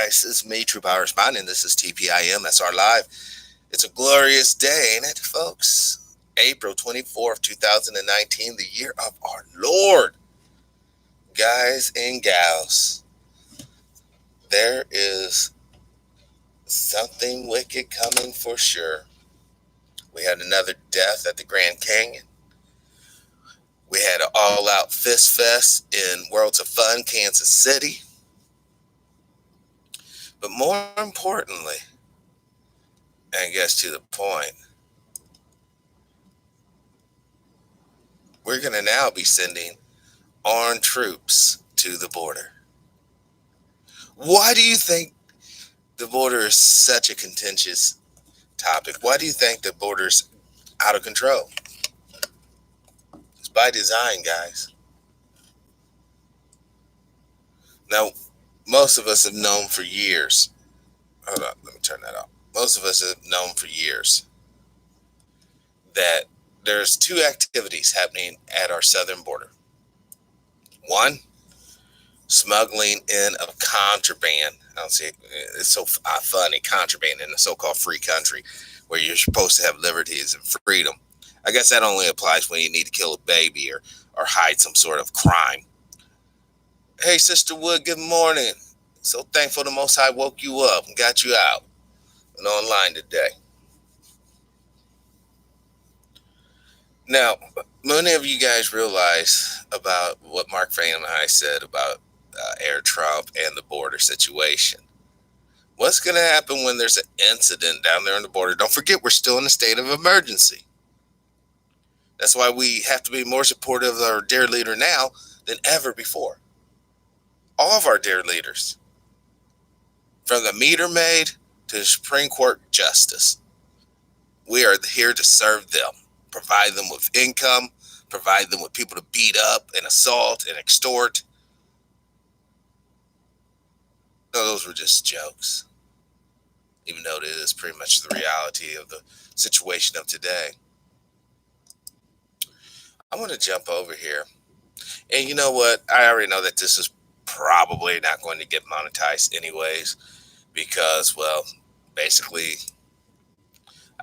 guys? It's me, TruePowerIsMine, and this is TPIM. That's our live. It's a glorious day, ain't it, folks? April 24th, 2019, the year of our Lord. Guys and gals, there is something wicked coming for sure. We had another death at the Grand Canyon. We had an all-out fist fest in Worlds of Fun, Kansas City. But more importantly, and gets to the point, we're going to now be sending armed troops to the border. Why do you think the border is such a contentious topic? Why do you think the border's out of control? It's by design, guys. Now, most of us have known for years. Hold on, let me turn that off. Most of us have known for years that there's two activities happening at our southern border. One, smuggling in of contraband. I don't see it. It's so funny, contraband in a so-called free country where you're supposed to have liberties and freedom. I guess that only applies when you need to kill a baby or hide some sort of crime. Hey, Sister Wood, good morning. So thankful the Most High woke you up and got you out and online today. Now, many of you guys realize about what Mark Fan and I said about Air Trump and the border situation. What's going to happen when there's an incident down there on the border? Don't forget, we're still in a state of emergency. That's why we have to be more supportive of our dear leader now than ever before. All of our dear leaders, from the meter maid to the Supreme Court justice, we are here to serve them, provide them with income, provide them with people to beat up and assault and extort. No, those were just jokes, even though it is pretty much the reality of the situation of today. I want to jump over here. And you know what? I already know that this is probably not going to get monetized anyways because, well, basically,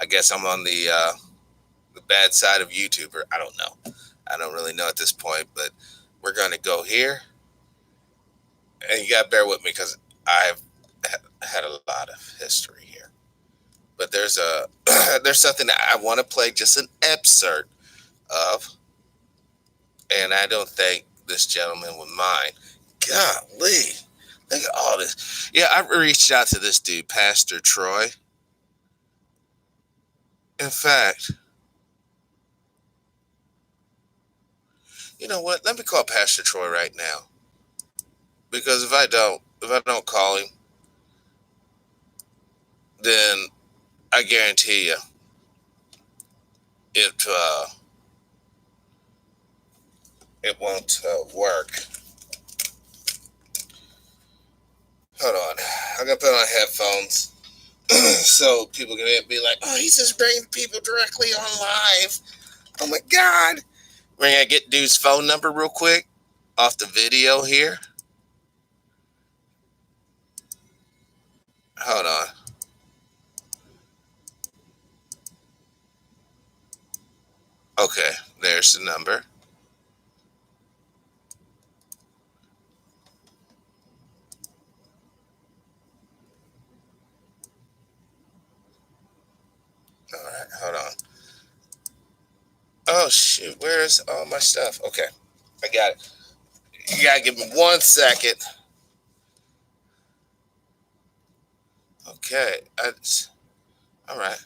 I guess I'm on the bad side of YouTuber. I don't know. I don't really know at this point, but we're going to go here. And you got to bear with me because I've had a lot of history here. But there's something that I want to play just an excerpt of. And I don't think this gentleman would mind. Golly, look at all this. Yeah, I reached out to this dude, Pastor Troy. In fact, you know what? Let me call Pastor Troy right now. Because if I don't call him, then I guarantee you it won't work. Hold on. I'm going to put on headphones so people can be like, oh, he's just bringing people directly on live. Oh, my God. We're going to get dude's phone number real quick off the video here. Hold on. Okay, there's the number. All right, hold on. Oh, shoot, where's all my stuff? Okay, I got it. You got to give me 1 second. Okay, all right.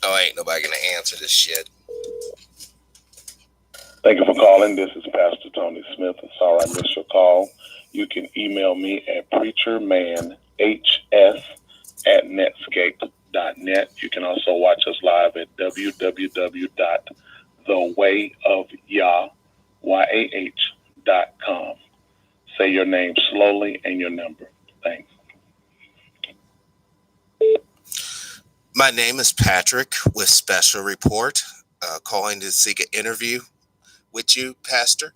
Oh, ain't nobody going to answer this shit. Thank you for calling. This is Pastor Tony Smith. Sorry I missed your call. You can email me at preachermanhs at netscape.net. You can also watch us live at www.thewayofyah.com. Say your name slowly and your number. Thanks. My name is Patrick with Special Report, calling to seek an interview with you, Pastor.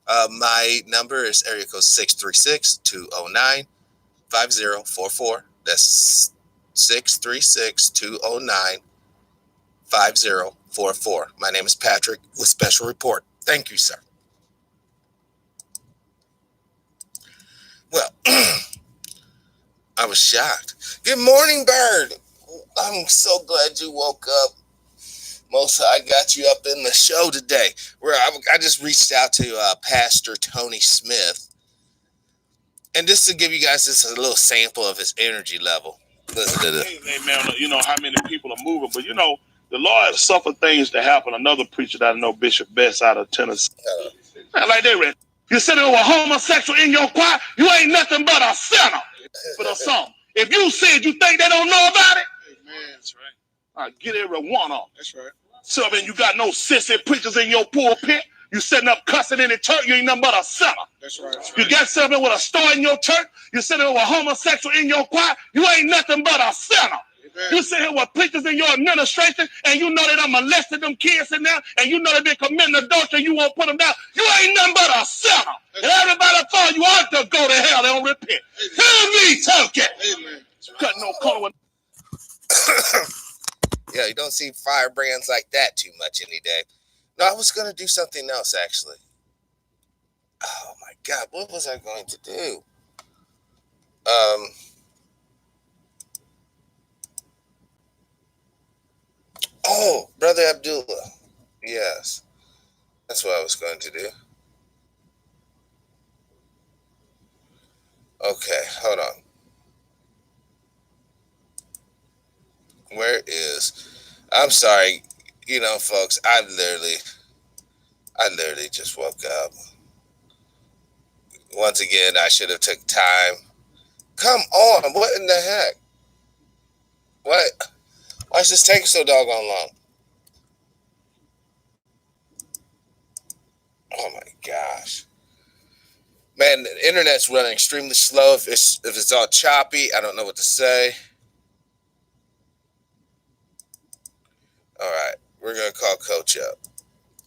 My number is area code 636-209-5044. That's 636-209-5044. My name is Patrick with Special Report. Thank you, sir. Well, I was shocked. Good morning, Bird. I'm so glad you woke up. Most I got you up in the show today. Where I just reached out to Pastor Tony Smith, and just to give you guys just a little sample of his energy level. Listen to this. Hey, man, you know how many people are moving, but you know the Lord suffered things to happen. Another preacher that I know, Bishop Best out of Tennessee, like they read. You said it was a homosexual in your choir. You ain't nothing but a sinner for the song. If you said you think they don't know about it, man, that's right. All right, get every one of them. That's right. So then you got no sissy preachers in your pulpit. You setting up cussing in the church. You ain't nothing but a sinner. That's right. That's right. You got something with a store in your church. You sitting there with a homosexual in your choir. You ain't nothing but a sinner. Amen. You sit here with preachers in your administration, and you know that I'm molesting them kids in there, and you know they've been committing adultery. You won't put them down. You ain't nothing but a sinner. And everybody thought you ought to go to hell. They don't repent. Hear me talking. Amen. Got no color with. Yeah, you don't see firebrands like that too much any day. No, I was going to do something else, actually. Oh, my God. What was I going to do? Oh, Brother Abdullah. Yes. That's what I was going to do. Okay, hold on. Where is... I'm sorry. You know, folks, I literally just woke up. Once again, I should have took time. Come on, what in the heck? What? Why is this taking so doggone long? Oh my gosh. Man, the internet's running extremely slow. If it's all choppy, I don't know what to say. All right, we're gonna call Coach up.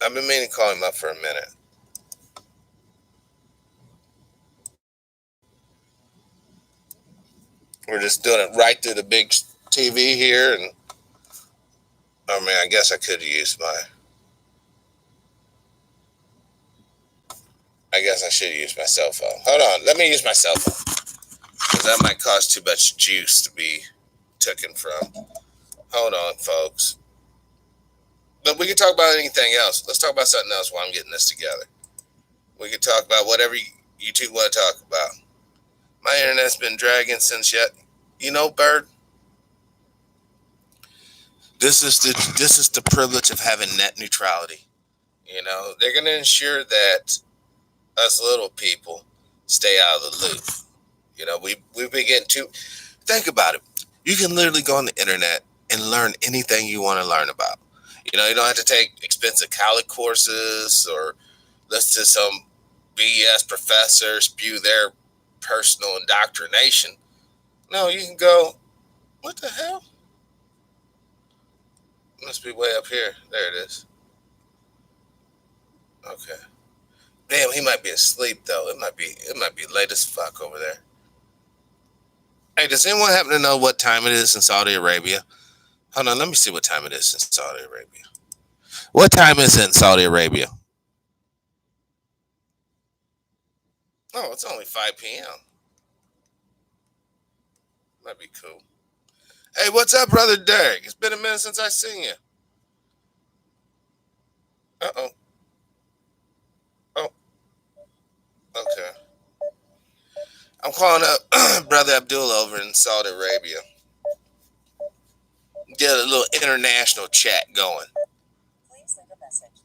I've been meaning to call him up for a minute. We're just doing it right through the big TV here, and oh man, I guess I could have used my. I guess I should have used my cell phone. Hold on, let me use my cell phone because that might cause too much juice to be taken from. Hold on, folks. But we can talk about anything else. Let's talk about something else while I'm getting this together. We can talk about whatever you two want to talk about. My internet's been dragging since yet. You know, Bird, this is the privilege of having net neutrality. You know, they're going to ensure that us little people stay out of the loop. You know, we've been getting too... Think about it. You can literally go on the internet and learn anything you want to learn about. You know, you don't have to take expensive college courses or listen to some BS professor spew their personal indoctrination. No, you can go, what the hell? Must be way up here. There it is. Okay. Damn, he might be asleep though. It might be late as fuck over there. Hey, does anyone happen to know what time it is in Saudi Arabia? Hold on, let me see what time it is in Saudi Arabia. What time is it in Saudi Arabia? Oh, it's only 5 p.m. That'd be cool. Hey, what's up, Brother Derek? It's been a minute since I seen you. Uh-oh. Oh, okay. I'm calling up Brother Abdullah over in Saudi Arabia. Get a little international chat going. Please leave a message.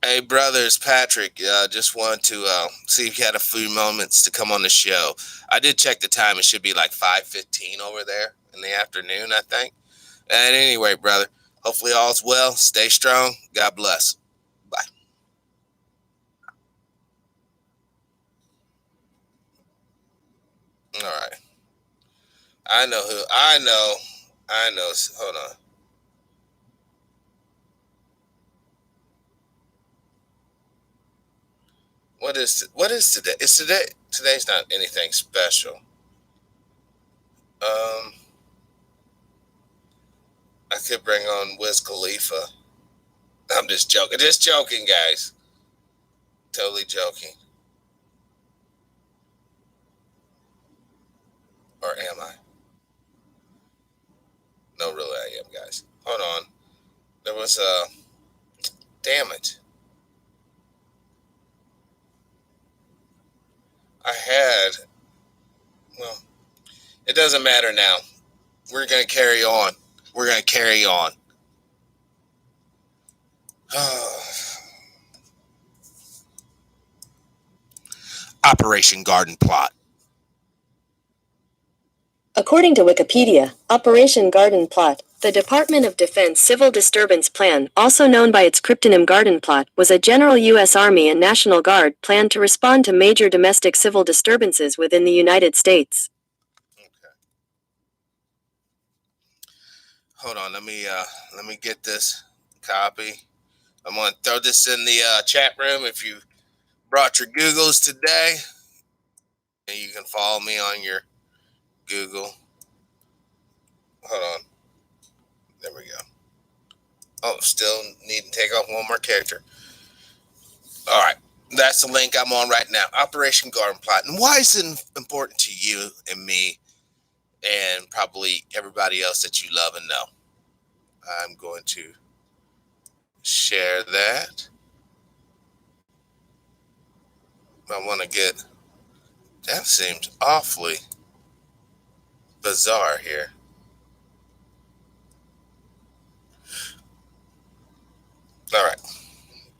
Hey, brothers, Patrick. Just wanted to see if you had a few moments to come on the show. I did check the time; it should be like 5:15 over there in the afternoon, I think. And anyway, brother, hopefully all's well. Stay strong. God bless. Bye. All right. I know who. I know. I know. Hold on. What is today? It's today. Today's not anything special. Um, I could bring on Wiz Khalifa. I'm just joking. Just joking, guys. Totally joking. Or am I? No, really, I am, guys. Hold on. There was a. Damn it. I had. Well, it doesn't matter now. We're gonna carry on. We're gonna carry on. Operation Garden Plot. According to Wikipedia, Operation Garden Plot, the Department of Defense Civil Disturbance Plan, also known by its cryptonym Garden Plot, was a general U.S. Army and National Guard plan to respond to major domestic civil disturbances within the United States. Okay. Hold on, let me get this copy. I'm gonna throw this in the chat room. If you brought your Googles today, and you can follow me on your Google. Hold on. There we go. Oh, still need to take off one more character. All right. That's the link I'm on right now. Operation Garden Plot. And why is it important to you and me and probably everybody else that you love and know? I'm going to share that. I want to get. That seems awfully bizarre here. All right.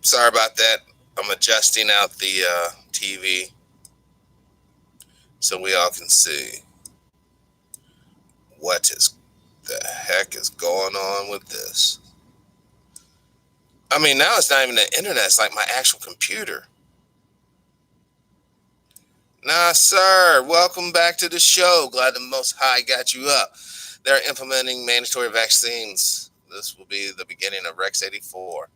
Sorry about that. I'm adjusting out the TV so we all can see what is the heck is going on with this. I mean, now it's not even the internet. It's like my actual computer. Nah, sir. Welcome back to the show. Glad the Most High got you up. They're implementing mandatory vaccines. This will be the beginning of Rex 84.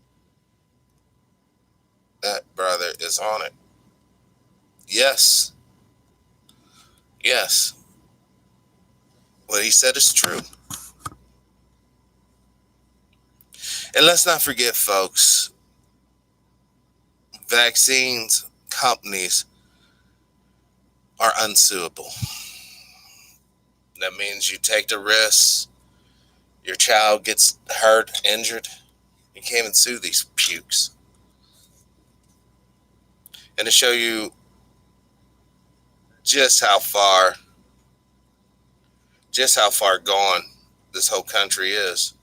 That brother is on it. Yes. Yes. What he said is true. And let's not forget, folks, vaccines companies are unsuable. That means you take the risk, your child gets hurt, injured, you can't even sue these pukes. And to show you just how far gone this whole country is.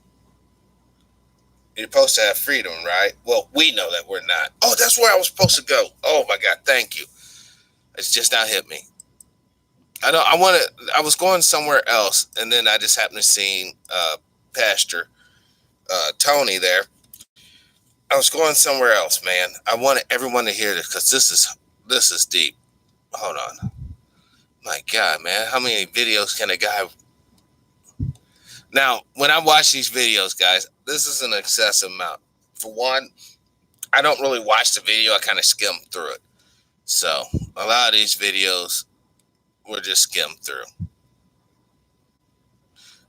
You're supposed to have freedom, right? Well, we know that we're not. Oh, that's where I was supposed to go. Oh my God, thank you. It's just not hit me. I was going somewhere else, and then I just happened to see Pastor Tony there. I was going somewhere else, man. I wanted everyone to hear this because this is deep. Hold on. My God, man, how many videos can a guy? Now, when I watch these videos, guys, this is an excessive amount. For one, I don't really watch the video. I kind of skim through it. So a lot of these videos were just skimmed through.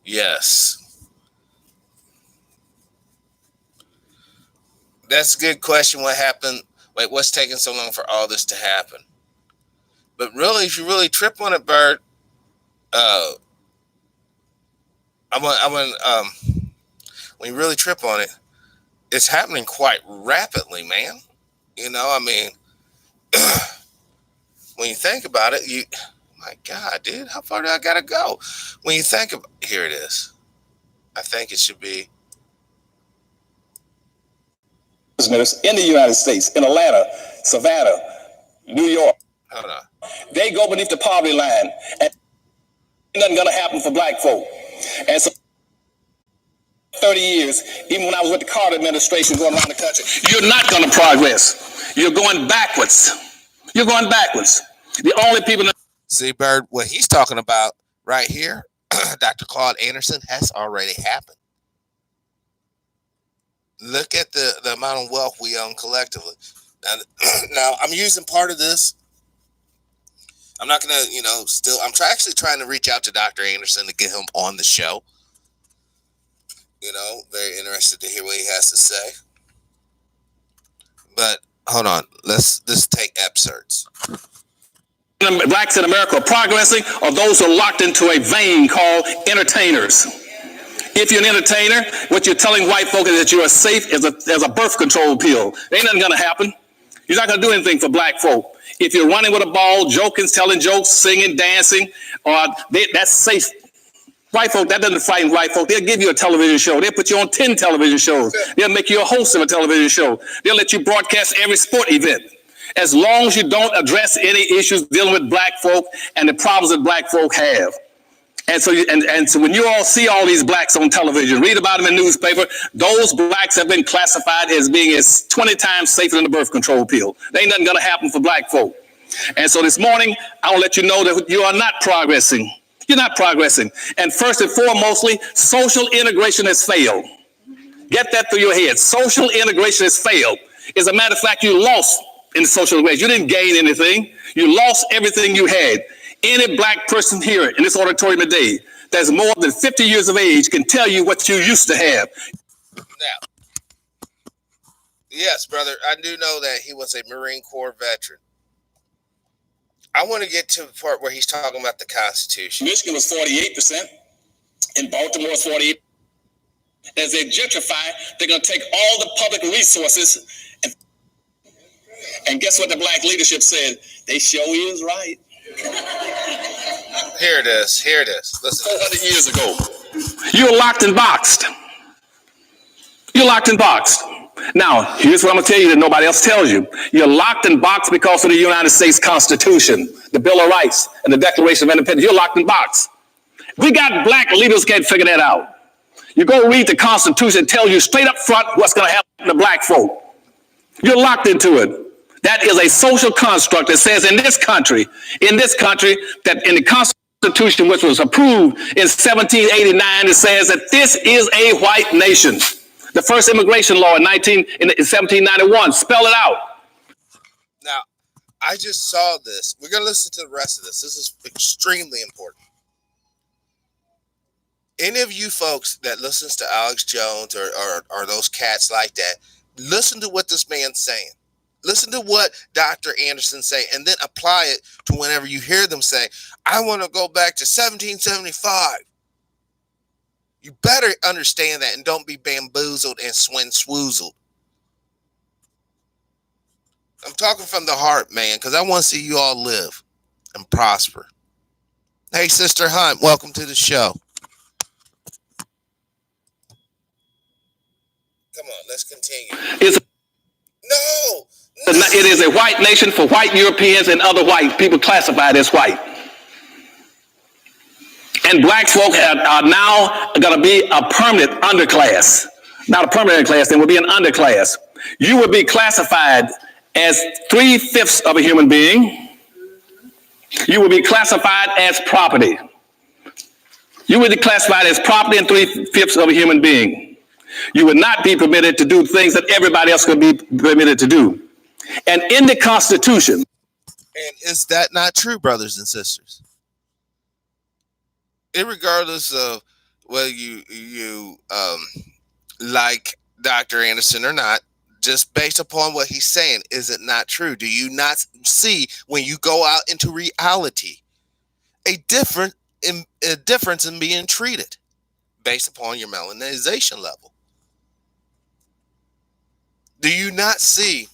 Yes. That's a good question. What happened? Wait, what's taking so long for all this to happen? But really, if you really trip on it, Bird, uh, when you really trip on it, it's happening quite rapidly, man. You know, I mean, when you think about it, my God, dude, how far do I gotta go? When you think of, here it is. I think it should be. prisoners in the United States, in Atlanta, Savannah, New York. Hold on. They go beneath the poverty line, and nothing gonna happen for black folk. And so 30 years, even when I was with the Carter administration going around the country, you're not gonna progress. You're going backwards. You're going backwards. The only people that see, Bird, what he's talking about right here, Dr. Claude Anderson, has already happened. Look at the amount of wealth we own collectively. Now I'm using part of this. I'm not gonna, I'm actually trying to reach out to Dr. Anderson to get him on the show. Very interested to hear what he has to say. But hold on, let's take excerpts. Blacks in America are progressing, or those who are locked into a vein called entertainers. If you're an entertainer, what you're telling white folk is that you are safe as a birth control pill. Ain't nothing gonna happen. You're not gonna do anything for black folk. If you're running with a ball, joking, telling jokes, singing, dancing, that's safe. White folk, that doesn't frighten white folk. They'll give you a television show. They'll put you on 10 television shows. They'll make you a host of a television show. They'll let you broadcast every sport event. As long as you don't address any issues dealing with black folk and the problems that black folk have. And so when you all see all these blacks on television, read about them in the newspaper, those blacks have been classified as being 20 times safer than the birth control pill. There ain't nothing gonna happen for black folk. And so this morning, I will let you know that you are not progressing. You're not progressing. And first and foremostly, social integration has failed. Get that through your head. Social integration has failed. As a matter of fact, you lost in social integration. You didn't gain anything. You lost everything you had. Any black person here in this auditorium today that's more than 50 years of age can tell you what you used to have. Now, yes, brother, I do know that he was a Marine Corps veteran. I want to get to the part where he's talking about the Constitution. Michigan was 48%, and Baltimore was 48%. As they gentrify, they're going to take all the public resources. And guess what the black leadership said? They sure is right. Here it is. Listen. 400 years ago. You're locked and boxed. You're locked and boxed. Now, here's what I'm going to tell you that nobody else tells you. You're locked and boxed because of the United States Constitution, the Bill of Rights, and the Declaration of Independence. You're locked and boxed. We got black leaders can't figure that out. You go read the Constitution and tell you straight up front what's going to happen to black folk. You're locked into it. That is a social construct that says in this country, that in the Constitution, which was approved in 1789, it says that this is a white nation. The first immigration law in 1791, spell it out. Now, I just saw this. We're going to listen to the rest of this. This is extremely important. Any of you folks that listens to Alex Jones or those cats like that, listen to what this man's saying. Listen to what Dr. Anderson say, and then apply it to whenever you hear them say, I want to go back to 1775. You better understand that and don't be bamboozled and swoozled. I'm talking from the heart, man, because I want to see you all live and prosper. Hey, Sister Hunt, welcome to the show. Come on, let's continue. No. It is a white nation for white Europeans and other white people classified as white. And black folk are now going to be a permanent underclass. Not a permanent class, they will be an underclass. You will be classified as 3/5 of a human being. You will be classified as property. You will be classified as property and 3/5 of a human being. You will not be permitted to do things that everybody else could be permitted to do. And in the Constitution. And is that not true, brothers and sisters? Irregardless of whether you like Dr. Anderson or not, just based upon what he's saying, is it not true? Do you not see when you go out into reality a difference in being treated based upon your melanization level? Do you not see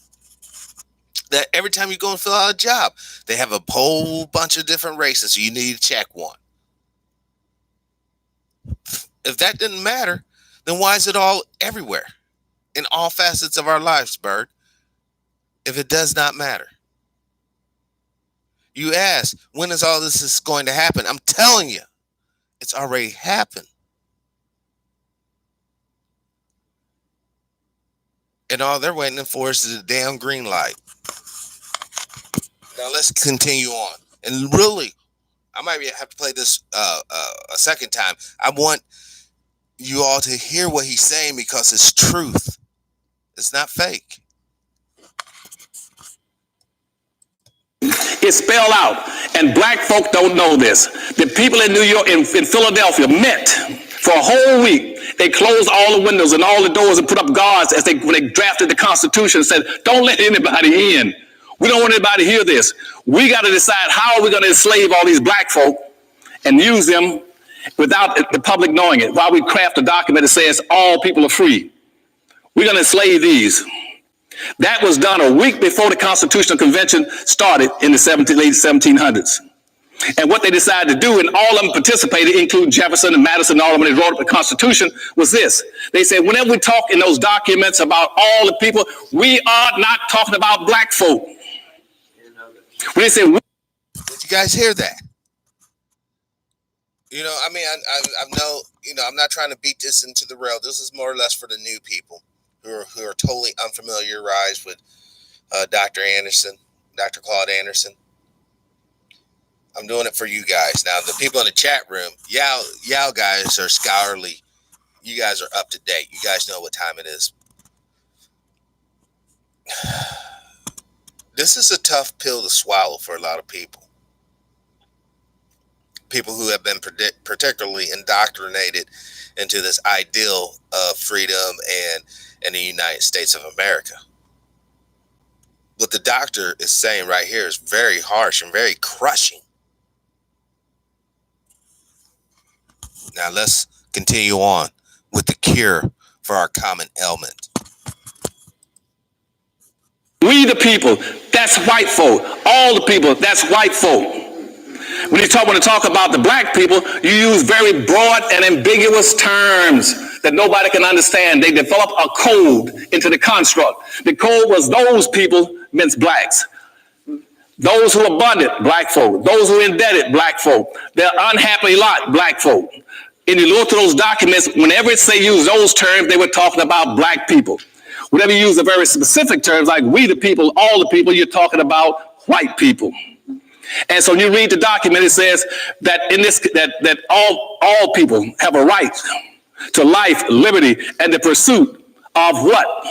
that every time you go and fill out a job, they have a whole bunch of different races, so you need to check one? If that didn't matter, then why is it all everywhere? in all facets of our lives, Bird, if it does not matter? You ask, when is all this is going to happen? I'm telling you, it's already happened. And all they're waiting for is the damn green light. Now let's continue on. And really, I might have to play this a second time. I want you all to hear what he's saying because it's truth. It's not fake. It's spelled out, and black folk don't know this. The people in New York, in Philadelphia, met for a whole week. They closed all the windows and all the doors and put up guards when they drafted the Constitution and said, don't let anybody in. We don't want anybody to hear this. We got to decide how are we going to enslave all these black folk and use them without the public knowing it, while we craft a document that says all people are free. We're going to enslave these. That was done a week before the Constitutional Convention started in the late 1700s. And what they decided to do, and all of them participated, including Jefferson and Madison and all of them, when they wrote up the Constitution, was this. They said, whenever we talk in those documents about all the people, we are not talking about black folk. When they said, did you guys hear that? You know, I mean, I know, you know, I'm not trying to beat this into the rail. This is more or less for the new people who are totally unfamiliarized with Dr. Anderson, Dr. Claude Anderson. I'm doing it for you guys. Now, the people in the chat room, y'all guys are scholarly. You guys are up to date. You guys know what time it is. This is a tough pill to swallow for a lot of people. People who have been particularly indoctrinated into this ideal of freedom and the United States of America. What the doctor is saying right here is very harsh and very crushing. Now let's continue on with the cure for our common ailment. we the people, that's white folk. All the people, that's white folk. When you talk about the black people, you use very broad and ambiguous terms that nobody can understand. They develop a code into the construct. The code was those people means blacks. Those who are abundant, black folk. Those who are indebted, black folk. They're unhappy lot, black folk. And you look to those documents, whenever it say use those terms, they were talking about black people. Whenever you use the very specific terms like we the people, all the people, you're talking about white people. And so when you read the document, it says that in this that all people have a right to life, liberty, and the pursuit of what?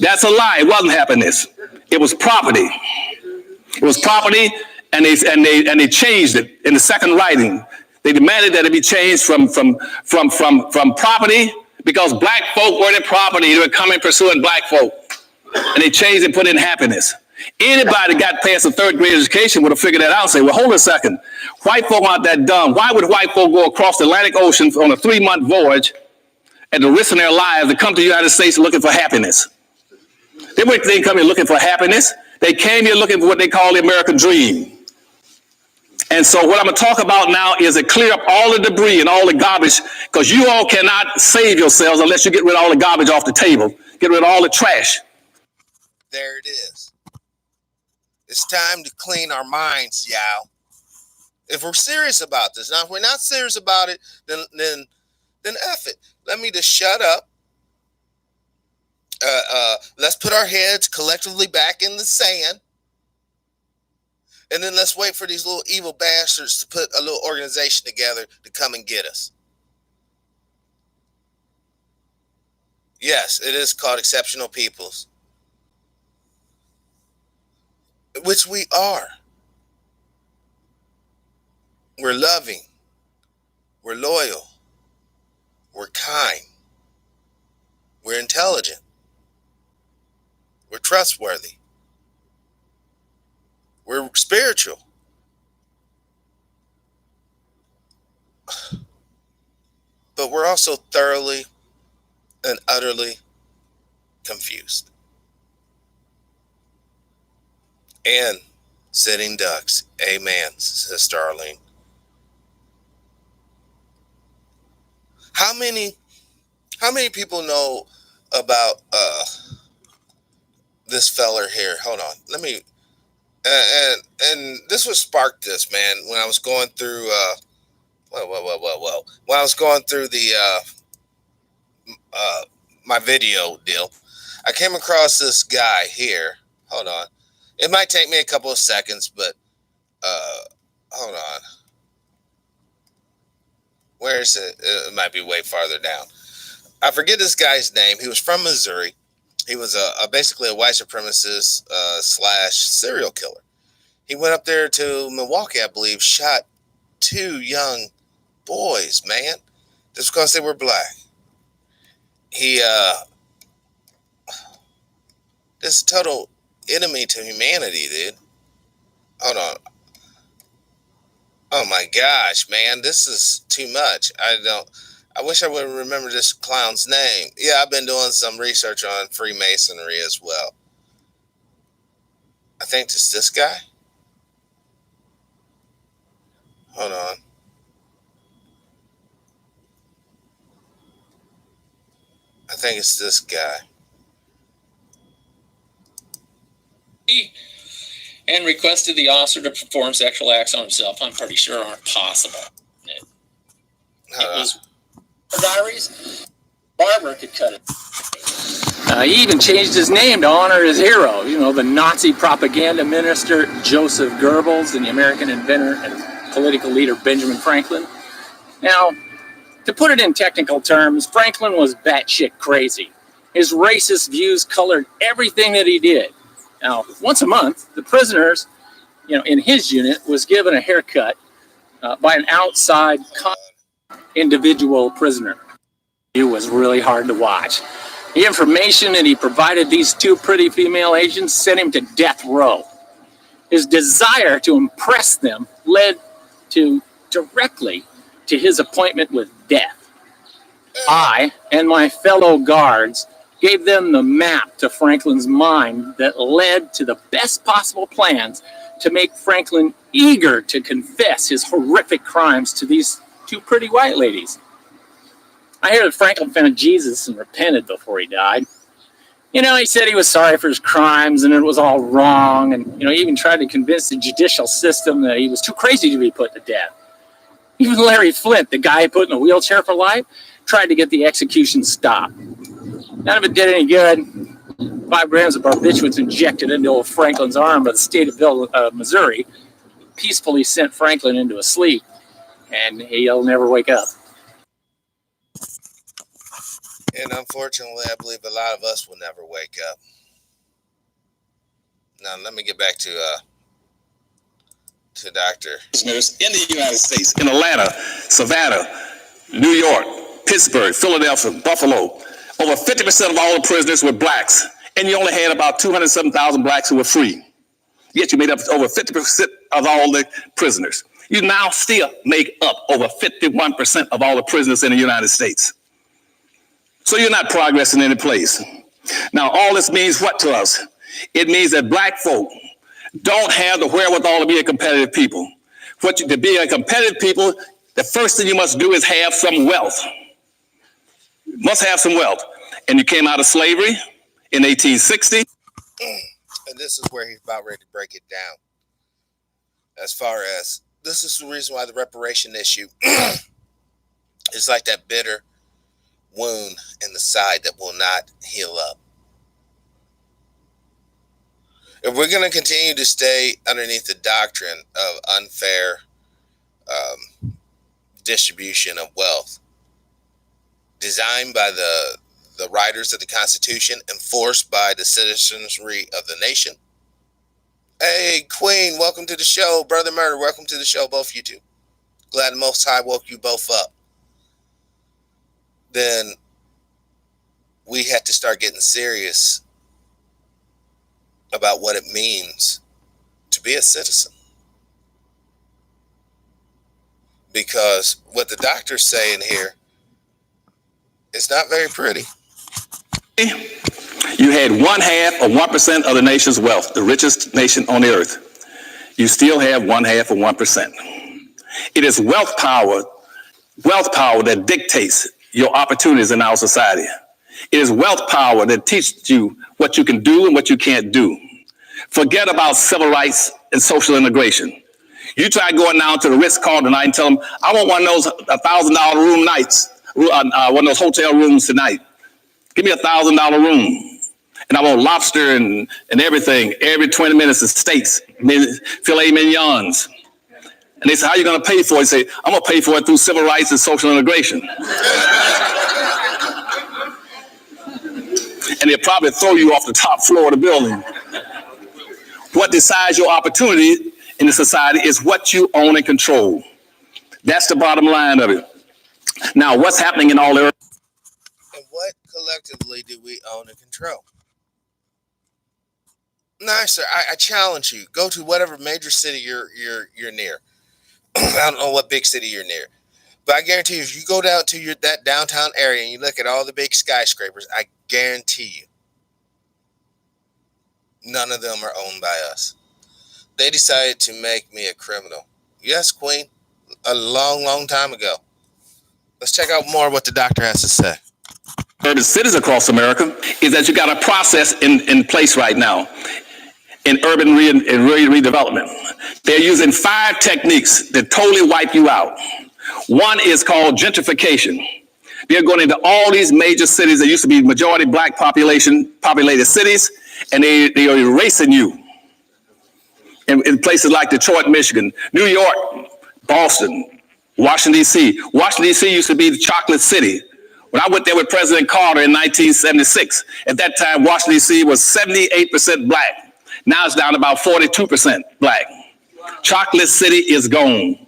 That's a lie. It wasn't happiness. It was property. It was property, and they changed it in the second writing. They demanded that it be changed from property, because black folk weren't in property. They were coming pursuing black folk. And they changed and put in happiness. Anybody got past a third grade education would have figured that out and say, well, hold a second. White folk aren't that dumb. Why would white folk go across the Atlantic Ocean on a 3-month voyage at the risk of their lives to come to the United States looking for happiness? They didn't come here looking for happiness. They came here looking for what they call the American dream. And so what I'm going to talk about now is to clear up all the debris and all the garbage, because you all cannot save yourselves unless you get rid of all the garbage off the table, get rid of all the trash. There it is. It's time to clean our minds, y'all. If we're serious about this. Now, if we're not serious about it, then F it. Let me just shut up. Let's put our heads collectively back in the sand. And then let's wait for these little evil bastards to put a little organization together to come and get us. Yes, it is called Exceptional Peoples. Which we are. We're loving. We're loyal. We're kind. We're intelligent. We're trustworthy. We're spiritual. But we're also thoroughly and utterly confused. And sitting ducks. Amen, Sister Arlene. How many people know about this feller here. Hold on. Let me and this was sparked this, man, when I was going through when I was going through the my video deal. I came across this guy here. Hold on. It might take me a couple of seconds, but hold on. Where is it? It might be way farther down. I forget this guy's name. He was from Missouri. He was basically a white supremacist / serial killer. He went up there to Milwaukee, I believe, shot 2 young boys, man, just because they were black. He this is a total enemy to humanity, dude. Hold on. Oh my gosh, man, this is too much. I wish I would remember this clown's name. Yeah, I've been doing some research on Freemasonry as well. I think it's this guy. Hold on. I think it's this guy. And requested the officer to perform sexual acts on himself. I'm pretty sure aren't possible. It was diaries. Barber could cut it. He even changed his name to honor his hero, the Nazi propaganda minister Joseph Goebbels and the American inventor and political leader Benjamin Franklin. Now, to put it in technical terms, Franklin was batshit crazy. His racist views colored everything that he did. Now, once a month, the prisoners, in his unit was given a haircut by an outside individual prisoner. It was really hard to watch. The information that he provided these 2 pretty female agents sent him to death row. His desire to impress them led directly to his appointment with death. I and my fellow guards gave them the map to Franklin's mind that led to the best possible plans to make Franklin eager to confess his horrific crimes to these 2 pretty white ladies. I hear that Franklin found Jesus and repented before he died. He said he was sorry for his crimes and it was all wrong, and he even tried to convince the judicial system that he was too crazy to be put to death. Even Larry Flint, the guy put in a wheelchair for life, tried to get the execution stopped. None of it did any good. 5 grams of barbiturates injected into old Franklin's arm by the state of Missouri peacefully sent Franklin into a sleep, and he'll never wake up. And unfortunately, I believe a lot of us will never wake up. Now, let me get back to Dr. In the United States, in Atlanta, Savannah, New York, Pittsburgh, Philadelphia, Buffalo, over 50% of all the prisoners were blacks, and you only had about 207,000 blacks who were free. Yet you made up over 50% of all the prisoners. You now still make up over 51% of all the prisoners in the United States. So you're not progressing any place. Now, all this means what to us? It means that black folk don't have the wherewithal to be a competitive people. To be a competitive people, the first thing you must do is have some wealth. You must have some wealth. And you came out of slavery in 1860. And this is where he's about ready to break it down. As far as, this is the reason why the reparation issue is like that bitter wound in the side that will not heal up. If we're going to continue to stay underneath the doctrine of unfair distribution of wealth, designed by the writers of the Constitution, enforced by the citizenry of the nation. Hey, Queen, welcome to the show. Brother Murder, welcome to the show, both you two. Glad the Most High woke you both up. Then we had to start getting serious about what it means to be a citizen. Because what the doctor's saying here, it's not very pretty. You had 1/2 of 1% of the nation's wealth, the richest nation on the earth. You still have 1/2 of 1%. It is wealth power that dictates your opportunities in our society. It is wealth power that teaches you what you can do and what you can't do. Forget about civil rights and social integration. You try going down to the Ritz-Carlton tonight and tell them, I want one of those $1,000 room nights, one of those hotel rooms tonight. Give me $1,000 room. And I want lobster and everything, every 20 minutes of steaks, filet mignons. And they say, how are you going to pay for it? You say, I'm going to pay for it through civil rights and social integration. And they'll probably throw you off the top floor of the building. What decides your opportunity in the society is what you own and control. That's the bottom line of it. Now, what's happening in all areas? And what collectively do we own and control? Nice, sir. I challenge you. Go to whatever major city you're near. I don't know what big city you're near, but I guarantee you, if you go down to that downtown area and you look at all the big skyscrapers, I guarantee you, none of them are owned by us. They decided to make me a criminal. Yes, Queen, a long, long time ago. Let's check out more of what the doctor has to say. Urban cities across America is that you got a process in place right now in urban redevelopment. They're using 5 techniques that totally wipe you out. One is called gentrification. They're going into all these major cities that used to be majority black populated cities, and they are erasing you. In places like Detroit, Michigan, New York, Boston, Washington, D.C. Washington, D.C. used to be the chocolate city. When I went there with President Carter in 1976, at that time, Washington, D.C. was 78% black. Now it's down to about 42% black. Chocolate City is gone.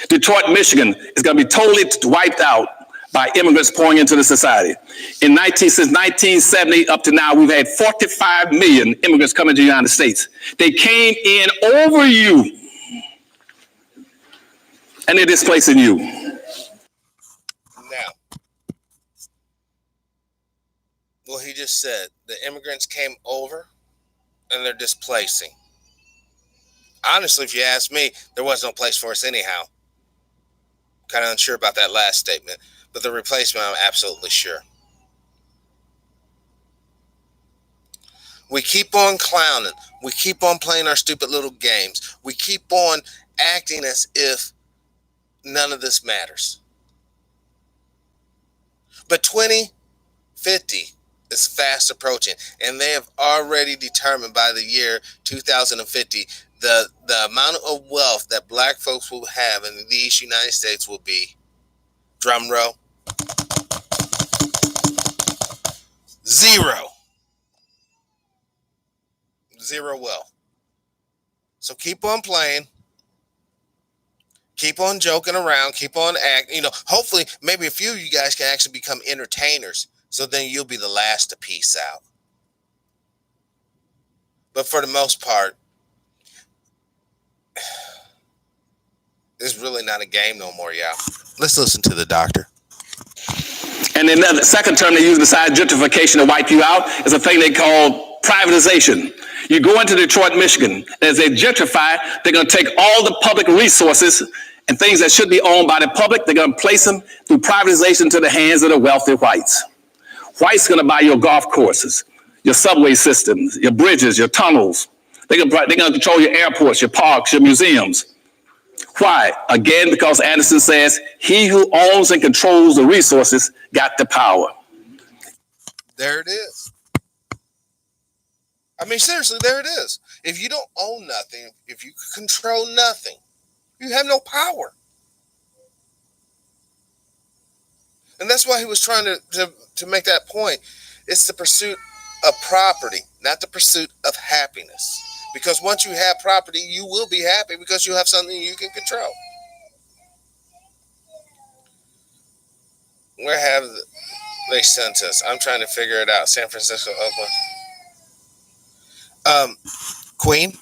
Detroit, Michigan is going to be totally wiped out by immigrants pouring into the society. Since 1970 up to now, we've had 45 million immigrants coming to the United States. They came in over you, and they're displacing you. Now, well, he just said the immigrants came over and they're displacing. Honestly, if you ask me, there was no place for us anyhow. Kind of unsure about that last statement, but the replacement, I'm absolutely sure. We keep on clowning. We keep on playing our stupid little games. We keep on acting as if none of this matters. But 2050 is fast approaching, and they have already determined by the year 2050 the amount of wealth that black folks will have in these United States will be, drum roll, zero wealth. So keep on playing, keep on joking around, keep on acting. Hopefully, maybe a few of you guys can actually become entertainers. So then you'll be the last to peace out. But for the most part, it's really not a game no more, y'all. Let's listen to the doctor. And then the second term they use besides gentrification to wipe you out is a thing they call privatization. You go into Detroit, Michigan, and as they gentrify, they're going to take all the public resources and things that should be owned by the public, they're going to place them through privatization into the hands of the wealthy whites. Whites going to buy your golf courses, your subway systems, your bridges, your tunnels. They're going to control your airports, your parks, your museums. Why? Again, because Anderson says, he who owns and controls the resources got the power. There it is. I mean, seriously, there it is. If you don't own nothing, if you control nothing, you have no power. And that's why he was trying to make that point. It's the pursuit of property, not the pursuit of happiness. Because once you have property, you will be happy because you have something you can control. Where have they sent us? I'm trying to figure it out. San Francisco, Oakland. Queen,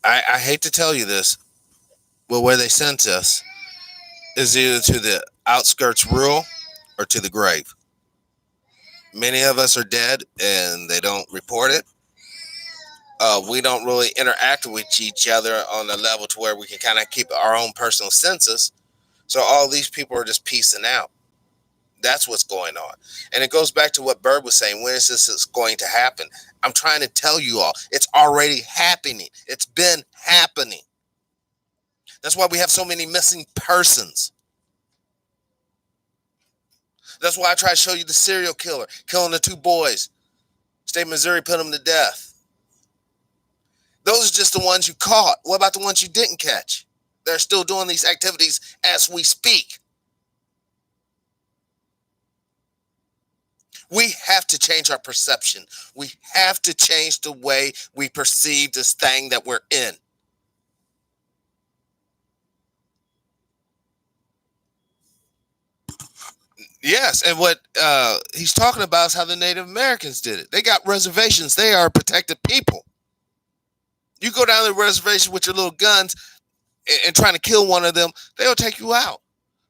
I hate to tell you this, but where they sent us is either to the outskirts rural or to the grave. Many of us are dead and they don't report it. We don't really interact with each other on a level to where we can kind of keep our own personal census. So all these people are just piecing out. That's what's going on. And it goes back to what Bird was saying. When is this going to happen? I'm trying to tell you all, it's already happening. It's been happening. That's why we have so many missing persons. That's why I try to show you the serial killer killing the 2 boys. State of Missouri put them to death. Those are just the ones you caught. What about the ones you didn't catch? They're still doing these activities as we speak. We have to change our perception. We have to change the way we perceive this thing that we're in. Yes, and what he's talking about is how the Native Americans did it. They got reservations. They are protected people. You go down to the reservation with your little guns and trying to kill one of them, they'll take you out.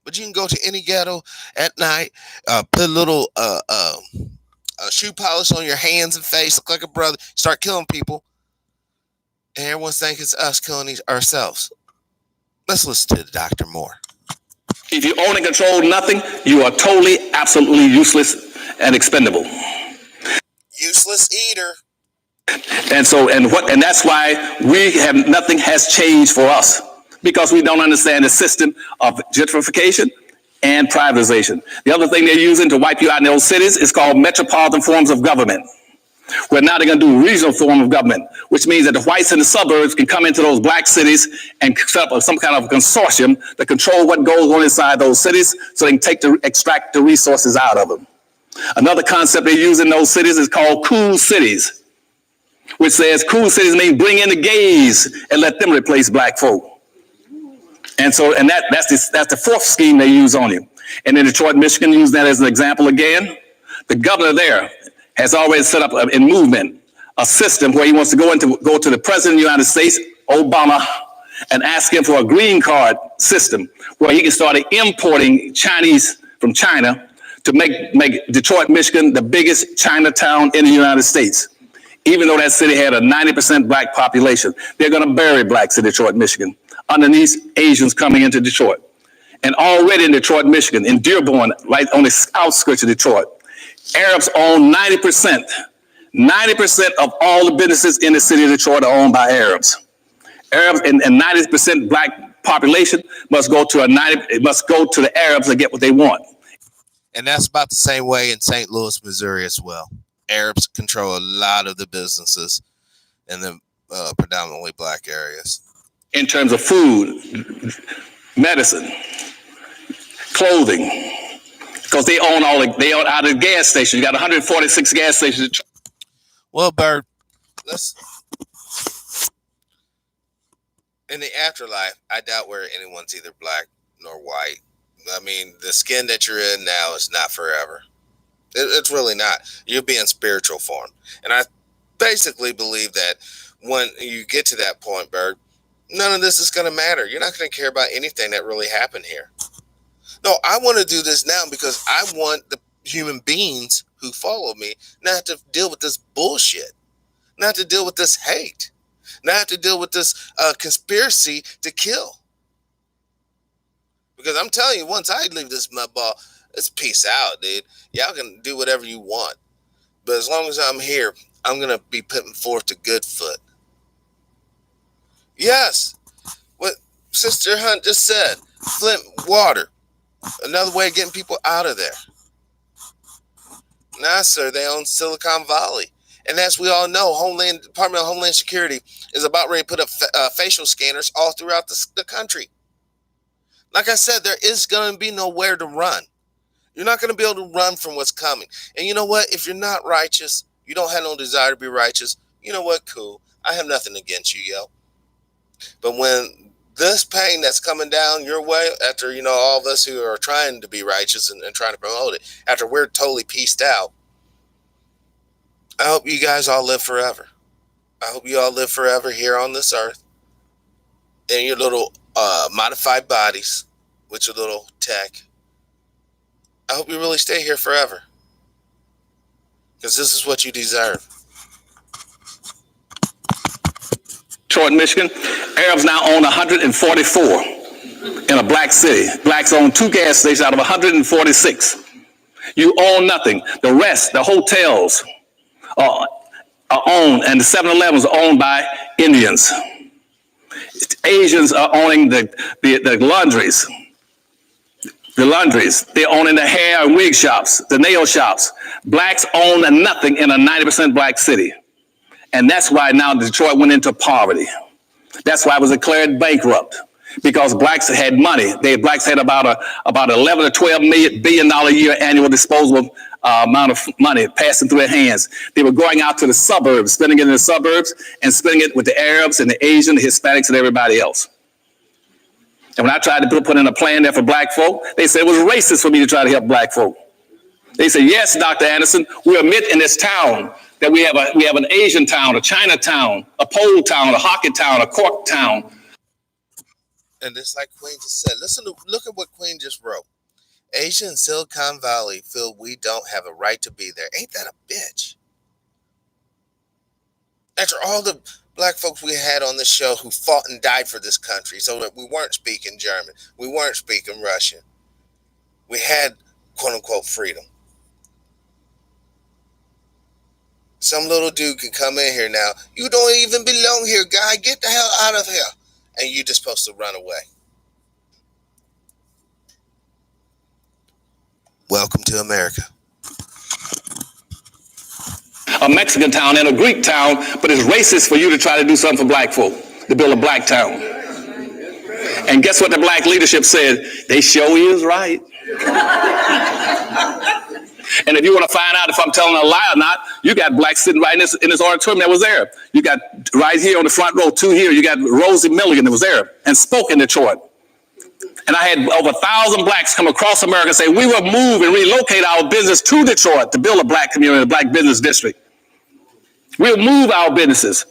But you can go to any ghetto at night, put a little shoe polish on your hands and face, look like a brother, start killing people, and everyone's thinking it's us killing ourselves. Let's listen to Dr. Moore. If you own and control nothing, you are totally, absolutely useless and expendable. Useless eater. And that's why nothing has changed for us, because we don't understand the system of gentrification and privatization. The other thing they're using to wipe you out in those cities is called metropolitan forms of government. Where now they're going to do regional form of government, which means that the whites in the suburbs can come into those black cities and set up some kind of consortium to control what goes on inside those cities so they can extract the resources out of them. Another concept they use in those cities is called cool cities, which says cool cities mean bring in the gays and let them replace black folk. And so, that's the 4th scheme they use on you. And in Detroit, Michigan, use that as an example again. The governor there has already set up in movement a system where he wants to go to the president of the United States, Obama, and ask him for a green card system where he can start importing Chinese from China to make Detroit, Michigan, the biggest Chinatown in the United States. Even though that city had a 90% black population, they're going to bury blacks in Detroit, Michigan, underneath Asians coming into Detroit. And already in Detroit, Michigan, in Dearborn, right on the outskirts of Detroit, Arabs own 90%. 90% of all the businesses in the city of Detroit are owned by Arabs. Arabs and 90% black population must go to the Arabs to get what they want. And that's about the same way in St. Louis, Missouri as well. Arabs control a lot of the businesses in the predominantly black areas. In terms of food, medicine, clothing, because they own out of the gas stations. You got 146 gas stations. Well, Bird, in the afterlife, I doubt where anyone's either black nor white. I mean, the skin that you're in now is not forever. It's really not. You'll be in spiritual form. And I basically believe that when you get to that point, Bird, none of this is going to matter. You're not going to care about anything that really happened here. No, I want to do this now because I want the human beings who follow me not to deal with this bullshit, not to deal with this hate, not to deal with this conspiracy to kill. Because I'm telling you, once I leave this mud ball, it's peace out, dude. Y'all can do whatever you want. But as long as I'm here, I'm going to be putting forth the good foot. Yes, what Sister Hunt just said, Flint water. Another way of getting people out of there. Nah, sir, they own Silicon Valley. And as we all know, Department of Homeland Security is about ready to put up facial scanners all throughout the country. Like I said, there is going to be nowhere to run. You're not going to be able to run from what's coming. And you know what? If you're not righteous, you don't have no desire to be righteous, you know what? Cool. I have nothing against you, yo. But when this pain that's coming down your way, after, all of us who are trying to be righteous and trying to promote it, after we're totally pieced out, I hope you guys all live forever. I hope you all live forever here on this earth in your little modified bodies with your little tech. I hope you really stay here forever, because this is what you deserve. Detroit, Michigan, Arabs now own 144 in a black city. Blacks own 2 gas stations out of 146. You own nothing. The rest, the hotels are owned, and the 7-Elevens are owned by Indians. Asians are owning the laundries. The laundries. They're owning the hair and wig shops, the nail shops. Blacks own nothing in a 90% black city. And that's why now Detroit went into poverty. That's why it was declared bankrupt. Because blacks had money. Blacks had about 11 or 12 billion a year annual disposable amount of money passing through their hands. They were going out to the suburbs, spending it in the suburbs, and spending it with the Arabs and the Asians, the Hispanics, and everybody else. And when I tried to put in a plan there for black folk, they said it was racist for me to try to help black folk. They said, yes, Dr. Anderson, we admit in this town that we have an Asian town, a China town, a Pole town, a hockey town, a Cork town. And it's like Queen just said, look at what Queen just wrote. Asia and Silicon Valley feel we don't have a right to be there. Ain't that a bitch? After all the black folks we had on this show who fought and died for this country so that we weren't speaking German, we weren't speaking Russian, we had quote unquote freedom. Some little dude can come in here now. You don't even belong here, guy. Get the hell out of here. And you're just supposed to run away. Welcome to America. A Mexican town and a Greek town, but it's racist for you to try to do something for black folk, to build a black town. And guess what the black leadership said? They sure is right. And if you want to find out if I'm telling a lie or not, you got blacks sitting right in this auditorium that was there. You got right here on the front row, 2 here, you got Rosie Milligan that was there and spoke in Detroit. And I had over 1,000 blacks come across America and say, we will move and relocate our business to Detroit to build a black community, a black business district. We'll move our businesses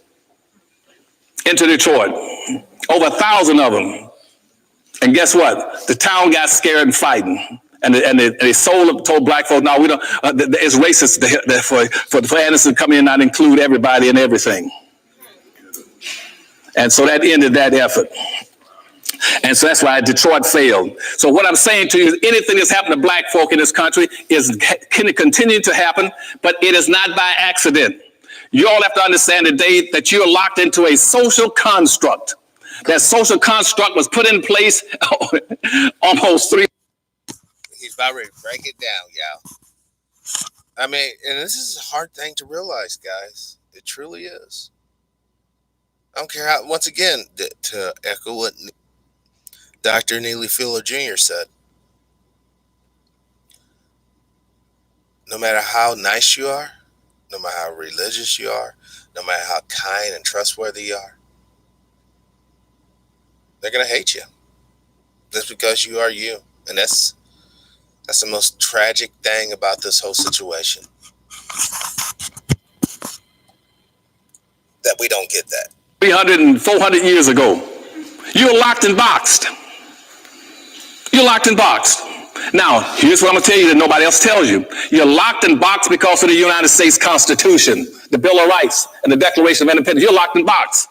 into Detroit. Over 1,000 of them. And guess what? The town got scared and fighting. And they told black folks, no, we don't. It's racist for Anderson to come in and not include everybody and everything. And so that ended that effort. And so that's why Detroit failed. So what I'm saying to you is anything that's happened to black folk in this country is continue to happen, but it is not by accident. You all have to understand today that you're locked into a social construct. That social construct was put in place almost 3. He's about ready to break it down, y'all. I mean, and this is a hard thing to realize, guys. It truly is. I don't care how, once again, to echo what Dr. Neely Fuller Jr. said. No matter how nice you are, no matter how religious you are, no matter how kind and trustworthy you are, they're going to hate you. Just because you are you. And that's the most tragic thing about this whole situation. That we don't get that. 300 and 400 years ago. You're locked and boxed. You're locked and boxed. Now, here's what I'm going to tell you that nobody else tells you. You're locked and boxed because of the United States Constitution, the Bill of Rights, and the Declaration of Independence. You're locked and boxed.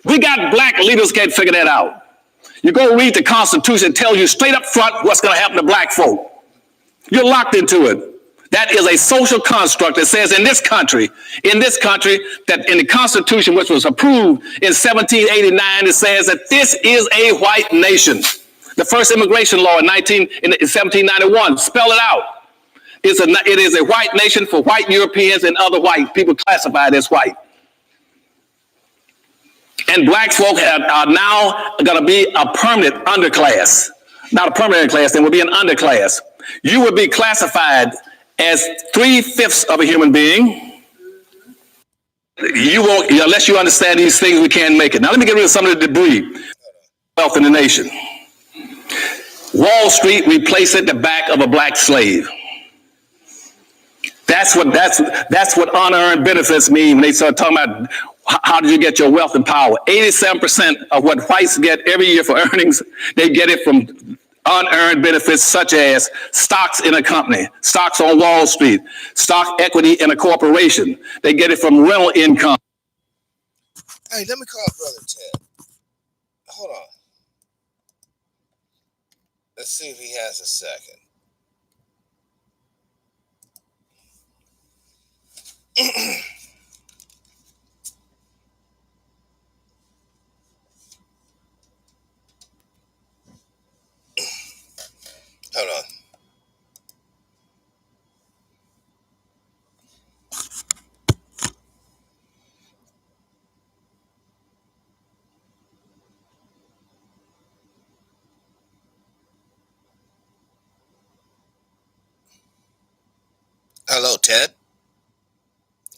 We got black leaders can't figure that out. You go read the Constitution, it tells you straight up front what's going to happen to black folk. You're locked into it. That is a social construct that says in this country, that in the Constitution, which was approved in 1789, it says that this is a white nation. The first immigration law in 1791, spell it out. It is a white nation for white Europeans and other white people classified as white. And black folk are now going to be a permanent underclass. Not a permanent class, they will be an underclass. You will be classified as 3/5 of a human being. You won't, unless you understand these things, we can't make it. Now let me get rid of some of the debris. Wealth in the nation. Wall Street replaced at the back of a black slave. That's what unearned benefits mean when they start talking about how did you get your wealth and power. 87% of what whites get every year for earnings, they get it from unearned benefits such as stocks in a company, stocks on Wall Street, stock equity in a corporation. They get it from rental income. Hey, let me call Brother Ted. Hold on. Let's see if he has a second. Hold on. Hello, Ted.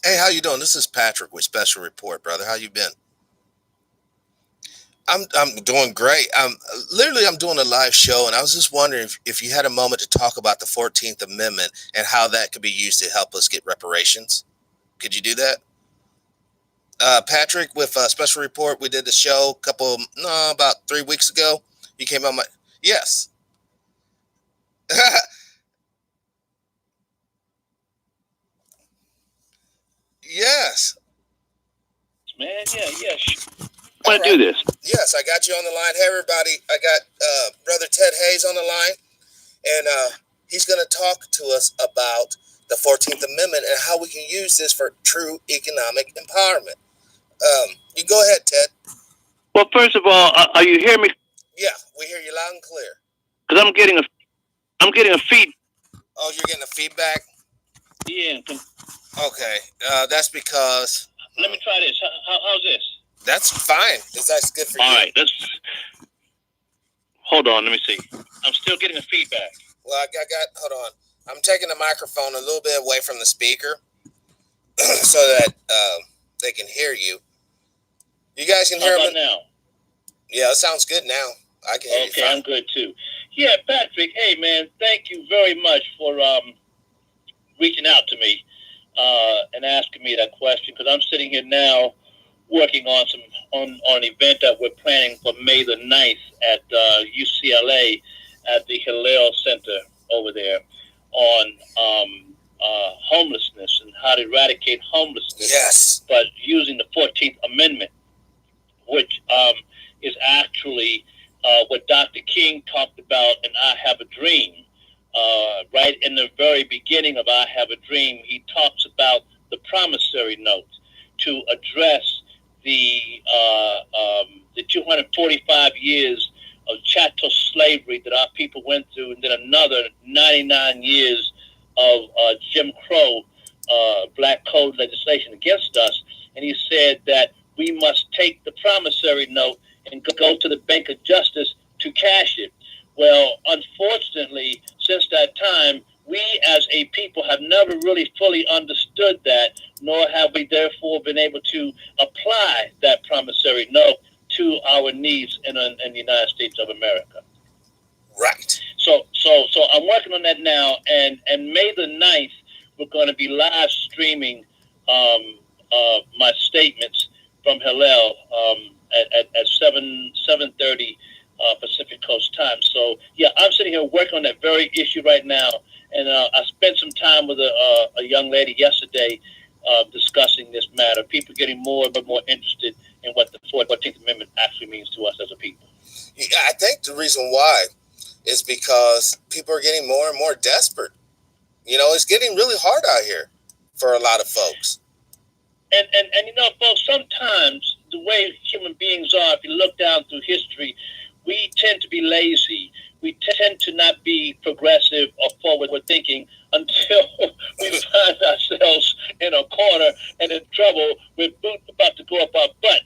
Hey, how you doing? This is Patrick with Special Report, brother. How you been? I'm doing great. I'm doing a live show, and I was just wondering if you had a moment to talk about the 14th Amendment and how that could be used to help us get reparations. Could you do that? Patrick with Special Report. We did the show about 3 weeks ago. You came on my yes. Yes. Man, yeah. Want to do this? Yes, I got you on the line. Hey, everybody. I got Brother Ted Hayes on the line, and he's going to talk to us about the 14th Amendment and how we can use this for true economic empowerment. You go ahead, Ted. Well, first of all, are you hearing me? Yeah, we hear you loud and clear. Because I'm getting a feed. Oh, you're getting a feedback? Yeah. Okay, that's because. Let me try this. How's this? That's fine. That's good for you. All right. Hold on. Let me see. I'm still getting a feedback. Well, I got. Hold on. I'm taking the microphone a little bit away from the speaker so that they can hear you. You guys can hear me now. Yeah, it sounds good now. I can hear you. Okay, I'm good too. Yeah, Patrick. Hey, man, thank you very much for reaching out to me and asking me that question, because I'm sitting here now working on an event that we're planning for May the 9th at UCLA at the Hillel Center over there on homelessness and how to eradicate homelessness. Yes. But using the 14th Amendment, which is actually what Dr. King talked about in I Have a Dream. Right in the very beginning of I Have a Dream, he talks about the promissory note to address the 245 years of chattel slavery that our people went through, and then another 99 years of Jim Crow black code legislation against us. And he said that we must take the promissory note and go to the Bank of Justice to cash it. Well, unfortunately, since that time, we as a people have never really fully understood that, nor have we therefore been able to apply that promissory note to our needs in the United States of America. Right. So I'm working on that now, and May the 9th, we're going to be live streaming my statements from Hillel at 7:30 Pacific Coast time. So yeah, I'm sitting here working on that very issue right now, and I spent some time with a young lady yesterday discussing this matter. People getting more and more interested in what the 14th Amendment actually means to us as a people. Yeah, I think the reason why is because people are getting more and more desperate. You know, it's getting really hard out here for a lot of folks. And you know, folks, sometimes the way human beings are, if you look down through history, we tend to be lazy. We tend to not be progressive or forward thinking until we find ourselves in a corner and in trouble with boots about to go up our butt.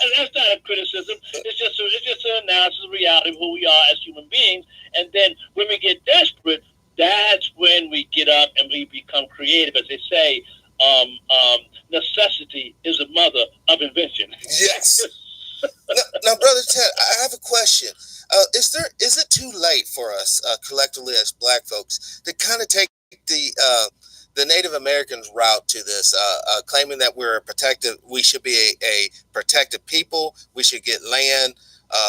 And that's not a criticism. It's just an analysis of reality of who we are as human beings. And then when we get desperate, that's when we get up and we become creative. As they say, necessity is the mother of invention. Yes. now, Brother Ted, I have a question. Is it too late for us collectively as Black folks to kind of take the Native Americans route to this, claiming that we should be a protected people, we should get land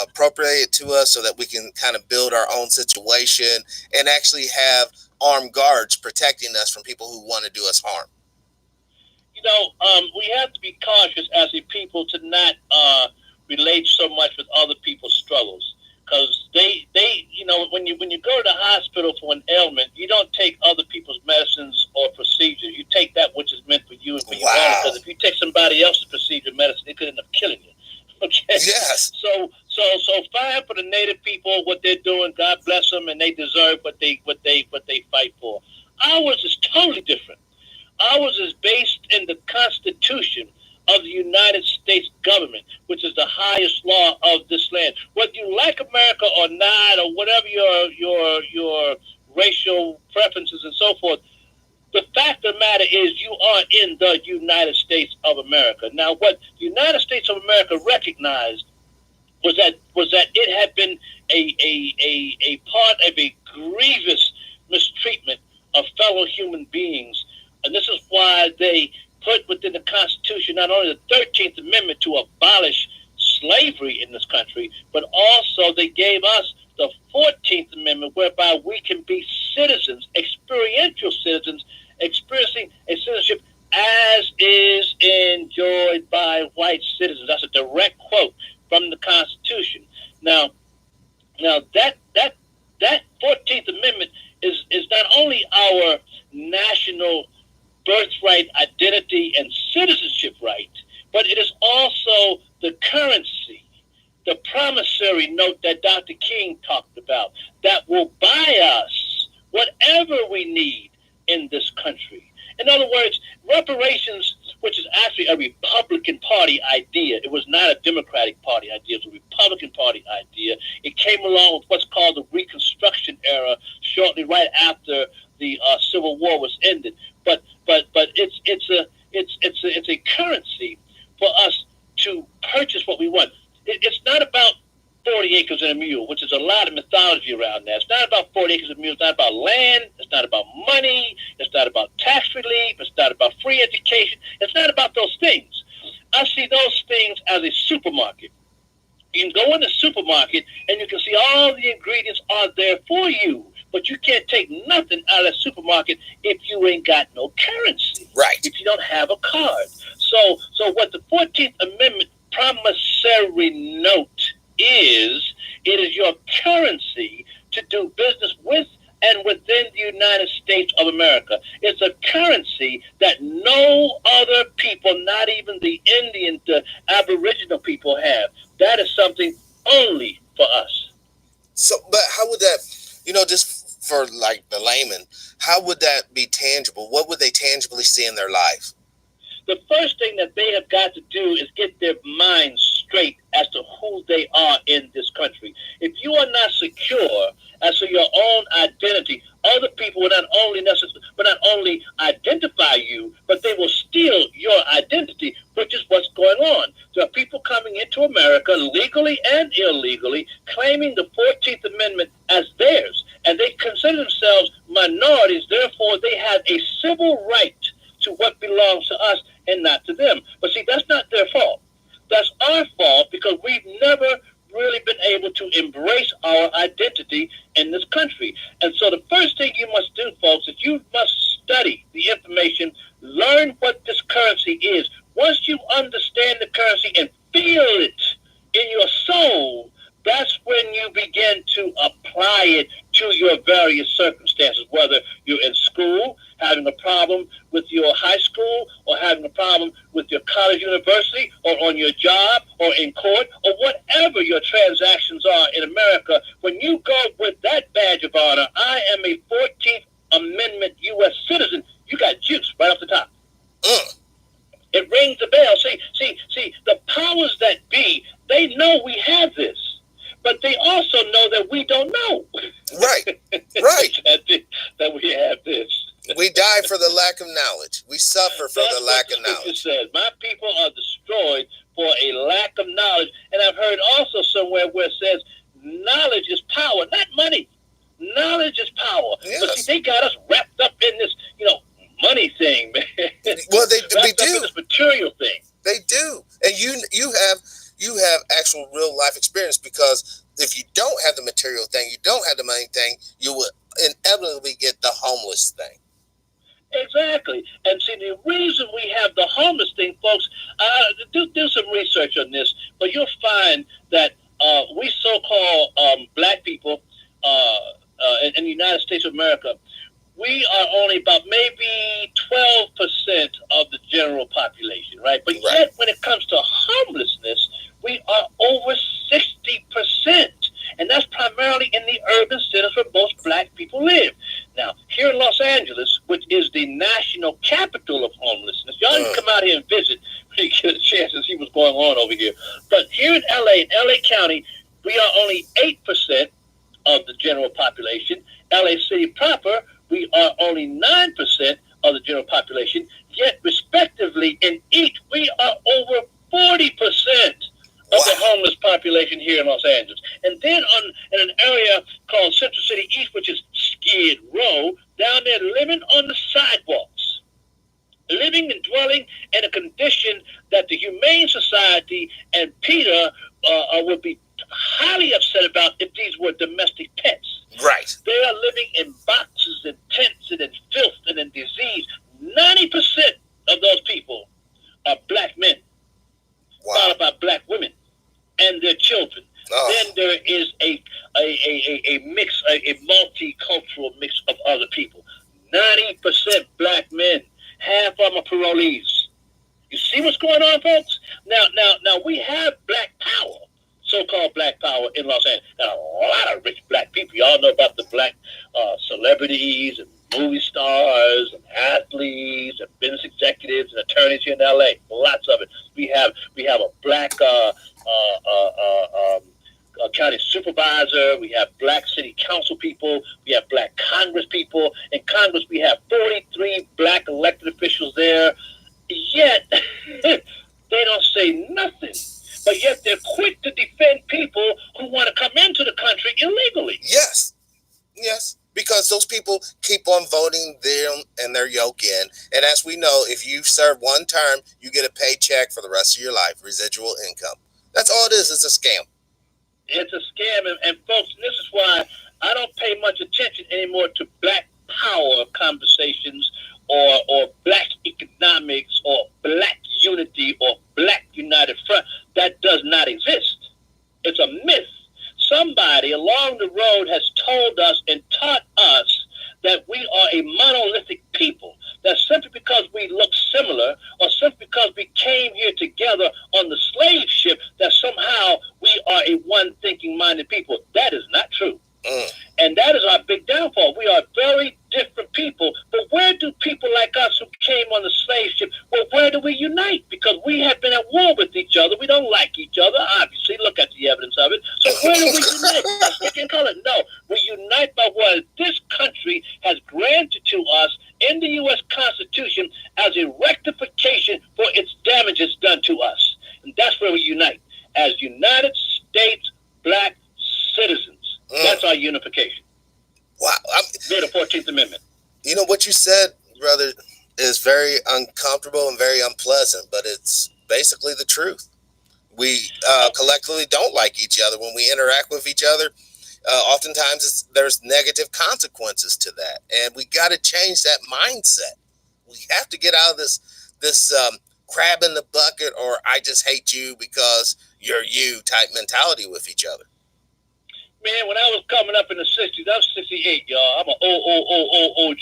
appropriated to us so that we can kind of build our own situation and actually have armed guards protecting us from people who want to do us harm? You know, we have to be cautious as a people to not relate so much with other people's struggles, because they, you know, when you go to the hospital for an ailment, you don't take other people's everybody else's perceived medicine, it could end up killing you. Okay. Yes. So fine for the native people, what they're doing. God bless them, and they deserve what they fight for. Ours is totally different. Ours is based in the Constitution of the United States government, which is the highest law of this land. Whether you like America or not, or whatever your racial preferences and so forth, the fact of the matter is you are in the United States of America. Now, what the United States of America recognized was that it had been a part of a grievous mistreatment of fellow human beings. And this is why they put within the Constitution not only the 13th Amendment to abolish slavery in this country, but also they gave us the 14th Amendment, whereby we can be citizens, experiential citizens, experiencing a citizenship as is enjoyed by white citizens. That's a direct quote from the Constitution. Now that 14th Amendment is not only our national birthright, identity, and citizenship right, but it is also the currency, the promissory note that Dr. King talked about, that will buy us whatever we need in this country. In other words, reparations, which is actually a Republican Party idea. It was not a Democratic Party idea. It was a Republican Party idea. It came along with what's called the Reconstruction era, shortly right after the Civil War was ended. But it's a currency for us to purchase what we want. It's not about 40 acres and a mule, which is a lot of mythology around that. It's not about 40 acres and a mule. It's not about land. It's not about money. It's not about tax relief. It's not about free education. It's not about those things. I see those things as a supermarket. You can go in the supermarket and you can see all the ingredients are there for you, but you can't take nothing out of that supermarket if you ain't got no currency. Right. If you don't have a card. So what the 14th Amendment promissory note is, it is your currency to do business with and within the United States of America. It's a currency that no other people, not even the Indian, the Aboriginal people have. That is something only for us. So, but how would that, just for like the layman, how would that be tangible? What would they tangibly see in their life? The first thing that they have got to do is get their minds straight as to who they are in this country. If you are not secure as to your own identity, other people will not only identify you, but they will steal your identity, which is what's going on. There are people coming into America legally and illegally, claiming the 14th Amendment as theirs, and they consider themselves minorities. Therefore, they have a civil right to what belongs to us and not to them. But see, that's not their fault. That's our fault, because we've never really been able to embrace our identity in this country. And so the first thing you must do, folks, is you must study the information, learn what this currency is. Once you understand the currency and feel it in your soul, that's when you begin to apply it to your various circumstances, whether you're in school, having a problem with your high school, or having a problem with your college, university, or on your job, or in court, or whatever your transactions are in America. When you go with that badge of honor, I am a 14th Amendment U.S. citizen, you got juice right off the top. It rings the bell. See, the powers that be, they know we have this, but they also know that we don't know. Right. that we have this. We die for the lack of knowledge. We suffer for the lack of knowledge. Says, my people are destroyed for a lack of knowledge. And I've heard also somewhere where it says knowledge is power, not money. Knowledge is power. Yes. But see, they got us wrapped up in this, money thing, man. Well, they do. This material thing. They do. And you have actual real life experience, because if you don't have the material thing, you don't have the money thing, you will inevitably get the homeless thing. Exactly. And see, the reason we have the homeless thing, folks, do some research on this, but you'll find that we so-called black people in the United States of America, we are only about maybe 12% of the general population, right? But yet, when it comes to homelessness, we are over 60%. And that's primarily in the urban centers where most black people live. Now, here in Los Angeles, which is the national capital of homelessness, y'all can come out here and visit when you get a chance to see what's going on over here. But here in LA County, we are only 8% of the general population. LA City proper, we are only 9% of the general population. Yet, respectively, in each, we are over 40% of the homeless population here in Los Angeles. And then in an area called Central City East, which is Skid Row, down there living on the sidewalks, living and dwelling in a condition that the Humane Society and PETA would be highly upset about if these were domestic pets. Right. They are living in boxes and tents and in filth and in disease. 90% of those people are black men, followed by black women and their children. Then there is a mix, a multicultural mix of other people. 90% black men, half of them are parolees. You see what's going on, folks? Now we have black power, so-called black power in Los Angeles. Got a lot of rich black people. Y'all know about the black celebrities and movie stars and athletes and business executives and attorneys here in LA. Lots of it. We have a black county supervisor. We have black city council people. We have black Congress people. In Congress, we have 43 black elected officials there. Yet they don't say nothing. But yet they're quick to defend people who want to come into the country illegally. Yes. Because those people keep on voting them and their yoke in. And as we know, if you serve one term, you get a paycheck for the rest of your life, residual income. That's all it is. It's a scam. It's a scam. And folks, this is why I don't pay much attention anymore to black power conversations or black economics or black unity or black united front. That does not exist. It's a myth. Somebody along the road has told us and taught us that we are a monolithic people, that simply because we look similar or simply because we came here together on the slave ship, that somehow we are a one thinking minded people. That is not true. And that is our big downfall. We are very different people. But where do people like us who came on the slave ship, well, where do we unite? Because we have been at war with each other. We don't like each other, obviously. Look at the evidence of it. So where do we unite? Skin color? No. We unite by what this country has granted to us in the U.S. Constitution as a rectification for its damages done to us. And that's where we unite. As United States black citizens. That's our unification. Wow. They're the 14th Amendment. You know, what you said, brother, is very uncomfortable and very unpleasant, but it's basically the truth. We collectively don't like each other. When we interact with each other, oftentimes there's negative consequences to that. And we got to change that mindset. We have to get out of this crab in the bucket or I just hate you because you're you type mentality with each other. Man, when I was coming up in the 60s, I was 68, y'all. I'm an OG,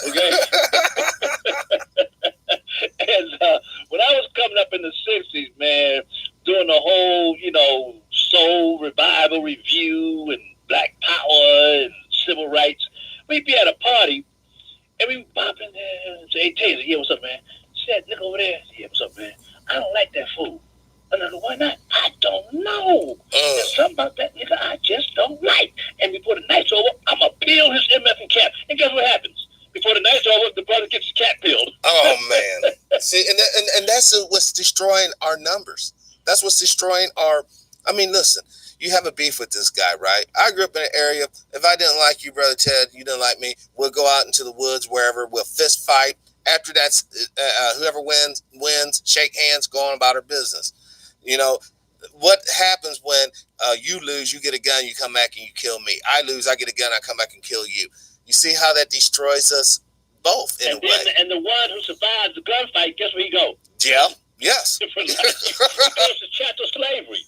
okay? And when I was coming up in the 60s, man, doing the whole, soul revival review and black power and civil rights, we'd be at a party, and we would pop in there and say, hey, Taylor, yeah, what's up, man? See that nigga over there? Yeah, what's up, man? I don't like that fool. And I go, why not? I don't know. There's something about that nigga I just don't like. And before the night's over, I'm going to peel his MF and cap. And guess what happens? Before the night's over, the brother gets his cap peeled. Oh, man. See, and that's what's destroying our numbers. That's what's destroying listen, you have a beef with this guy, right? I grew up in an area. If I didn't like you, Brother Ted, you didn't like me, we'll go out into the woods, wherever, we'll fist fight. After that's, whoever wins, shake hands, go on about our business. You know, what happens when you lose, you get a gun, you come back and you kill me. I lose, I get a gun, I come back and kill you. You see how that destroys us both in a way. And the one who survives the gunfight, guess where he goes? Yeah, yes. He goes to chattel slavery.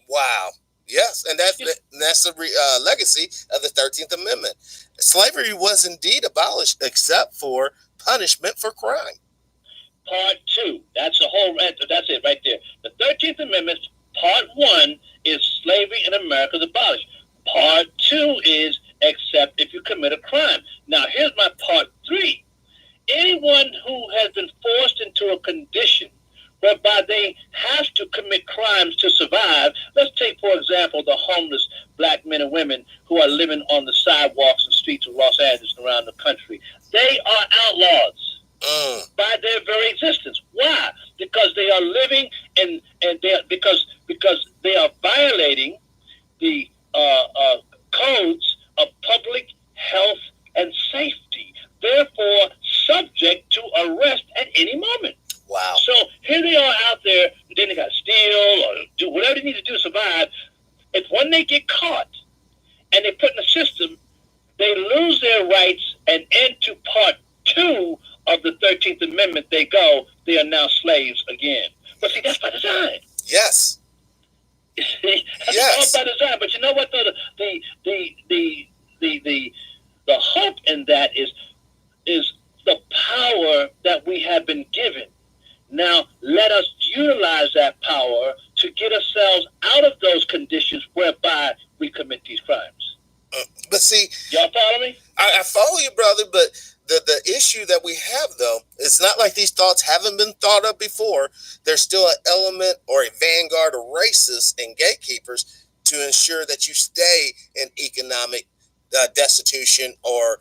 Wow. Yes, and that's the legacy of the 13th Amendment. Slavery was indeed abolished except for punishment for crime. Part 2, that's it right there. The 13th Amendment, Part 1 is slavery in America is abolished. Part 2 is except if you commit a crime. Now, here's my Part 3. Anyone who has been forced into a condition whereby they have to commit crimes to survive. Let's take, for example, the homeless black men and women who are living on the sidewalks and streets of Los Angeles and around the country. They are outlaws by their very existence. Why? Because they are living because they are violating the codes of public health and safety. Therefore, subject to arrest at any moment. Wow. So here they are out there, then they got to steal or do whatever they need to do to survive. And when they get caught and they put in the system, they lose their rights, and into Part 2 of the 13th Amendment they are now slaves again. But see, that's by design. Yes. That's all by design. But you know what, though? The hope in that is the power that we have been given. Now, let us utilize that power to get ourselves out of those conditions whereby we commit these crimes. But see, y'all follow me? I follow you, brother, but the issue that we have, though, it's not like these thoughts haven't been thought of before. There's still an element or a vanguard of racists and gatekeepers to ensure that you stay in economic destitution or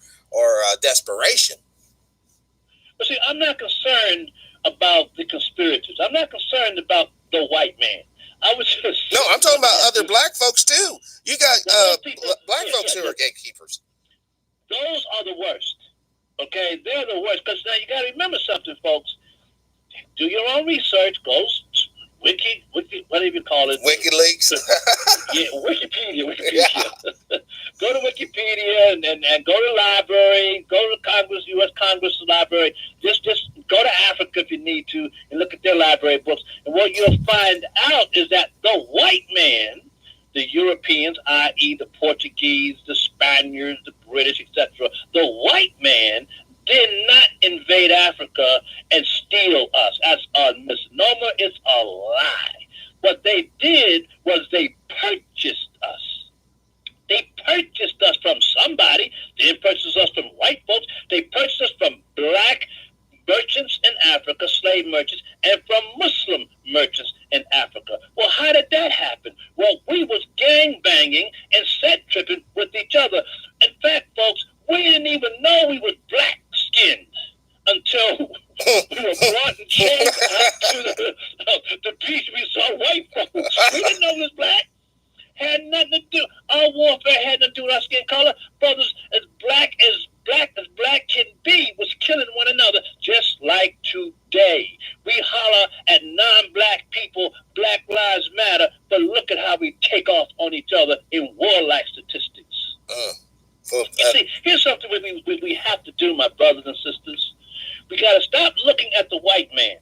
desperation. But see, I'm not concerned about the conspirators. I'm not concerned about the white man. I'm talking about other black folks too. You got black folks who are gatekeepers. Those are the worst. Okay, they're the worst. Because now you got to remember something, folks. Do your own research. Go wiki, whatever you call it. WikiLeaks. Yeah, Wikipedia. Yeah. Go to Wikipedia and go to the library. Go to Congress, U.S. Congress library. Just go to Africa if you need to and look at their library books. And what you'll find out is that the white man, the Europeans, i.e. the Portuguese, the Spaniards, the British, etc., the white man did not invade Africa and steal us. That's a misnomer. It's a lie. What they did was they purchased us. They purchased us from somebody. They didn't purchase us from white folks. They purchased us from black merchants in Africa, slave merchants, and from Muslim merchants in Africa. Well, how did that happen? Well, we was gang banging and set tripping with each other. In fact, folks, we didn't even know we were black skinned until we were brought and chained to the beach. We saw white folks. We didn't know we was black. Had nothing to do. Our warfare had nothing to do with our skin color. Brothers as black can be was killing one another, just like today. We holler at non-black people, Black Lives Matter, but look at how we take off on each other in warlike statistics. You see, here's something we have to do, my brothers and sisters. We got to stop looking at the white man.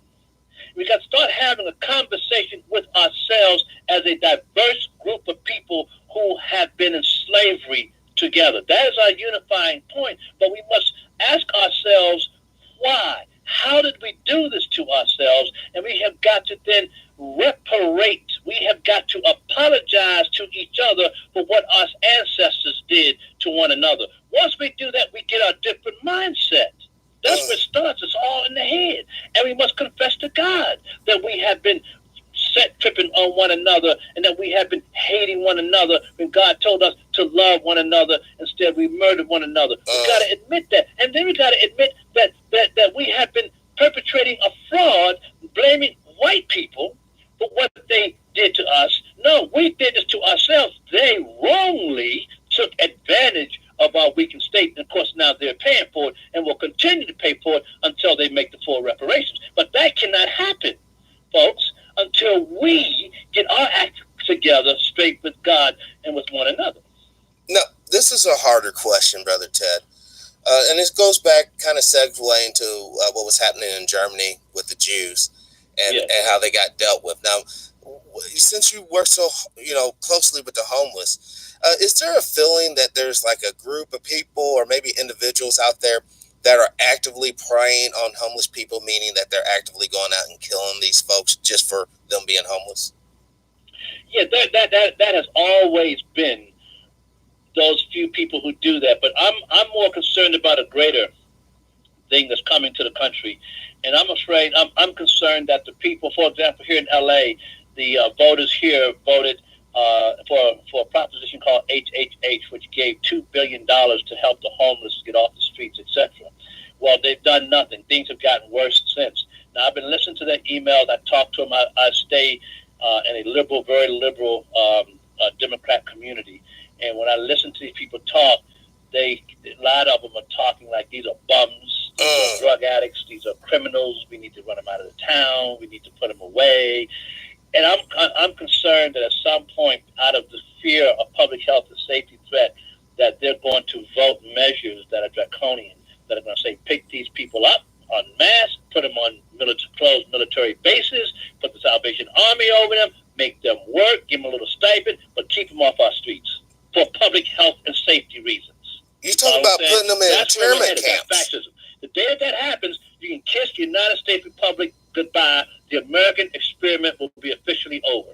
We got to start having a conversation with ourselves as a diverse group of people who have been in slavery together. That is our unifying point. But we must ask ourselves, why? How did we do this to ourselves? And we have got to then reparate. We have got to apologize to each other for what our ancestors did to one another. Once we do that, we get a different mindset. That's where it starts. It's all in the head. And we must confess to God that we have been set tripping on one another and that we have been hating one another when God told us to love one another. Instead, we murdered one another. We got to admit that. And then we got to admit that we have been perpetrating a fraud, blaming white people for what they did to us. No, we did this to ourselves. They wrongly took advantage of our weakened state. And of course, now they're paying for it and will continue to pay for it until they make the full reparations. But that cannot happen, folks, until we get our act together straight with God and with one another. No, this is a harder question, Brother Ted. And this goes back, kind of segue into what was happening in Germany with the Jews and how they got dealt with. Now, since you work so closely with the homeless, is there a feeling that there's like a group of people or maybe individuals out there that are actively preying on homeless people, meaning that they're actively going out and killing these folks just for them being homeless? Yeah, that has always been those few people who do that. But I'm more concerned about a greater thing that's coming to the country, and I'm afraid I'm concerned that the people, for example, here in LA, the voters here voted for a proposition called HHH, which gave $2 billion to help the homeless get off the streets, etc. Well, they've done nothing. Things have gotten worse since. Now, I've been listening to their emails. I talk to them. I stay in a liberal, very liberal Democrat community, and when I listen to these people talk, a lot of them are talking like these are bums, these are drug addicts, these are criminals. We need to run them out of the town. We need to put them away. And I'm concerned that at some point, out of the fear of public health and safety threat, that they're going to vote measures that are draconian, that are going to say, pick these people up en masse, put them on closed military bases, put the Salvation Army over them, make them work, give them a little stipend, but keep them off our streets for public health and safety reasons. You talking about putting them in internment camps? That's fascism. The day that happens, you can kiss the United States Republic goodbye. The American experiment will be officially over.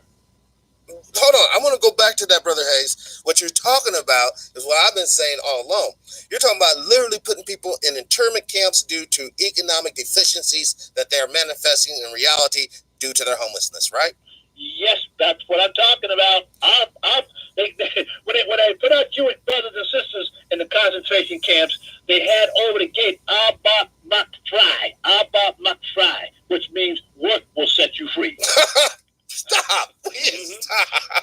Hold on, I want to go back to that, Brother Hayes. What you're talking about is what I've been saying all along. You're talking about literally putting people in internment camps due to economic deficiencies that they are manifesting in reality due to their homelessness, right? Yes, that's what I'm talking about. When they put our Jewish brothers and sisters in the concentration camps, they had over the gate Abba Makfry, which means work will set you free. Stop. Stop.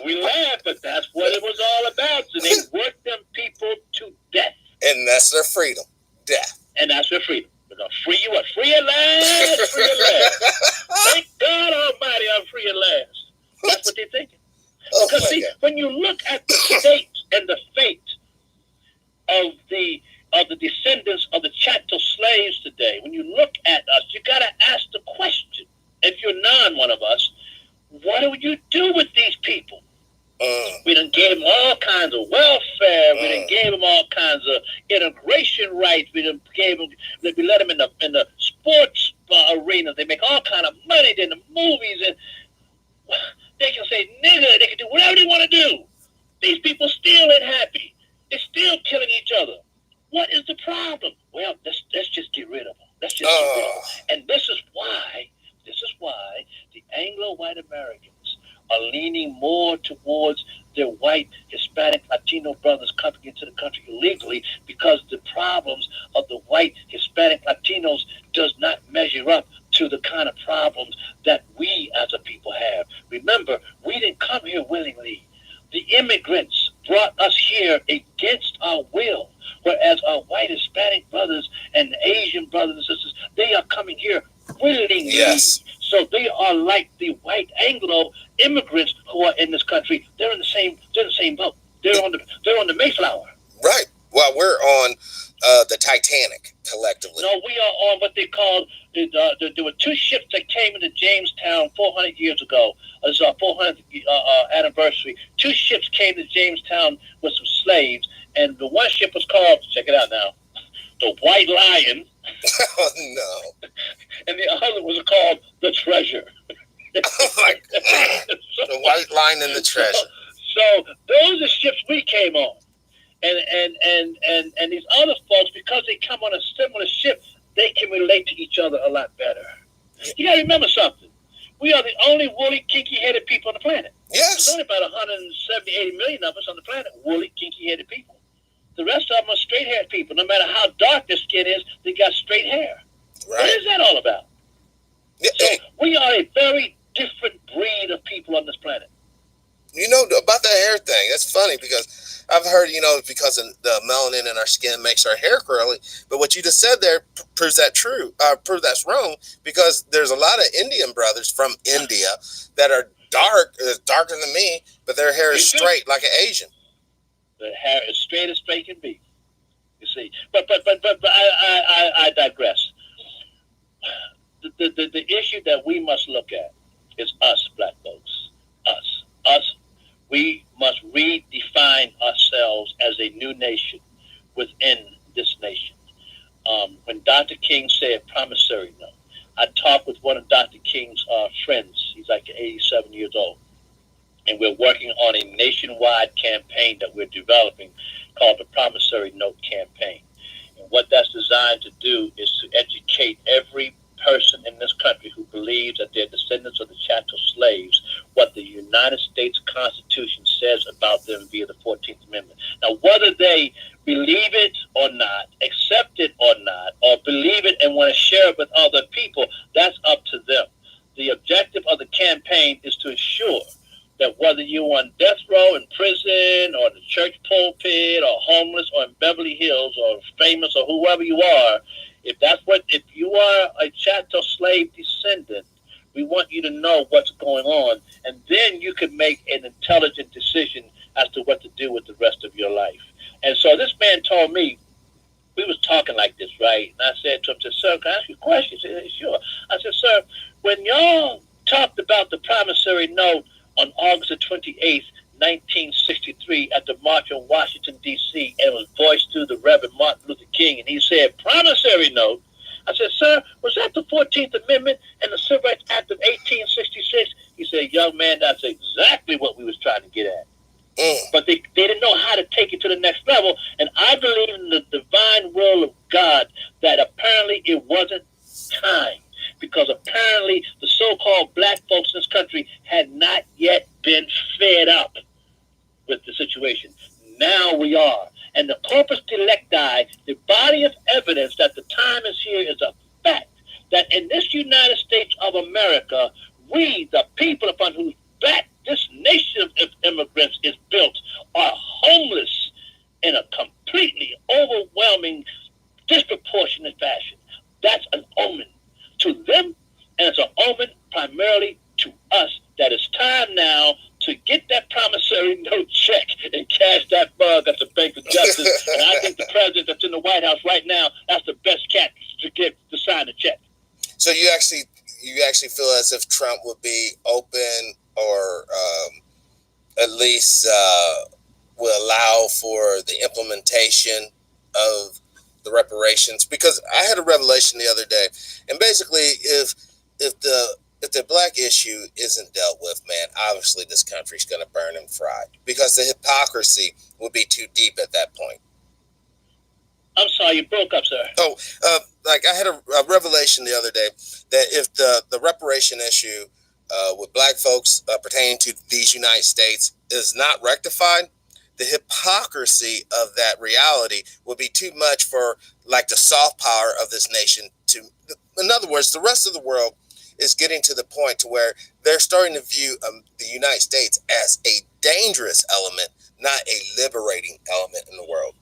We laugh, but that's what it was all about. So they worked them people to death. And that's their freedom. Death. And that's their freedom. They're going to free you up. Free at last. Free at last. Thank God Almighty, I'm free at last. That's what they're thinking. Because see, when you look at the state and the fate of the descendants of the chattel slaves today, when you look at us, you got to ask the question, if you're one of us, what do you do with these people? We done gave them all kinds of welfare. We done gave them all kinds of integration rights. We done gave them, we let them in the sports arena. They make all kind of money in the movies, and they can say nigga. They can do whatever they want to do. These people still ain't happy. They're still killing each other. What is the problem? Well, let's just get rid of them. Let's just get rid of them. And this is why the Anglo-white Americans are leaning more towards their white, Hispanic, Latino brothers coming into the country illegally, because the problems of the white, Hispanic, Latinos does not measure up to the kind of problems that we as a people have. Remember, we didn't come here willingly. The immigrants brought us here against our will, whereas our white, Hispanic brothers and Asian brothers and sisters, they are coming here willingly. Yes. So they are like the white Anglo immigrants who are in this country. They're in the same boat. They're on the Mayflower. Right. Well, we're on the Titanic collectively. No, we are on what they called. There were two ships that came into Jamestown 400 years ago. It's our 400th anniversary. Two ships came to Jamestown with some slaves, and the one ship was called, check it out now, the White Lion. Oh, no. And the other was called the Treasure. Oh, my God. The White Lion and the Treasure. So those are ships we came on. And these other folks, because they come on a similar ship, they can relate to each other a lot better. You got to remember something. We are the only woolly, kinky-headed people on the planet. Yes. There's only about 170, 80 million of us on the planet, woolly, kinky-headed people. The rest of them are straight-haired people. No matter how dark their skin is, they got straight hair. Right. What is that all about? Yeah. So we are a very different breed of people on this planet. You know about that hair thing. That's funny because I've heard, because the melanin in our skin makes our hair curly. But what you just said there proves that true. Proves that's wrong, because there's a lot of Indian brothers from India that are darker than me, but their hair is straight like an Asian. The hair is straight as straight can be. You see, but I digress. The issue that we must look at is us, black folks. us, we must redefine ourselves as a new nation within this nation. When Dr. King said promissory note, I talked with one of Dr. King's friends. He's like 87 years old. And we're working on a nationwide campaign that we're developing called the Promissory Note Campaign. And what that's designed to do is to educate every person in this country who believes that they're descendants of the chattel slaves, what the United States Constitution says about them via the 14th Amendment. Now, whether they believe it or not, accept it or not, or believe it and want to share it with other people, that's up to them. The objective of the campaign is to ensure that whether you're on death row in prison or the church pulpit or homeless or in Beverly Hills or famous or whoever you are, if you are a chattel slave descendant, we want you to know what's going on, and then you can make an intelligent decision as to what to do with the rest of your life. And so this man told me, we was talking like this, right? And I said to him, sir, can I ask you a question? He said, sure. I said, sir, when y'all talked about the promissory note on August the 28th, 1963, at the March on Washington, D.C., and was voiced through the Reverend Martin Luther King, and he said, promissory note. I said, sir, was that the 14th Amendment and the Civil Rights Act of 1866? He said, young man, that's exactly what we was trying to get at. But they didn't know how to take it to the next level, and I believe in the divine will of God that apparently it wasn't time, because apparently the so-called black folks in this country had not yet been fed up with the situation. Now we are. And the corpus delicti, the body of evidence that the time is here, is a fact that in this United States of America, we, the people upon whose back this nation of immigrants is built, are homeless in a completely overwhelming, disproportionate fashion. That's an omen to them, and it's an omen primarily to us that it's time now to get that promissory note check and cash that bug at the Bank of Justice. And I think the president that's in the White House right now, that's the best cat to get to sign the check. So you actually feel as if Trump would be open, or at least will allow for the implementation of the reparations? Because I had a revelation the other day, and basically, if the black issue isn't dealt with, man, obviously this country's going to burn and fry, because the hypocrisy will be too deep at that point. I'm sorry, you broke up, sir. Oh, like I had a revelation the other day that if the reparation issue with black folks pertaining to these United States is not rectified, the hypocrisy of that reality would be too much for like the soft power of this nation to, in other words, the rest of the world is getting to the point to where they're starting to view the United States as a dangerous element, not a liberating element in the world.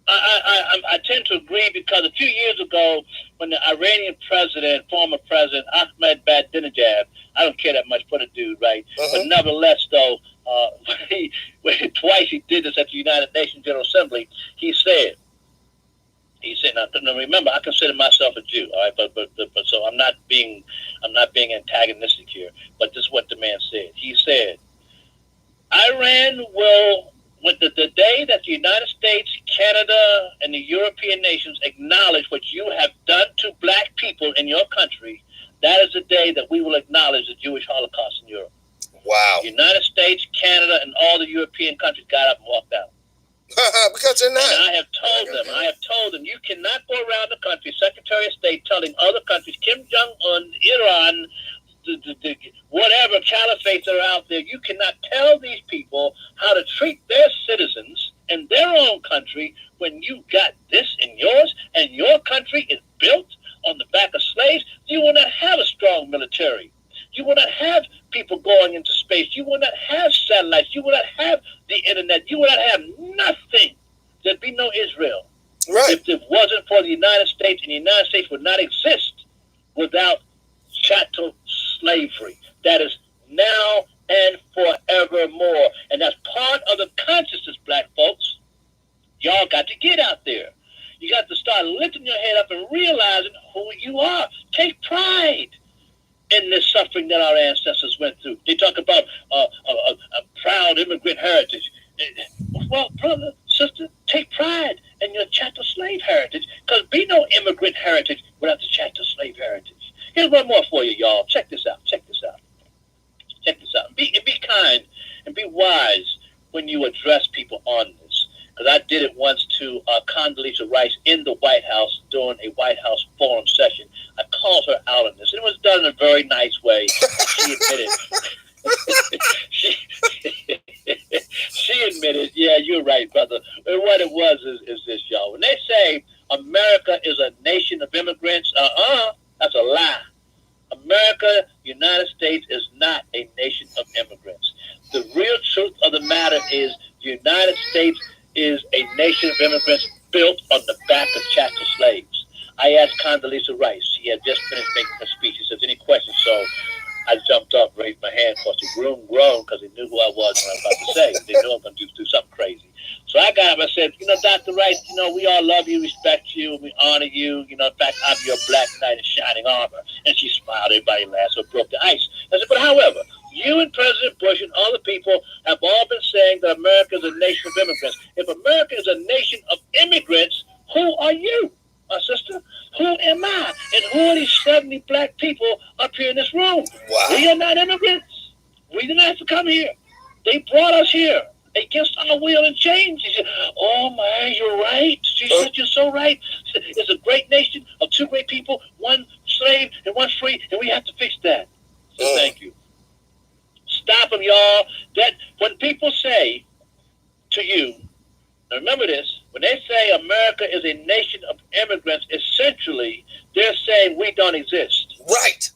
I tend to agree, because a few years ago, when the Iranian president, former president Ahmed Ahmadinejad, I don't care that much for the dude, right? But nevertheless, though, twice he did this at the United Nations General Assembly. He said, now remember, I consider myself a Jew, all right, but so I'm not being antagonistic here. But this is what the man said. He said, Iran will, with the day that the United States, Canada, and the European nations acknowledge what you have done to black people in your country, that is the day that we will acknowledge the Jewish Holocaust in Europe. Wow. The United States, Canada, and all the European countries got up and walked out. Because they're not. And I have told them, you cannot go around the country, Secretary of State, telling other countries, Kim Jong-un, Iran, whatever caliphates are out there, you cannot tell these people how to treat their citizens in their own country when you got this in yours, and your country is built on the back of slaves. You will not have a strong military. You will not have people going into space. You will not have satellites. You will not have the internet. You will not have nothing. There'd be no Israel. Right. If it wasn't for the United States, and the United States would not exist without chattel slavery. That is now and forevermore. And that's part of the consciousness, black folks. Y'all got to get out there. You got to start lifting your head up and realizing who you are. Take pride. in this suffering that our ancestors went through. They talk about a proud immigrant heritage. Well, brother, sister, take pride in your chattel slave heritage, because be no immigrant heritage without the chattel slave heritage. Here's one more for you, y'all. Check this out. Check this out. Check this out. Be kind and be wise when you address people on this. Because I did it once to Condoleezza Rice in the White House during a White House forum session. I called her out on this. And it was done in a very nice way. She admitted. she admitted, yeah, you're right, brother. And what it was is this, y'all. When they say America is a nation of immigrants, that's a lie. America, United States, is not a nation of immigrants. The real truth of the matter is the United States is a nation of immigrants built on the back of chattel slaves. I asked Condoleezza Rice. She had just finished making her speech. She says, any questions? So I jumped up, raised my hand, because the room groaned because they knew who I was and what I was about to say. They knew I was going to do something crazy. So I got up, I said, Dr. Rice, we all love you, respect you, and we honor you. In fact, I'm your black knight in shining armor. And she smiled, everybody laughed, so it broke the ice. I said, but however, you and President Bush and other people have all been saying that America is a nation of immigrants. If America is a nation of immigrants, who are you, my sister? Who am I? And who are these 70 black people up here in this room? Wow. We are not immigrants. We didn't have to come here. They brought us here against our will and change. She said, oh my, you're right. She said, you're so right. She said, it's a great nation of two great people, one slave and one free, and we have to fix that. So thank you. Stop them, y'all. That when people say to you, now remember this, when they say America is a nation of immigrants, essentially they're saying we don't exist. Right.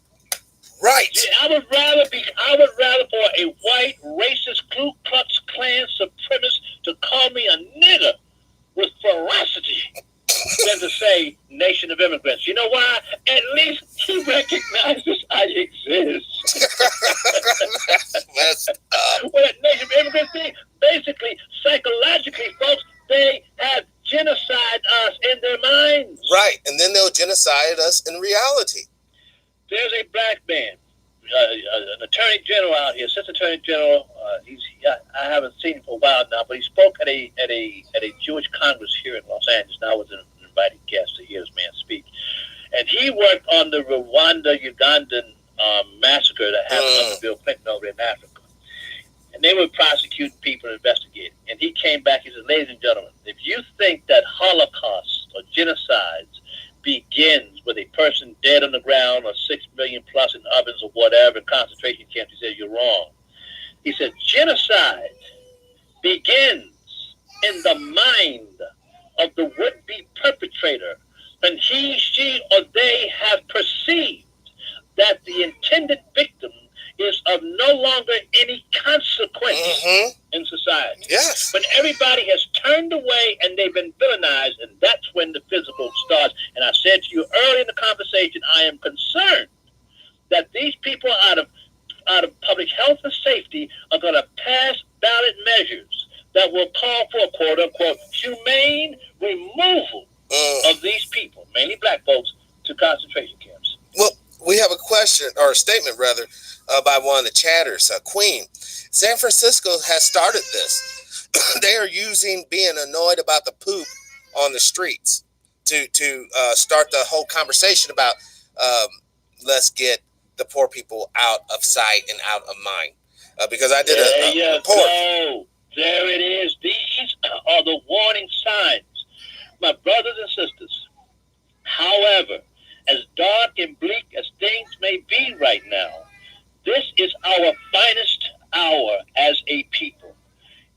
Right. I would rather for a white racist Ku Klux Klan supremacist to call me a nigger with ferocity than to say nation of immigrants. You know why? At least he recognizes I exist. What a nation of immigrants thing, basically, psychologically, folks, they have genocide us in their minds. Right, and then they'll genocide us in reality. There's a black man, an attorney general out here, assistant attorney general. I haven't seen him for a while now, but he spoke at a Jewish Congress here in Los Angeles. Now I was an invited guest to hear this man speak, and he worked on the Rwanda-Ugandan massacre that happened under Bill Clinton over in Africa. And they were prosecuting people and investigating. And he came back, he said, ladies and gentlemen, if you think that Holocaust or genocides begins with a person dead on the ground or 6 million plus in ovens or whatever in concentration camps, he said, you're wrong. He said, genocide begins in the mind of the would-be perpetrator when he, she, or they have perceived that the intended victim is of no longer any consequence in society. Yes. When everybody has turned away and they've been villainized, and that's when the physical starts. And I said to you early in the conversation, I am concerned that these people out of public health and safety are going to pass ballot measures that will call for a quote-unquote humane removal of these people, mainly black folks, to concentration camps. Well, we have a question, or a statement rather, by one of the chatters, Queen. San Francisco has started this. They are using being annoyed about the poop on the streets to start the whole conversation about let's get the poor people out of sight and out of mind. Because I did a report. Go. There it is. These are the warning signs, my brothers and sisters. However, as dark and bleak as things may be right now, this is our finest hour as a people.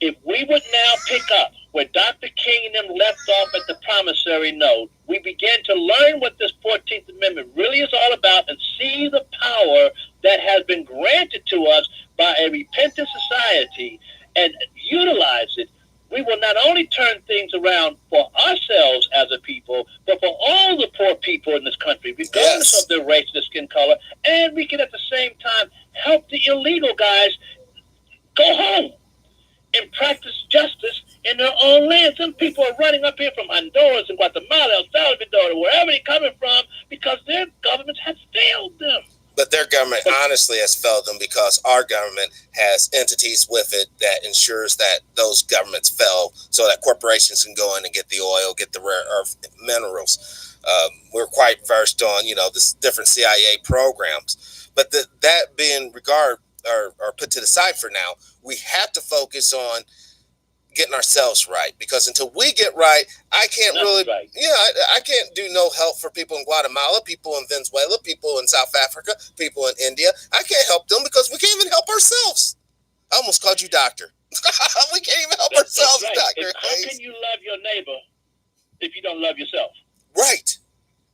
If we would now pick up where Dr. King and them left off at the promissory note, we begin to learn what this 14th Amendment really is all about and see the power that has been granted to us by a repentant society and utilize it, we will not only turn things around for ourselves as a people, but for all the poor people in this country, regardless of their race, their skin color, and we can at the same time help the illegal guys go home and practice justice in their own land. Some people are running up here from Honduras and Guatemala, El Salvador, wherever they're coming from, because their governments have failed them. But their government honestly has failed them because our government has entities with it that ensures that those governments fail so that corporations can go in and get the oil, get the rare earth minerals. We're quite versed on, the different CIA programs. But that being regard or put to the side for now, we have to focus on getting ourselves right, because until we get right, I can't Right. I can't do no help for people in Guatemala, people in Venezuela, people in South Africa, people in India. I can't help them because we can't even help ourselves. I almost called you doctor. We can't even help ourselves, right. doctor. How can you love your neighbor if you don't love yourself? Right.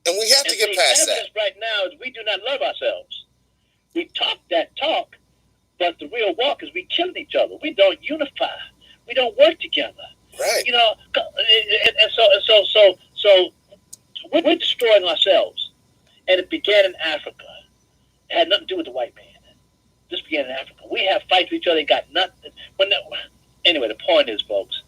And we have to get past that. Right now is we do not love ourselves. We talk that talk, but the real walk is we killing each other. We don't unify. We don't work together. Right. So we're destroying ourselves. And it began in Africa. It had nothing to do with the white man. This began in Africa. We have fights with each other. It got nothing. Anyway, the point is, folks,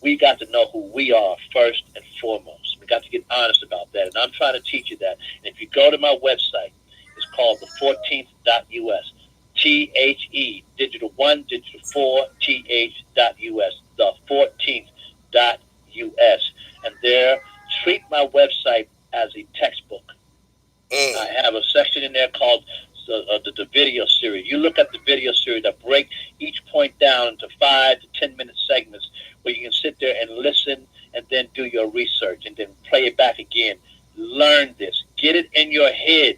we got to know who we are first and foremost. We got to get honest about that. And I'm trying to teach you that. And if you go to my website, it's called the14th.us. THE, digital 1, digital 4, TH.US, the 14th.us. And there, treat my website as a textbook. I have a section in there called the video series. You look at the video series that break each point down into 5 to 10 minute segments where you can sit there and listen and then do your research and then play it back again. Learn this. Get it in your head.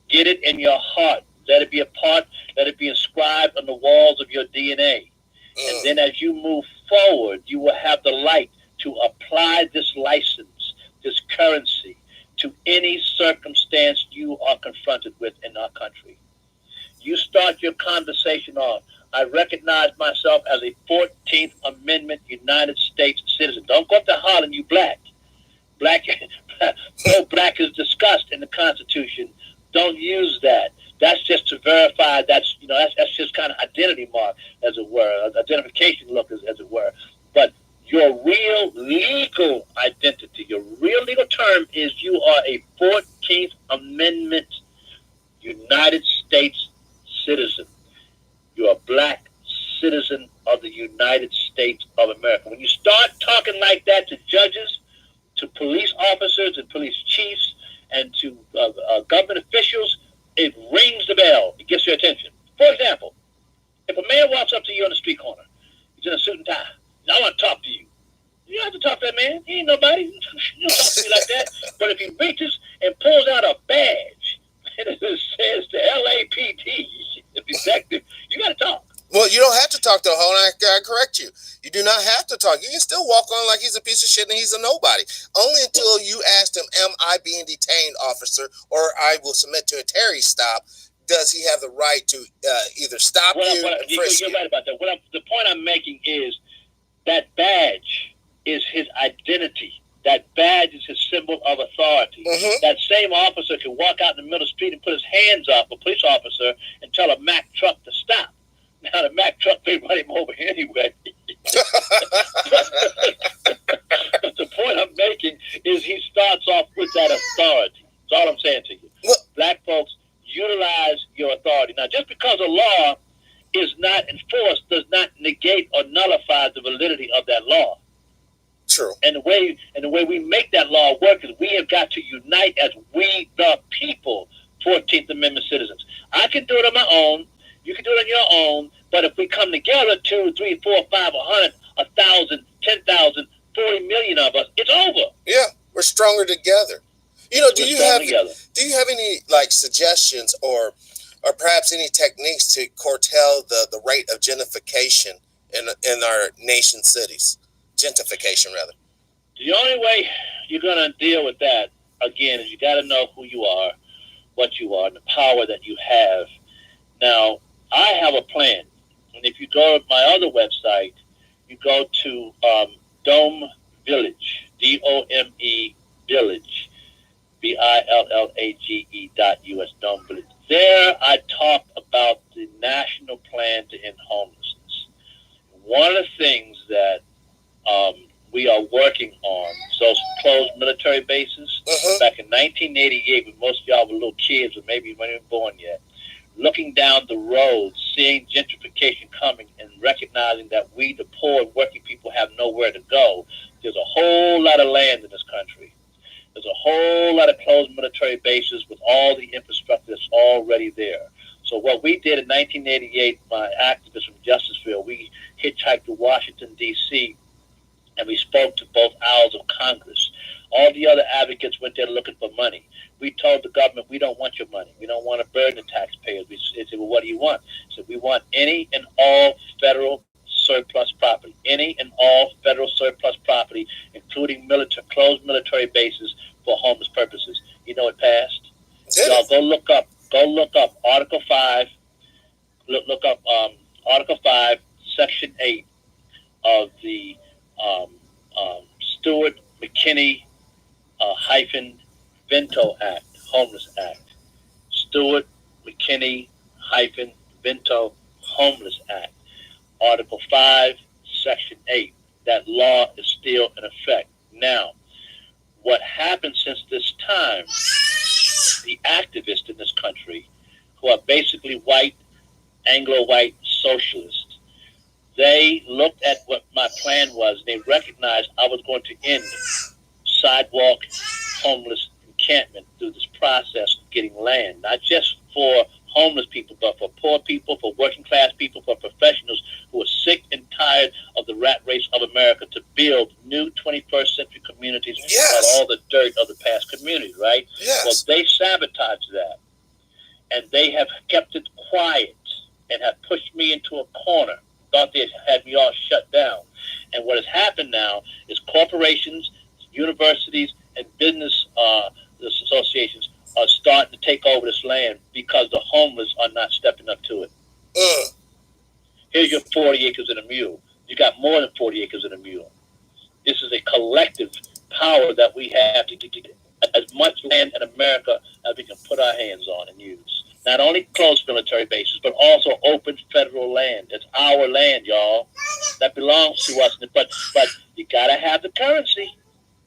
Get it in your heart. Let it be a part. Let it be inscribed on the walls of your DNA. And then as you move forward, you will have the light to apply this license, this currency, to any circumstance you are confronted with in our country. You start your conversation off. I recognize myself as a 14th Amendment United States citizen. Don't go up to hollering, you black. No black is discussed in the Constitution. Don't use that. That's just to verify. That's just kind of identity mark, as it were, identification look, as it were. But your real legal identity, your real legal term is you are a 14th Amendment United States citizen. You're a black citizen of the United States of America. When you start talking like that to judges, to police officers and police chiefs, and to government officials, it rings the bell. It gets your attention. For example, if a man walks up to you on the street corner, he's in a suit and tie. I want to talk to you. You don't have to talk to that man. He ain't nobody. You don't talk to me like that. But if he reaches and pulls out a badge and it says the LAPD, the detective, you got to talk. Well, you don't have to talk to a hoe, and I correct you. You do not have to talk. You can still walk on like he's a piece of shit and he's a nobody. Only until you asked him, am I being detained, officer, or I will submit to a Terry stop, does he have the right to either stop you or frisk you. You're right about that. The point I'm making is that badge is his identity. That badge is his symbol of authority. That same officer can walk out in the middle of the street and put his hands up, a police officer, and tell a Mack truck to stop. Now, the Mack truck may run him over anyway. But the point I'm making is he starts off with that authority. That's all I'm saying to you. Black folks, utilize your authority. Now, just because a law is not enforced does not negate or nullify the validity of that law. True. And the way we make that law work is we have got to unite as we the people, 14th Amendment citizens. I can do it on my own. You can do it on your own, but if we come together, 2, 3, 4, 5, 100, 1,000, 10,000, 40 million of us, it's over. Yeah, we're stronger together. Do you have any suggestions or perhaps any techniques to curtail the rate of gentrification in our nation cities? Gentrification, rather. The only way you're going to deal with that, again, is you got to know who you are, what you are, and the power that you have. Now, I have a plan. And if you go to my other website, you go to Dome Village, D-O-M-E Village, VILLAGE.US, Dome Village. There I talk about the national plan to end homelessness. One of the things that we are working on, so closed military bases, back in 1988, when most of y'all were little kids or maybe you weren't even born yet, looking down the road, seeing gentrification coming, and recognizing that we, the poor and working people, have nowhere to go. There's a whole lot of land in this country. There's a whole lot of closed military bases with all the infrastructure that's already there. So what we did in 1988, my activists from Justiceville, we hitchhiked to Washington, D.C., and we spoke to both aisles of Congress. All the other advocates went there looking for money. We told the government, we don't want your money. We don't want to burden the taxpayers. We said, well, what do you want? We said, we want any and all federal surplus property, any and all federal surplus property, including closed military bases for homeless purposes. You know, it passed. Y'all go look up Article 5, look up Article 5, Section 8 of the Stewart McKinney hyphen Vento Act, Homeless Act. Stewart McKinney hyphen Vento Homeless Act. Article 5, Section 8. That law is still in effect. Now, what happened since this time, the activists in this country, who are basically white, Anglo-white socialists, they looked at what my plan was, and they recognized I was going to end sidewalk homeless encampment through this process of getting land, not just for homeless people, but for poor people, for working class people, for professionals who are sick and tired of the rat race of America, to build new 21st century communities without all the dirt of the past communities, right? Yes. Well, they sabotaged that, and they have kept it quiet and have pushed me into a corner, thought they had me all shut down. And what has happened now is corporations, universities, and business associations are starting to take over this land because the homeless are not stepping up to it. Here's your 40 acres and a mule. You got more than 40 acres and a mule. This is a collective power that we have to get as much land in America as we can put our hands on and use. Not only closed military bases, but also open federal land. It's our land, y'all. That belongs to us. But you got to have the currency.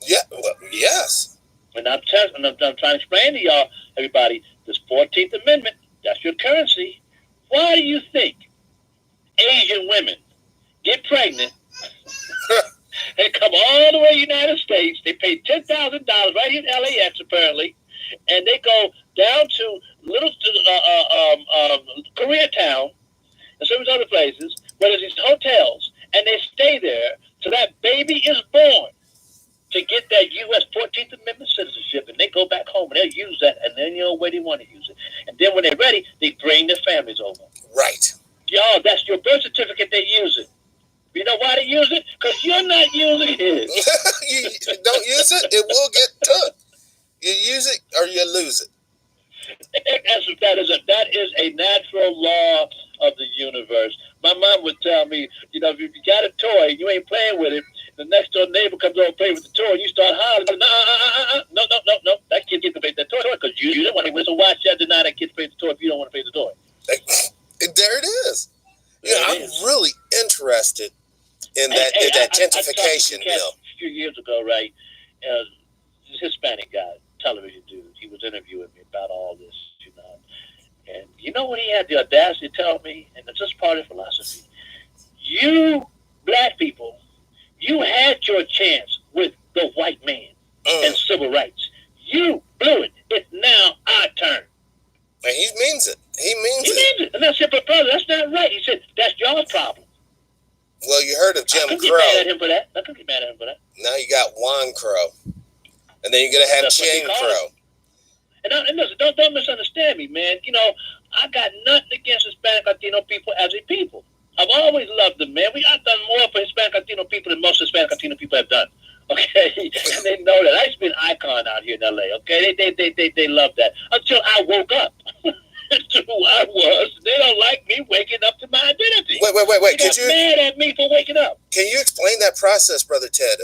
Yeah. Well, yes. And I'm trying to explain to y'all, everybody, this 14th Amendment, that's your currency. Why do you think Asian women get pregnant and come all the way to the United States? They pay $10,000 right here in LAX, apparently, and they go down to little Koreatown and some of these other places where there's these hotels, and they stay there till that baby is born, to get that U.S. 14th Amendment citizenship, and they go back home and they'll use that in any old way they want to use it. And then when they're ready, they bring their families over. Right. Y'all, that's your birth certificate, they use it. You know why they use it? Because you're not using it. You don't use it, it will get took. You use it or you lose it. That is a natural law of the universe. My mom would tell me, you know, if you got a toy and you ain't playing with it, the next door neighbor comes over and plays with the toy, and you start hollering, no, that kid gets to play with that toy because you don't want to. So why should I deny that kid to play with the toy if you don't want to play with the toy? There it is. I'm really interested in that gentrification deal. A few years ago, right, this Hispanic guy, television dude, he was interviewing me about all this, you know. And you know what he had the audacity to tell me? And it's just part of philosophy. You black people, you had your chance with the white man and civil rights. You blew it. It's now our turn. And he means it. He means it. And I said, but brother, that's not right. He said, that's your problem. Well, you heard of Jim Crow. I couldn't get mad at him for that. I couldn't get mad at him for that. Now you got Juan Crow. And then you're going to have Jane Crow. And listen, don't misunderstand me, man. You know, I got nothing against Hispanic Latino people as a people. I've always loved them, man. I've done more for Hispanic Latino people than most Hispanic Latino people have done. Okay, and they know that. I used to be an icon out here in LA. Okay, they love that until I woke up to who I was. They don't like me waking up to my identity. Wait. They got mad at me for waking up. Can you explain that process, Brother Ted?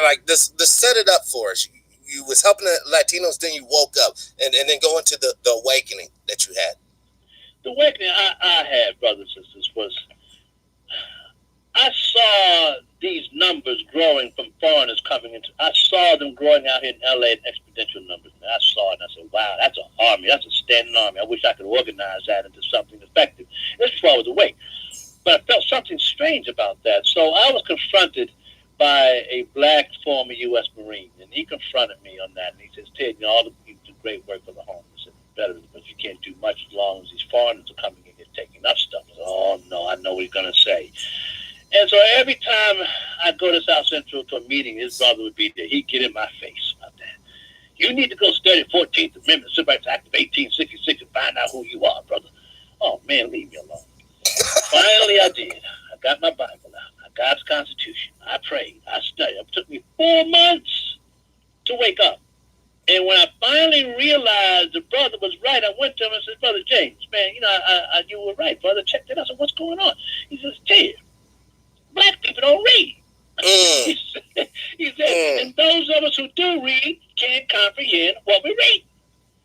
Like this set it up for us. You was helping the Latinos, then you woke up, and then go into the awakening that you had. The awakening I had, brothers and sisters, was I saw these numbers growing from foreigners coming into. I saw them growing out here in LA in exponential numbers. I saw it and I said, wow, that's an army. That's a standing army. I wish I could organize that into something effective. This before I was awake. But I felt something strange about that. So I was confronted by a black former U.S. Marine, and he confronted me on that. And he says, Ted, you know, all you do great work for the homeless and better, but you can't do much as long as these foreigners are coming in and taking up stuff. I said, oh, no, I know what he's going to say. And so every time I go to South Central to a meeting, his brother would be there. He'd get in my face about that. You need to go study 14th Amendment, Civil Rights Act of 1866 and find out who you are, brother. Oh, man, leave me alone. Finally, I did. I got my Bible out. I got the Constitution. I prayed. I studied. It took me 4 months to wake up. And when I finally realized the brother was right, I went to him and said, Brother James, man, you know, you were right, brother. Check that out. I said, what's going on? He says, Ted, black people don't read. He said, and those of us who do read can't comprehend what we read.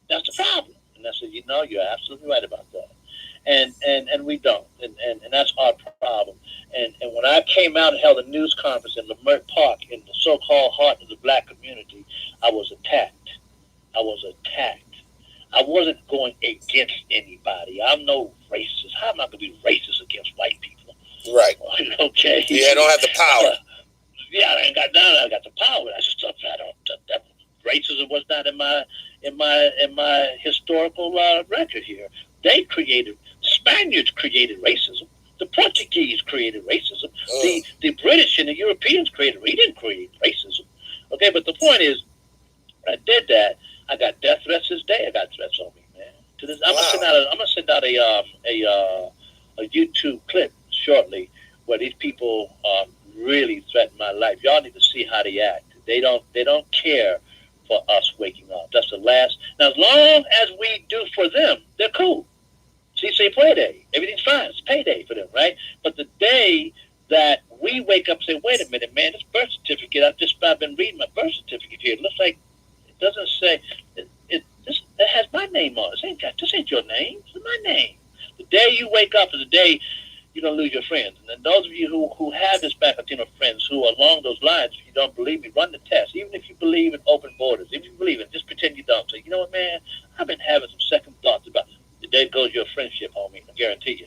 That's the problem. And I said, you know, you're absolutely right about that. And we don't. And that's our problem. And when I came out and held a news conference in Leimert Park in the so-called heart of the black community, I was attacked. I wasn't going against anybody. I'm no racist. How am I going to be racist against white people? Right. Okay. Yeah, I don't have the power. Yeah, I got the power. I just that racism was not in my historical record here. Spaniards created racism. The Portuguese created racism. The British and the Europeans we didn't create racism. Okay, but the point is, when I did that, I got death threats this day. I got threats on me, man. To this, I'm gonna send out a YouTube clip shortly where these people really threaten my life. Y'all need to see how they act. They don't care for us waking up. That's the last. Now, as long as we do for them, they're cool. See, say payday. Everything's fine. It's payday for them, right? But the day that we wake up and say, wait a minute, man, this birth certificate, I've been reading my birth certificate here. It looks like it doesn't say, it has my name on it. This ain't your name. It's my name. The day you wake up is the day you're going to lose your friends. And then those of you who have Hispanic Latino friends who are along those lines, if you don't believe me, run the test. Even if you believe in open borders, if you believe it, just pretend you don't. Say, you know what, man, I've been having some second thoughts about it. The day goes your friendship, homie. I guarantee you.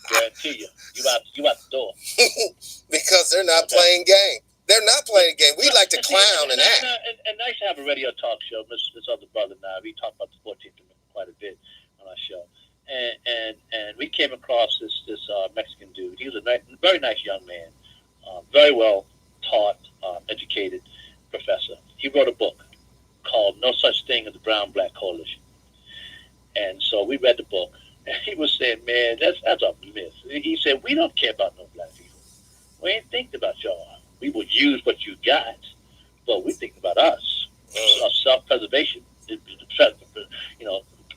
Guarantee you. You out the door. Because they're not playing game. They're not playing game. We like to clown and act. And I used to have a radio talk show. This other brother and I, we talked about the 14th Amendment quite a bit on our show. And we came across this Mexican dude. He was a very nice young man, very well taught, educated professor. He wrote a book called No Such Thing as the Brown-Black Coalition. And so we read the book, and he was saying, man, that's a myth. He said, we don't care about no black people. We ain't thinking about y'all. We will use what you got, but we think about us. Self-preservation.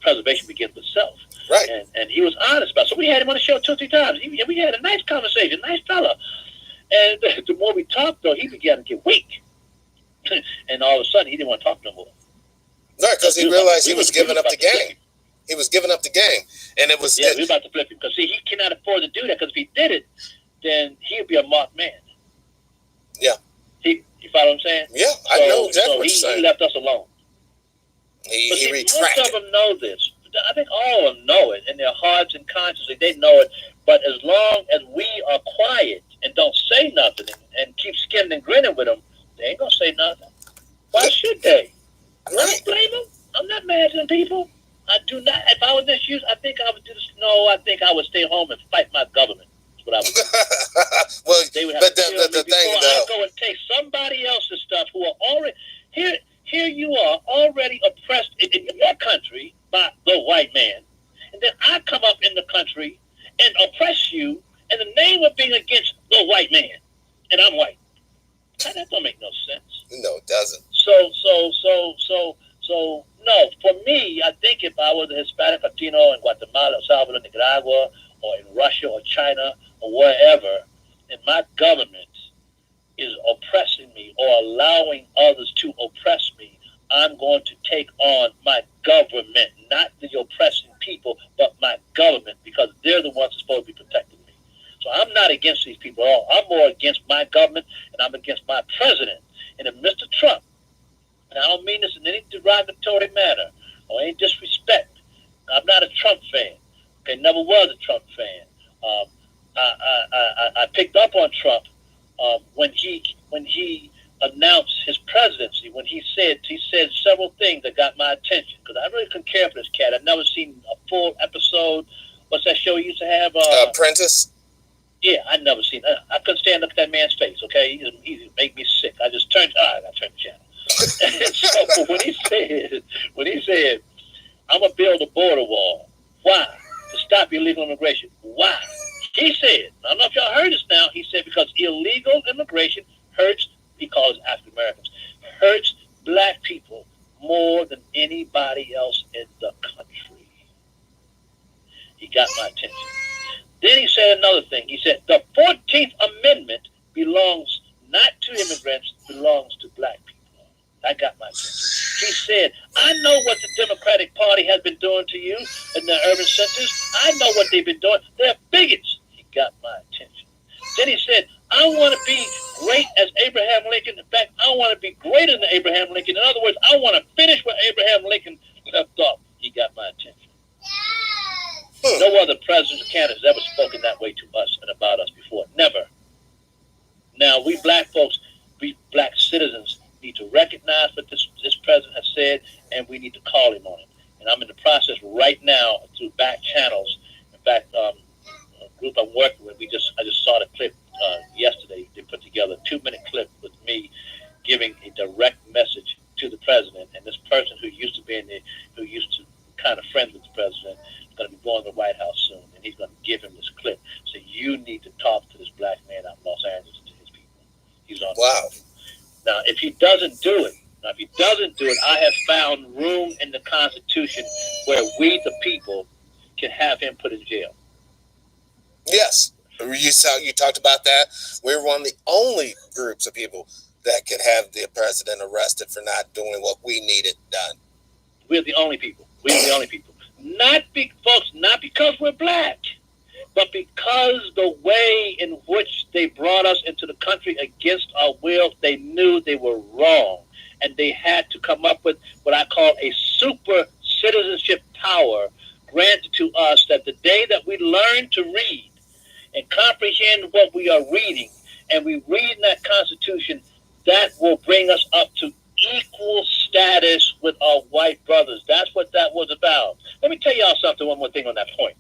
Preservation begins with self. Right. And he was honest about it. So we had him on the show 2 or 3 times. We had a nice conversation, nice fella. And the more we talked, though, he began to get weak. And all of a sudden, he didn't want to talk no more. Right, because he realized he was giving up the game. He was giving up the game. And it was... Yeah, we were about to flip him. Because, see, he cannot afford to do that. Because if he did it, then he would be a marked man. Yeah. You follow what I'm saying? Yeah, I know exactly what you're saying. He left us alone. He retracted. Most of them know this. I think all of them know it in their hearts and consciously. They know it. But as long as we are quiet and don't say nothing and keep skimming and grinning with them, they ain't going to say nothing. Why should they? I don't blame them. I'm not mad at them people. I do not. If I was this use, I think I would do this. No, I think I would stay home and fight my government. That's what I would do. Well, they would have but to kill the me thing, before I go and take somebody else's stuff who are already here. Here you are already oppressed in your country by the white man. And then I come up in the country and oppress you in the name of being against the white man. And I'm white. That don't make no sense. No, it doesn't. So no, for me, I think if I was a Hispanic Latino in Guatemala, El Salvador, Nicaragua, or in Russia or China or wherever, and my government is oppressing me or allowing others to oppress me, I'm going to take on my government, not the oppressing people, but my government, because they're the ones supposed to be protecting me. So I'm not against these people at all. I'm more against my government, and I'm against my president. And if Mr. Trump, and I don't mean mean this in any derogatory manner or any disrespect. I'm not a Trump fan. Okay, never was a Trump fan. I picked up on Trump when he announced his presidency. When he said several things that got my attention, because I really couldn't care for this cat. I've never seen a full episode. What's that show he used to have? Apprentice. Yeah, I'd never seen that. I couldn't stand looking at that man's face. Okay, he make me sick. I turned the channel. So when he said, I'm gonna build a border wall. Why? To stop illegal immigration. Why? He said, I don't know if y'all heard this now. He said because illegal immigration hurts. He calls African Americans, hurts black people more than anybody else in the country. He got my attention. Then he said another thing. He said the 14th Amendment belongs not to immigrants, belongs to black people. That got my attention. He said, I know what the Democratic Party has been doing to you in the urban centers. I know what they've been doing. They're bigots. He got my attention. Then he said, I want to be great as Abraham Lincoln. In fact, I want to be greater than Abraham Lincoln. In other words, I want to finish where Abraham Lincoln left off. He got my attention. No other president or candidate has ever spoken that way to us and about us before. Never. Now, we black folks, we black citizens, need to recognize what this president has said, and we need to call him on it. And I'm in the process right now through back channels. In fact, a group I'm working with, I just saw the clip yesterday. They put together a 2-minute clip with me giving a direct message to the president. And this person who used to kind of friends with the president, is going to be going to the White House soon, and he's going to give him this clip. So you need to talk to this black man out in Los Angeles to his people. He's on. Wow. Now, if he doesn't do it, I have found room in the Constitution where we, the people, can have him put in jail. Yes. You talked about that. We're one of the only groups of people that could have the president arrested for not doing what we needed done. We're the only people. Not because we're black, but because the way in which they brought us into the country against our will, they knew they were wrong. And they had to come up with what I call a super citizenship power granted to us, that the day that we learn to read and comprehend what we are reading, and we read in that Constitution, that will bring us up to equal status with our white brothers. That's what that was about. Let me tell y'all something, one more thing on that point.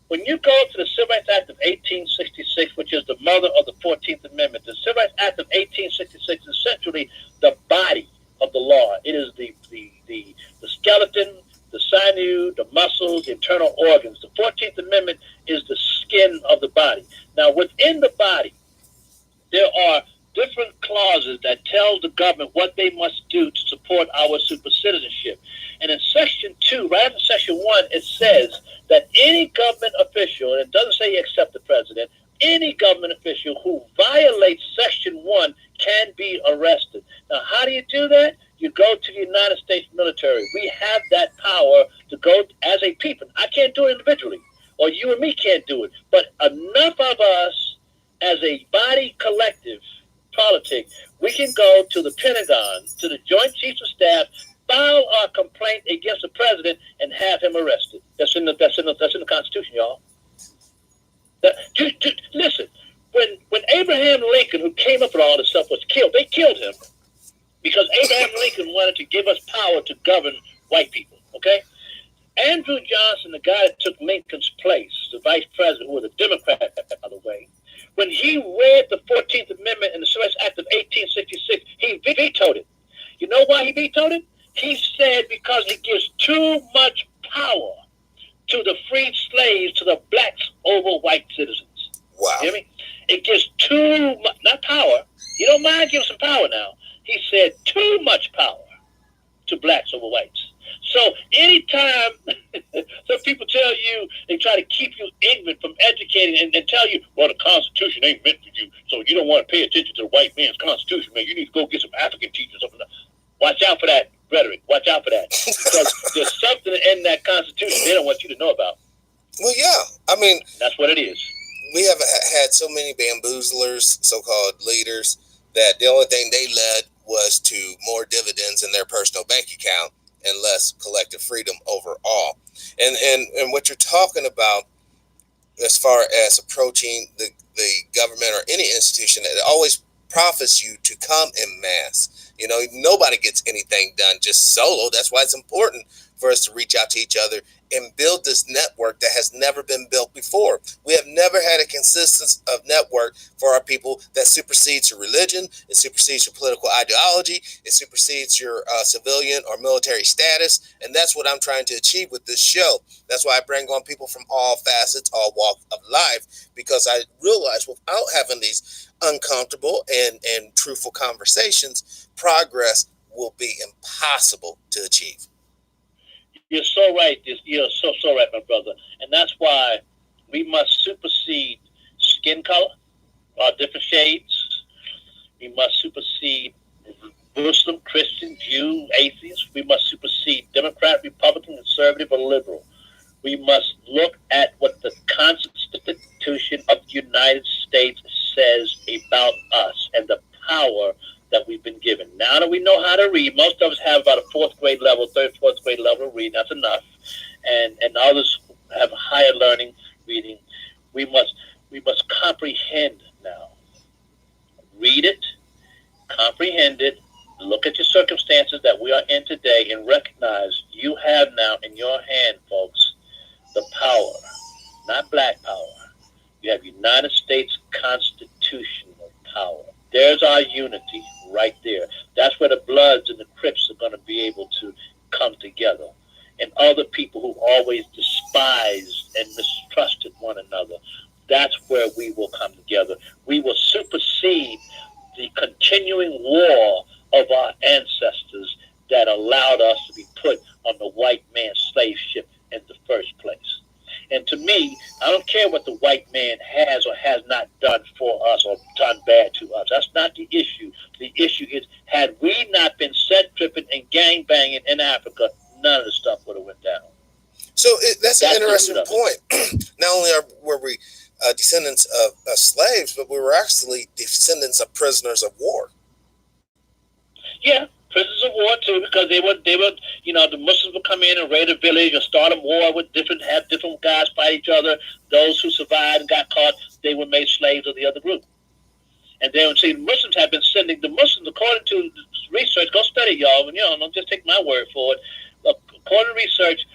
When you go to the Civil Rights Act of 1866, which is the mother of the 14th Amendment, the Civil Rights Act of 1866 is essentially the body of the law. It is the skeleton, the sinew, the muscles, the internal organs. The 14th Amendment is the skin of the body. Now, within the body, there are different clauses that tell the government what they must do to support our super citizenship. And in Section 2, right after Section 1, it says that any government official, and it doesn't say except the president, any government official who violates Section 1 can be arrested. Now, how do you do that? You go to the United States military. We have that power to go as a people. I can't do it individually, or you and me can't do it. But enough of us as a body collective politic, we can go to the Pentagon, to the Joint Chiefs of Staff, file our complaint against the president, and have him arrested. That's in the Constitution, y'all. Listen, when Abraham Lincoln, who came up with all this stuff, was killed, they killed him because Abraham Lincoln wanted to give us power to govern white people, okay? Andrew Johnson, the guy that took Lincoln's place, the vice president, who was a Democrat, by the way, when he read the 14th Amendment in the Civil Rights Act of 1866, he vetoed it. You know why he vetoed it? He said because it gives too much power to the freed slaves, to the blacks over white citizens. Wow. You hear me? It gives too much, not power. You don't mind giving some power now. He said too much power to blacks over whites. So anytime some people tell you, they try to keep you ignorant from educating and tell you, well, the Constitution ain't meant for you, so you don't want to pay attention to the white man's Constitution, man. You need to go get some African teachers. Watch out for that rhetoric. Watch out for that. Because there's something in that Constitution they don't want you to know about. Well, yeah. I mean, that's what it is. We have had so many bamboozlers, so-called leaders, that the only thing they led was to more dividends in their personal bank account and less collective freedom overall. And what you're talking about as far as approaching the government or any institution, it always profits you to come in mass. You know, nobody gets anything done just solo. That's why it's important for us to reach out to each other and build this network that has never been built before. We have never had a consistency of network for our people that supersedes your religion, it supersedes your political ideology, it supersedes your civilian or military status, and that's what I'm trying to achieve with this show. That's why I bring on people from all facets, all walks of life, because I realize without having these uncomfortable and truthful conversations, progress will be impossible to achieve. You're so right. You're so right, my brother. And that's why we must supersede skin color, our different shades. We must supersede Muslim, Christian, Jew, atheist. We must supersede Democrat, Republican, conservative, or liberal. We must look at what the Constitution of the United States says about us and the power that we've been given. Now that we know how to read, most of us have about a fourth grade level, third, fourth grade level of reading. That's enough. And others have higher learning reading. We must comprehend now. Read it, comprehend it, look at your circumstances that we are in today, and recognize you have now in your hand, folks, the power, not black power. You have United States constitutional power. There's our unity right there. That's where the Bloods and the Crips are going to be able to come together. And other people who always despised and mistrusted one another, that's where we will come together. We will supersede the continuing war of our ancestors that allowed us to be put on the white man's slave ship in the first place. And to me, I don't care what the white man has or has not done for us or done bad to us. That's not the issue. The issue is, had we not been set tripping and gang banging in Africa, none of the stuff would have went down. So that's an interesting point. Not only were we descendants of slaves, but we were actually descendants of prisoners of war. Yeah. Prisoners of war too, because they would, you know, the Muslims would come in and raid a village and start a war with have different guys fight each other. Those who survived and got caught, they were made slaves of the other group. And then, see, the Muslims have been sending the Muslims, according to research, go study, y'all, and you know, don't just take my word for it. According to research,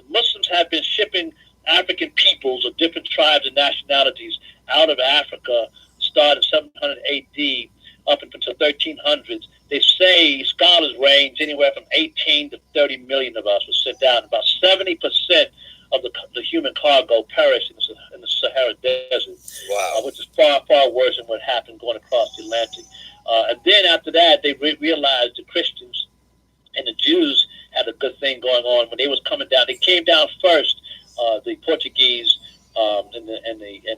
Muslims have been shipping African peoples of different tribes and nationalities out of Africa, starting 700 AD up until 1300s. They say scholars range anywhere from 18 to 30 million of us were sent down. About 70% of the human cargo perished in the Sahara Desert, wow. Which is far, far worse than what happened going across the Atlantic. And then after that, they realized the Christians and the Jews had a good thing going on. When they was coming down, they came down first. The Portuguese and the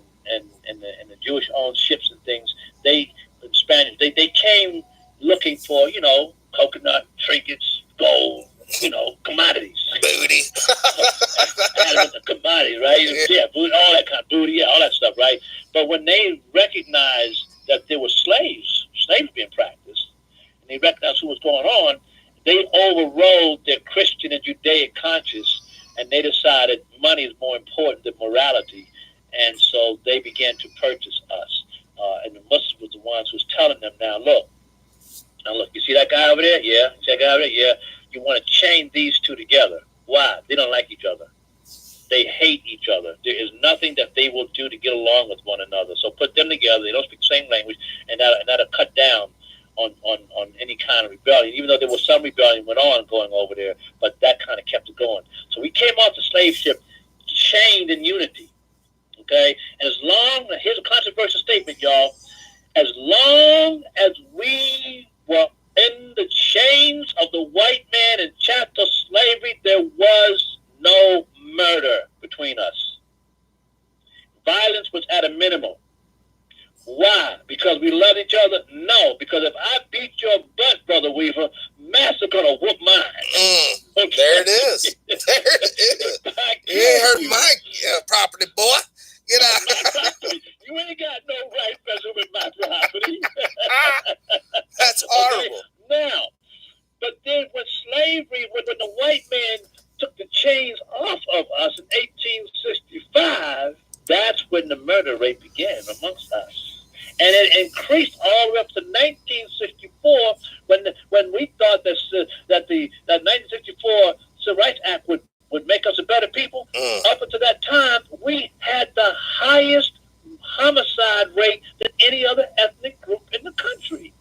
Jewish-owned ships and things. The Spanish. They came looking for, you know, coconut, trinkets, gold, you know, commodities. Booty. Commodities, right? Yeah, booty, all that kind of booty, yeah, all that stuff, right? But when they recognized that there were slaves being practiced, and they recognized who was going on, they overrode their Christian and Judaic conscience, and they decided money is more important than morality, and so they began to purchase us. And the Muslims were the ones who was telling them, now look, you see that guy over there? Yeah. You see that guy over there? Yeah. You want to chain these two together. Why? They don't like each other. They hate each other. There is nothing that they will do to get along with one another. So put them together. They don't speak the same language, and that'll cut down on any kind of rebellion, even though there was some rebellion went on going over there, but that kind of kept it going. So we came off the slave ship chained in unity. Okay? And here's a controversial statement, y'all. As long as we were in the chains of the white man and chattel slavery, there was no murder between us. Violence was at a minimum. Why? Because we loved each other? No, because if I beat your butt, Brother Weaver, Master gonna whoop mine. Okay. There it is. There it is. You ain't hurt my property, boy. Get out. You ain't got no right messing with my property. That's horrible. then when slavery, when the white man took the chains off of us in 1865, that's when the murder rate began amongst us. And it increased all the way up to 1964 when we thought that the 1964 Civil Rights Act would make us a better people. Up until that time, we had the highest homicide rate than any other ethnic group in the country.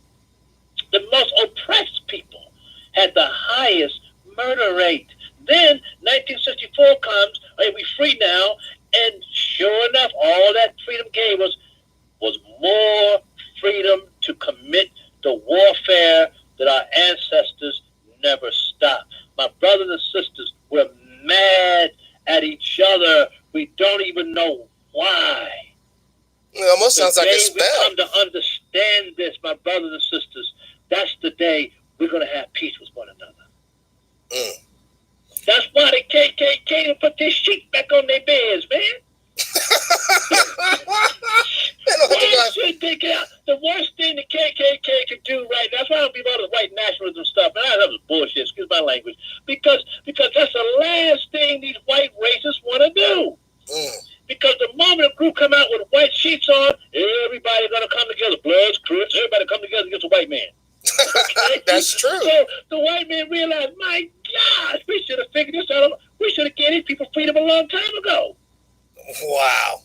The most oppressed people had the highest murder rate. Then 1964 comes, hey, we free now, and sure enough, all that freedom gave us was more freedom to commit the warfare that our ancestors never stopped. My brothers and sisters, we're mad at each other. We don't even know why. It almost sounds like a spell. We come to understand this, my brothers and sisters. That's the day we're going to have peace with one another. That's why the KKK put this sheet back on their beds, man. Why should they get out? The worst thing the KKK could do right now, that's why I don't be all this white nationalism stuff. Man, that was bullshit, excuse my language. Because that's the last thing these white racists want to do. Because the moment a group come out with white sheets on, everybody gonna come together. Bloods, Crips, everybody come together against a white man. Okay? That's true. So the white man realized, my God, we should have figured this out. We should have given these people freedom a long time ago. Wow.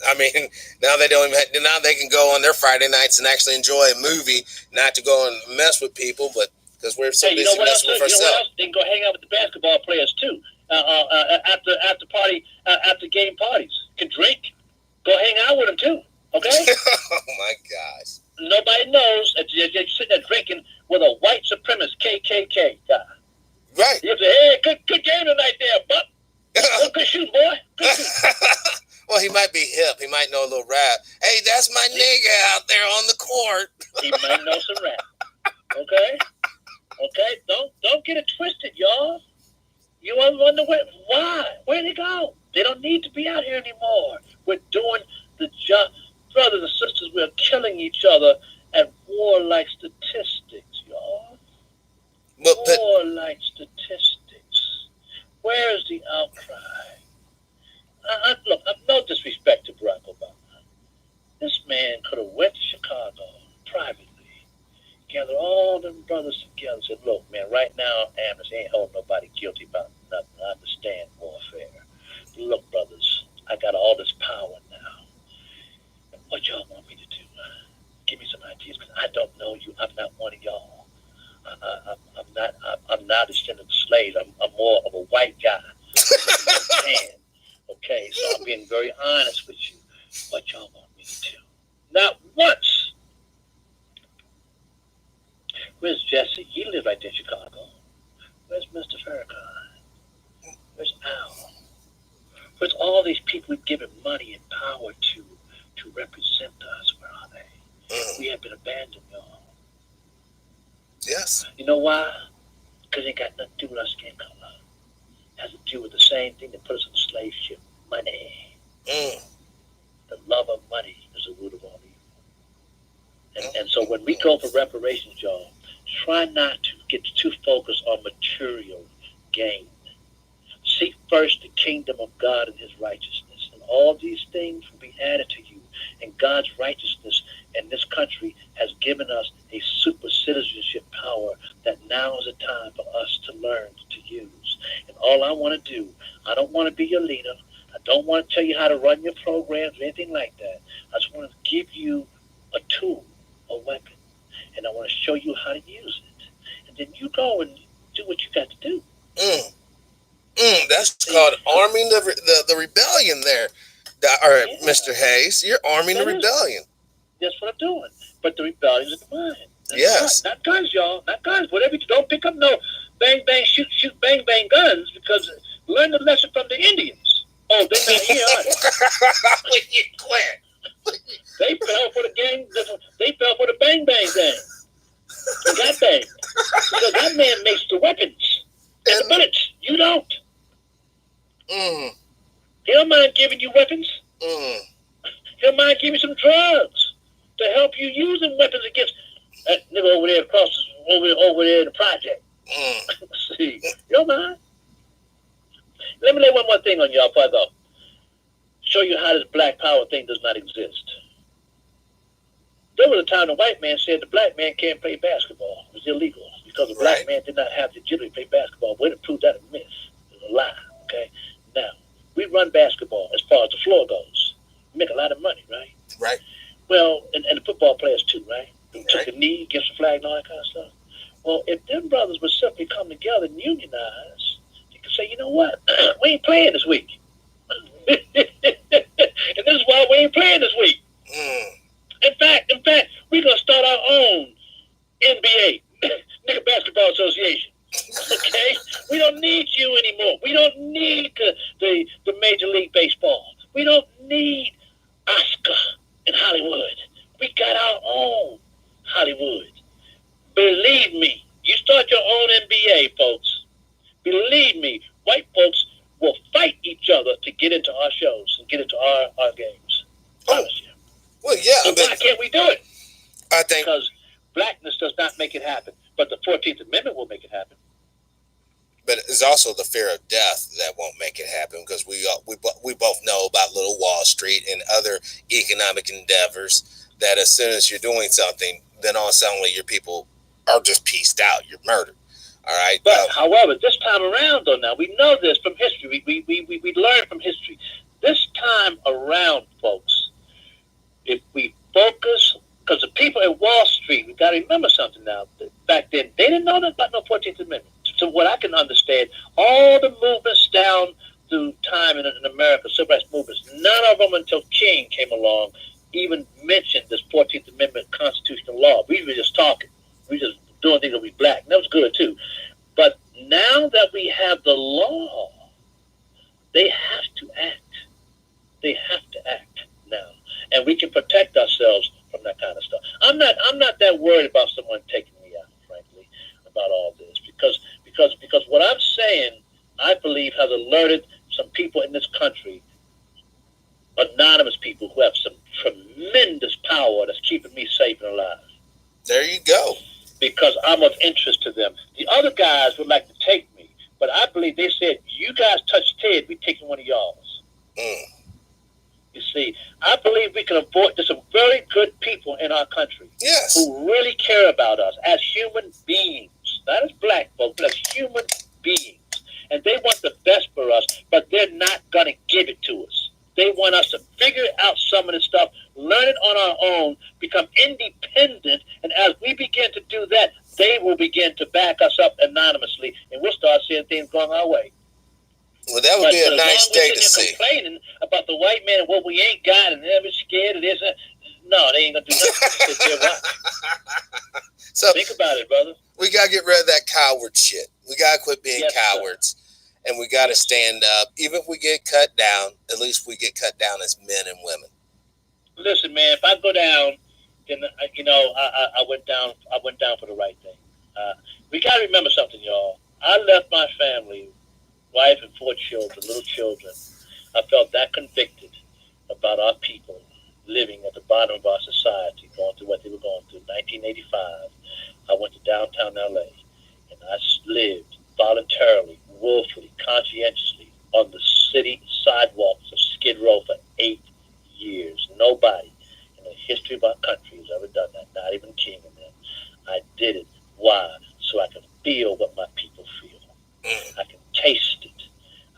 I mean, now they don't even now they can go on their Friday nights and actually enjoy a movie, not to go and mess with people, but because we're so busy messing with ourselves. They can go hang out with the basketball players too. After game parties, can drink, go hang out with them too. Okay. Oh my gosh. Nobody knows that you're sitting there drinking with a white supremacist KKK guy. Right. You say, hey, good game tonight there, Buck. Good shoot, boy. Good shoot. Well, he might be hip. He might know a little rap. Hey, that's my nigga out there on the court. He might know some rap. Okay? Okay? Don't get it twisted, y'all. You wonder why? Where'd they go? They don't need to be out here anymore. We're doing the job. Brothers and sisters, we're killing each other at war-like statistics, y'all. War-like statistics. Where's the outcry? Look, no disrespect to Barack Obama. This man could have went to Chicago privately, gathered all them brothers together and said, look, man, right now, Amnesty ain't holding nobody guilty about nothing. I understand warfare. But look, brothers, I got all this power now. And what y'all want me to do? Give me some ideas, because I don't know you. I'm not one of y'all. I'm not a descendant of slaves. I'm more of a white guy. Okay, so I'm being very honest with you. What y'all want me to do? Not once. Where's Jesse? He lives right there in Chicago. Where's Mr. Farrakhan? Where's Al? Where's all these people we've given money and power to represent us? Where are they? We have been abandoned, y'all. Yes. You know why? Because it ain't got nothing to do with our skin color. It has to do with the same thing that put us on the slave ship. Money. The love of money is the root of all evil. And so when we go for reparations, y'all, try not to get too focused on material gain. Seek first the kingdom of God and his righteousness. And all these things will be added to you. And God's righteousness in this country has given us a super citizenship power that now is a time for us to learn to use. And all I want to do, I don't want to be your leader. I don't want to tell you how to run your programs or anything like that. I just want to give you a tool, a weapon, and I want to show you how to use it. And then you go and do what you got to do. That's called arming the rebellion there. All right, yeah. Mr. Hayes, you're arming the rebellion. That's what I'm doing. But the rebellion is mine. Yes. Not guns, y'all. Not guns. Whatever you don't pick up no bang, bang, shoot, bang, bang guns, because learn the lesson from the Indians. Oh, they're not here, are they? You quit. They fell for the gang. They fell for the bang, bang gang. That bang. Because that man makes the weapons and the bullets. You don't. He don't mind giving you weapons. He'll mind giving you some drugs to help you use them weapons against that nigga over there over there in the project. See, you don't mind? Let me lay one more thing on y'all before I go. Show you how this black power thing does not exist. There was a time the white man said the black man can't play basketball. It was illegal because the black man did not have the agility to play basketball. Way to prove that a myth. It was a lie. Okay. Now we run basketball as far as the floor goes. We make a lot of money, right? Right. Well, and the football players too, right? Who took a knee against the flag and all that kind of stuff. Well, if them brothers would simply come together and unionize, you could say, you know what? We ain't playing this week. And this is why we ain't playing this week. In fact, we're gonna start our own NBA, Nigga Basketball Association. Okay? We don't need you anymore. We don't need the Major League Baseball. We don't need Oscar in Hollywood. We got our own Hollywood. Believe me, you start your own NBA, folks. Believe me, white folks will fight each other to get into our shows and get into our games. Promise you. Well, yeah. So why can't we do it? I think because blackness does not make it happen, but the 14th Amendment will make it happen. But it's also the fear of death that won't make it happen, because we both know about Little Wall Street and other economic endeavors that as soon as you're doing something, then all suddenly your people are just pieced out. You're murdered. All right. But however, this time around, though, now we know this from history. We learned from history. This time around, folks, if we focus, because the people at Wall Street, we got to remember something now. Back then, they didn't know about no 14th Amendment. So what I can understand, all the movements down through time in America, civil rights movements, none of them until King came along even mentioned this 14th Amendment constitutional law. We were just talking. We were just doing things that we black. And that was good, too. But now that we have the law, they have to act. They have to act now. And we can protect ourselves from that kind of stuff. I'm not that worried about someone taking me out, frankly, about all this. Because what I'm saying, I believe, has alerted some people in this country, anonymous people who have some tremendous power that's keeping me safe and alive. There you go. Because I'm of interest to them. The other guys would like to take me, but I believe they said, you guys touch Ted, we taking one of y'all's. You see, I believe we can avoid. There's some very good people in our country who really care about us as human beings, not as black folks, but as human beings. And they want the best for us, but they're not going to give it to us. They want us to figure out some of this stuff, learn it on our own, become independent, and as we begin to do that, they will begin to back us up anonymously, and we'll start seeing things going our way. Well, that would be a nice day to see. Complaining about the white man and what we ain't got, and they're scared of this. No, they ain't gonna do nothing. So think about it, brother. We gotta get rid of that coward shit. We gotta quit being cowards, and we gotta stand up. Even if we get cut down, at least we get cut down as men and women. Listen, man. If I go down, then I went down. I went down for the right thing. We gotta remember something, y'all. I left my family, wife and 4 children, little children. I felt that convicted about our people living at the bottom of our society, going through what they were going through. 1985, I went to downtown LA, and I lived voluntarily, willfully, conscientiously on the city sidewalks of Skid Row for 8 years. Nobody in the history of our country has ever done that, not even King and them. I did it. Why? So I can feel what my people feel. I can taste it.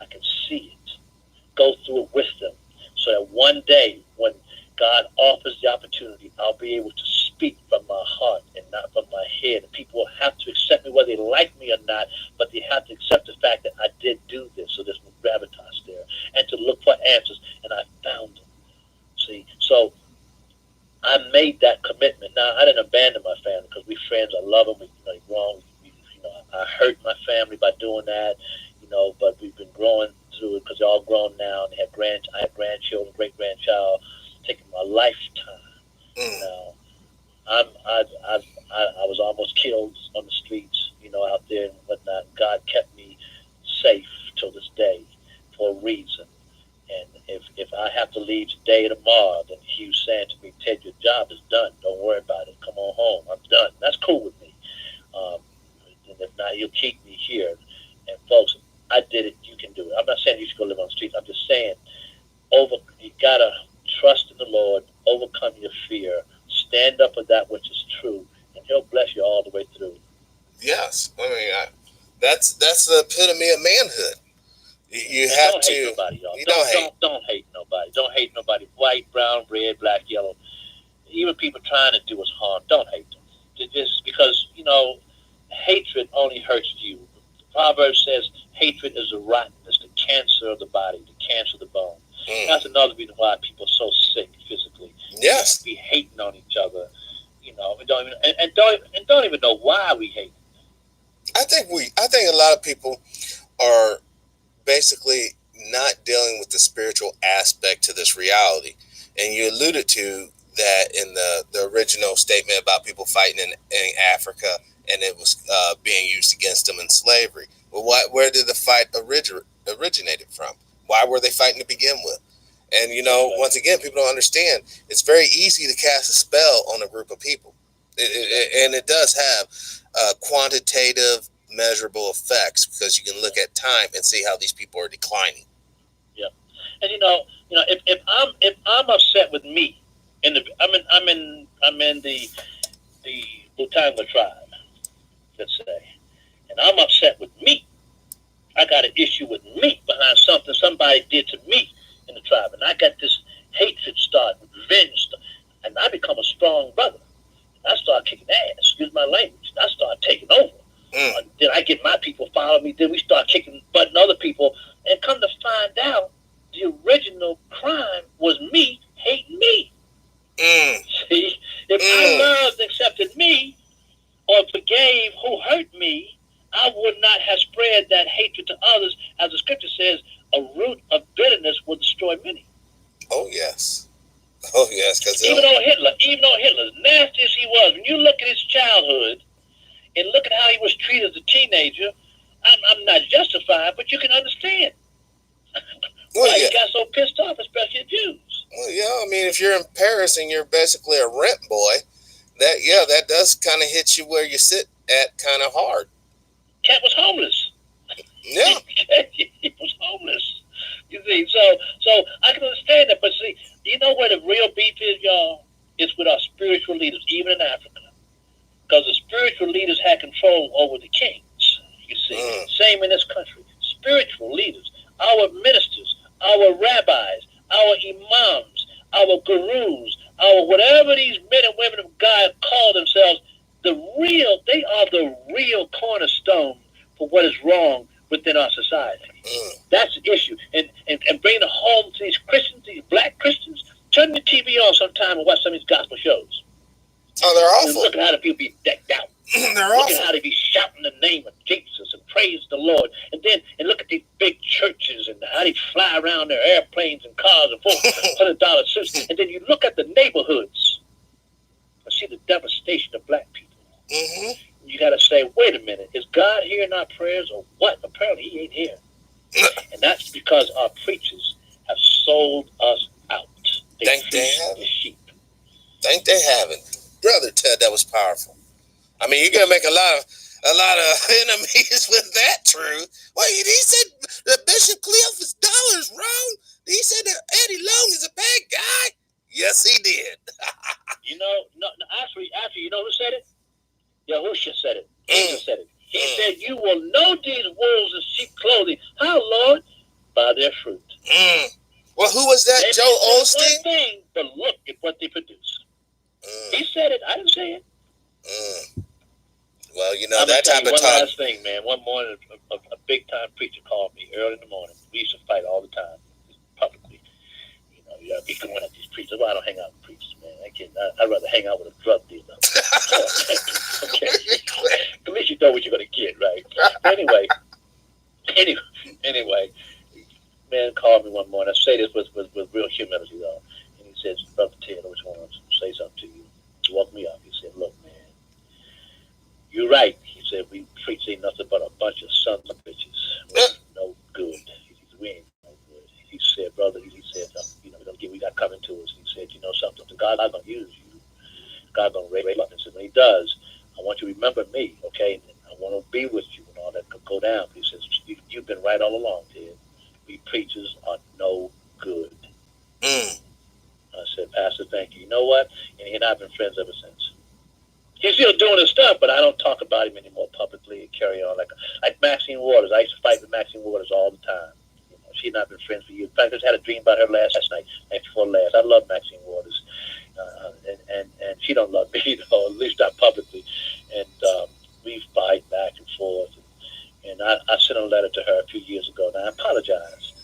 I can see it. Go through it with them. So that one day when God offers the opportunity, I'll be able to speak from my heart and not from my head. And people will have to accept me whether they like me or not, but they have to accept the fact that I did do this. So there's gravitas there. And to look for answers. And I found them. See? So I made that commitment. Now, I didn't abandon my family because we're friends. I love them. We're wrong. I hurt my family by doing that, but we've been growing through it because they're all grown now, and I have grandchildren, great-grandchild, taking my lifetime. Now, I was almost killed on the streets, out there and whatnot. God kept me safe till this day for a reason. And if I have to leave today or tomorrow, then Hugh's saying to me, Ted, your job is done. Don't worry about it. Come on home. I'm done. That's cool with me. if not, he'll keep me here. And folks, I did it. You can do it. I'm not saying you should go live on the streets. I'm just saying, you gotta trust in the Lord, overcome your fear, stand up for that which is true, and He'll bless you all the way through. Yes, I mean that's the epitome of manhood. You have don't to. Hate nobody, y'all. You don't hate nobody. Don't hate nobody. White, brown, red, black, yellow. Even people trying to do us harm. Don't hate them. Just because hatred only hurts you. The proverb says hatred is the rottenness, the cancer of the body, the cancer of the bone. That's another reason why people are so sick physically. Yes. Be hating on each other. We don't even know why we hate. I think a lot of people are basically not dealing with the spiritual aspect to this reality. And you alluded to that in the original statement about people fighting in Africa, and it was being used against them in slavery. Well, where did the fight originated from? Why were they fighting to begin with? And, once again, people don't understand. It's very easy to cast a spell on a group of people. And it does have quantitative, measurable effects, because you can look at time and see how these people are declining. Yeah. And, if I'm upset with me, I'm in the Butanga tribe, let's say, and I'm upset with me. I got an issue with me behind something somebody did to me in the tribe, and I got this hatred starting, revenge, and I become a strong brother. I start kicking ass. Excuse my language. I start taking over. Then I get my people follow me. Then we start kicking butt in other people, and come to find out, the original crime was me hating me. See, if I loved and accepted me, or forgave who hurt me, I would not have spread that hatred to others. As the scripture says, a root of bitterness will destroy many. Oh yes, because even though Hitler, as nasty as he was, when you look at his childhood and look at how he was treated as a teenager, I'm not justified, but you can understand why he got so pissed off, especially at Jews. Well, yeah, I mean, if you're in Paris and you're basically a rent boy, that does kind of hit you where you sit at kind of hard. Cat was homeless. Yeah. He was homeless. You see, so I can understand that, but see, you know where the real beef is, y'all? It's with our spiritual leaders, even in Africa. Because the spiritual leaders had control over the kings, you see. Same in this country. Spiritual leaders, our ministers, our rabbis, our imams, our gurus, our whatever these men and women of God call themselves, they are the real cornerstone for what is wrong within our society. That's the issue. And bringing it home to these Christians, these black Christians, turn the TV on sometime and watch some of these gospel shows. Oh, they're awful. Look at how the people be decked out. They're look awful. At how they be shouting the name of Jesus and praise the Lord. And look at these big churches and how they fly around their airplanes and cars and $400 suits. And then you look at the neighborhoods and see the devastation of black people. You got to say, wait a minute, is God hearing our prayers or what? Apparently he ain't here. And that's because our preachers have sold us out. Think they have the sheep. Think they haven't. Brother Ted, that was powerful. I mean, you're gonna make a lot of enemies with that truth. Well, he said that Bishop Cliff's dollar's wrong. He said that Eddie Long is a bad guy. Yes, he did. Actually, you know who said it? Yahushua said it. Jesus said it. He said, "You will know these wolves in sheep clothing." How, Lord? By their fruit. Well, who was that? Joe Osteen? One thing, but look at what they produce. He said it. I didn't say it. Well, that type of talk. One last thing, man. One morning, a big-time preacher called me early in the morning. We used to fight all the time, publicly. You gotta be going at these preachers. Well, I don't hang out with preachers, man. I'd rather hang out with a drug dealer. Okay. At least you know what you're gonna get, right? Anyway, man called me one morning. I say this with real humility, though. And he says, "Brother Ted, I just want to say something to you." He woke me up. He said, "Look, man, you're right." He said, "We preach ain't nothing but a bunch of sons of bitches. We're no good." He said, "We ain't no good." He said, "Brother," he said, we got coming to us." He said, "You know something? God not going to use you. God going to raise up." And said, "When he does, I want you to remember me, okay? And I want to be with right all along, Ted. We preachers are no good. I said, Pastor, thank you. You know what? And he and I have been friends ever since. He's still doing his stuff, but I don't talk about him anymore publicly and carry on. Like Maxine Waters. I used to fight with Maxine Waters all the time. You know, she and I have been friends for years. In fact, I just had a dream about her last night before last. I love Maxine Waters. And she don't love me, though, at least not publicly. And we fight back and forth. And I sent a letter to her a few years ago, and I apologized.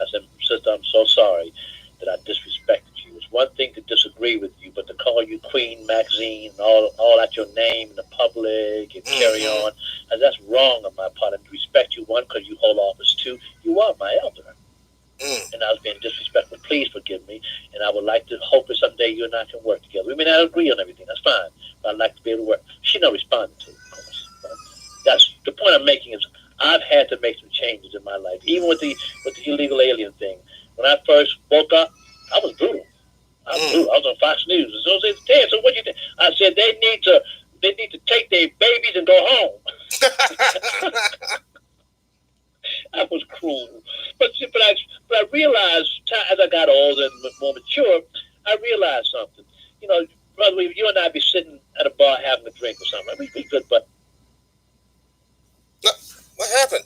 I said, sister, I'm so sorry that I disrespected you. It's one thing to disagree with you, but to call you Queen Maxine and all out your name in the public and carry on, and that's wrong on my part. And to respect you, one, because you hold office. Two, you are my elder. And I was being disrespectful. Please forgive me. And I would like to hope that someday you and I can work together. We may not agree on everything. That's fine. But I'd like to be able to work. She not responding to it, of course. But that's the point I'm making is I've had to make some changes in my life, even with the illegal alien thing. When I first woke up, I was brutal. I was on Fox News. So they said, so what you think? I said they need to take their babies and go home. I was cruel, but I realized as I got older and more mature, I realized something. You know, brother, you and I be sitting at a bar having a drink or something. We'd be good, but what happened?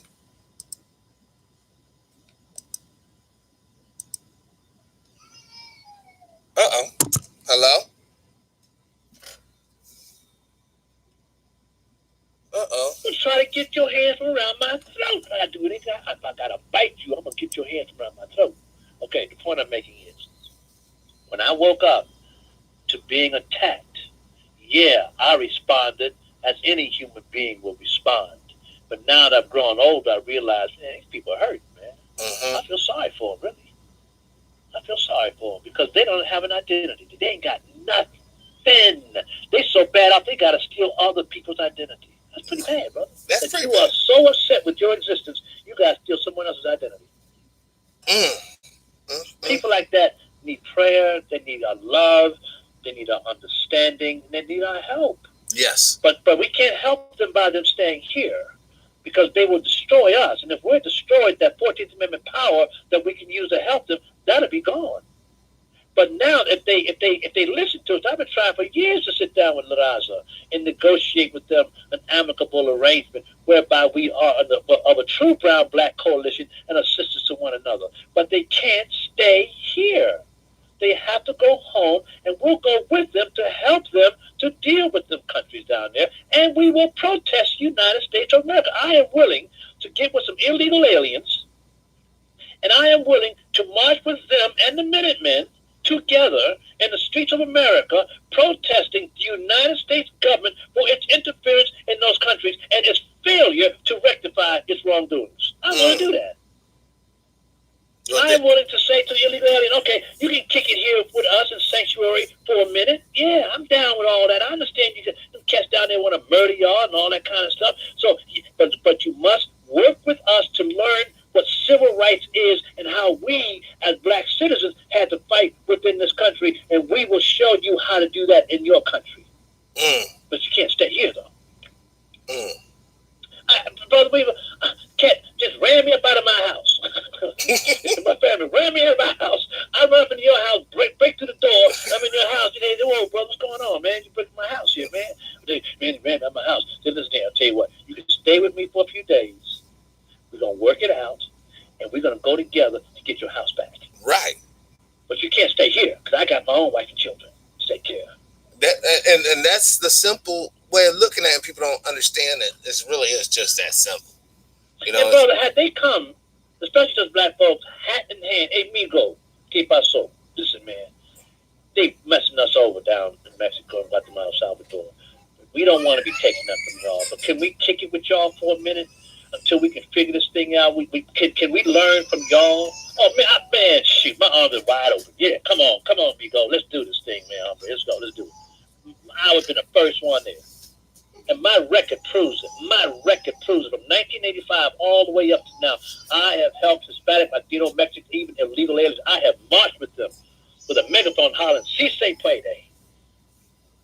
Hello. Just try to get your hands around my throat. I do anything. If I gotta bite you, I'm gonna get your hands around my throat. Okay, the point I'm making is, when I woke up to being attacked, yeah, I responded as any human being will respond. But now that I've grown older, I realize, man, these people are hurting, man. I feel sorry for them, really. I feel sorry for them because they don't have an identity. They ain't got nothing. They so bad off, they gotta steal other people's identity. That's pretty bad, brother. That's that pretty you bad. are so upset with your existence, you gotta steal someone else's identity. People like that need prayer, they need our love, they need our understanding, and they need our help. Yes. But we can't help them by them staying here because they will destroy us. And if we're destroyed, that 14th Amendment power that we can use to help them, that'll be gone. But now, if they listen to us, I've been trying for years to sit down with Raza and negotiate with them an amicable arrangement whereby we are of a true brown-black coalition and are sisters to one another. But they can't stay here. They have to go home, and we'll go with them to help them to deal with them countries down there, and we will protest the United States of America. I am willing to get with some illegal aliens, and I am willing to march with them and the Minutemen together in the streets of America, protesting the United States government for its interference in those countries and its failure to rectify its wrongdoings. I want to do that. I am willing to say to the illegal alien, okay, you can kick it here with us in sanctuary for a minute. Yeah, I'm down with all that. I understand you cats down there want to murder y'all and all that kind of stuff. So, but you must work with us to learn what civil rights is and how we, as black citizens, had to fight within this country, and we will show you how to do that in your country. But you can't stay here, though. Brother Weaver, Cat just ran me up out of my house. My family ran me out of my house. I run up into your house, break through the door. I'm in your house. They say, whoa, brother, what's going on, man? You breaking my house here, man. They ran out of my house. They listen here, I'll tell you what, you can stay with me for a few days. We're going to work it out, and we're going to go together to get your house back. Right. But you can't stay here, because I got my own wife and children to take care of. And that's the simple way of looking at it. People don't understand it. It really is just that simple. You know, and brother, had they come, especially those black folks, hat in hand, hey, Migo, que paso? Listen, man, they messing us over down in Mexico and Guatemala, El Salvador. We don't want to be taking that from y'all, but can we kick it with y'all for a minute until we can figure this thing out? Can we learn from y'all? Oh, man, shoot, my arms are wide open. Yeah, come on, Migo, let's do this thing, man. Let's go, let's do it. I would have been the first one there. And my record proves it. From 1985 all the way up to now, I have helped Hispanic, Latino, Mexican, even illegal aliens. I have marched with them with a megaphone hollering, "Si se puede."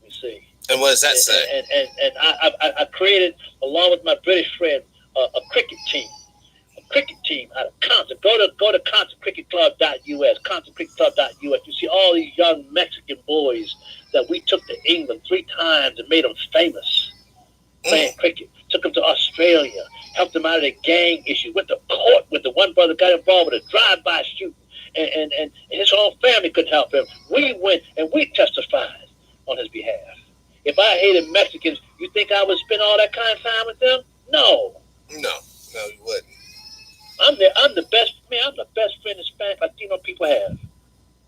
You see. And what does that say? And I created, along with my British friend, a cricket team helped them out of their gang issue, went to court with the one brother got involved with a drive-by shooting, and his whole family couldn't help him. We went and we testified on his behalf. If I hated Mexicans, you think I would spend all that kind of time with them? No, you wouldn't. I'm the best friend Hispanic Latino people have.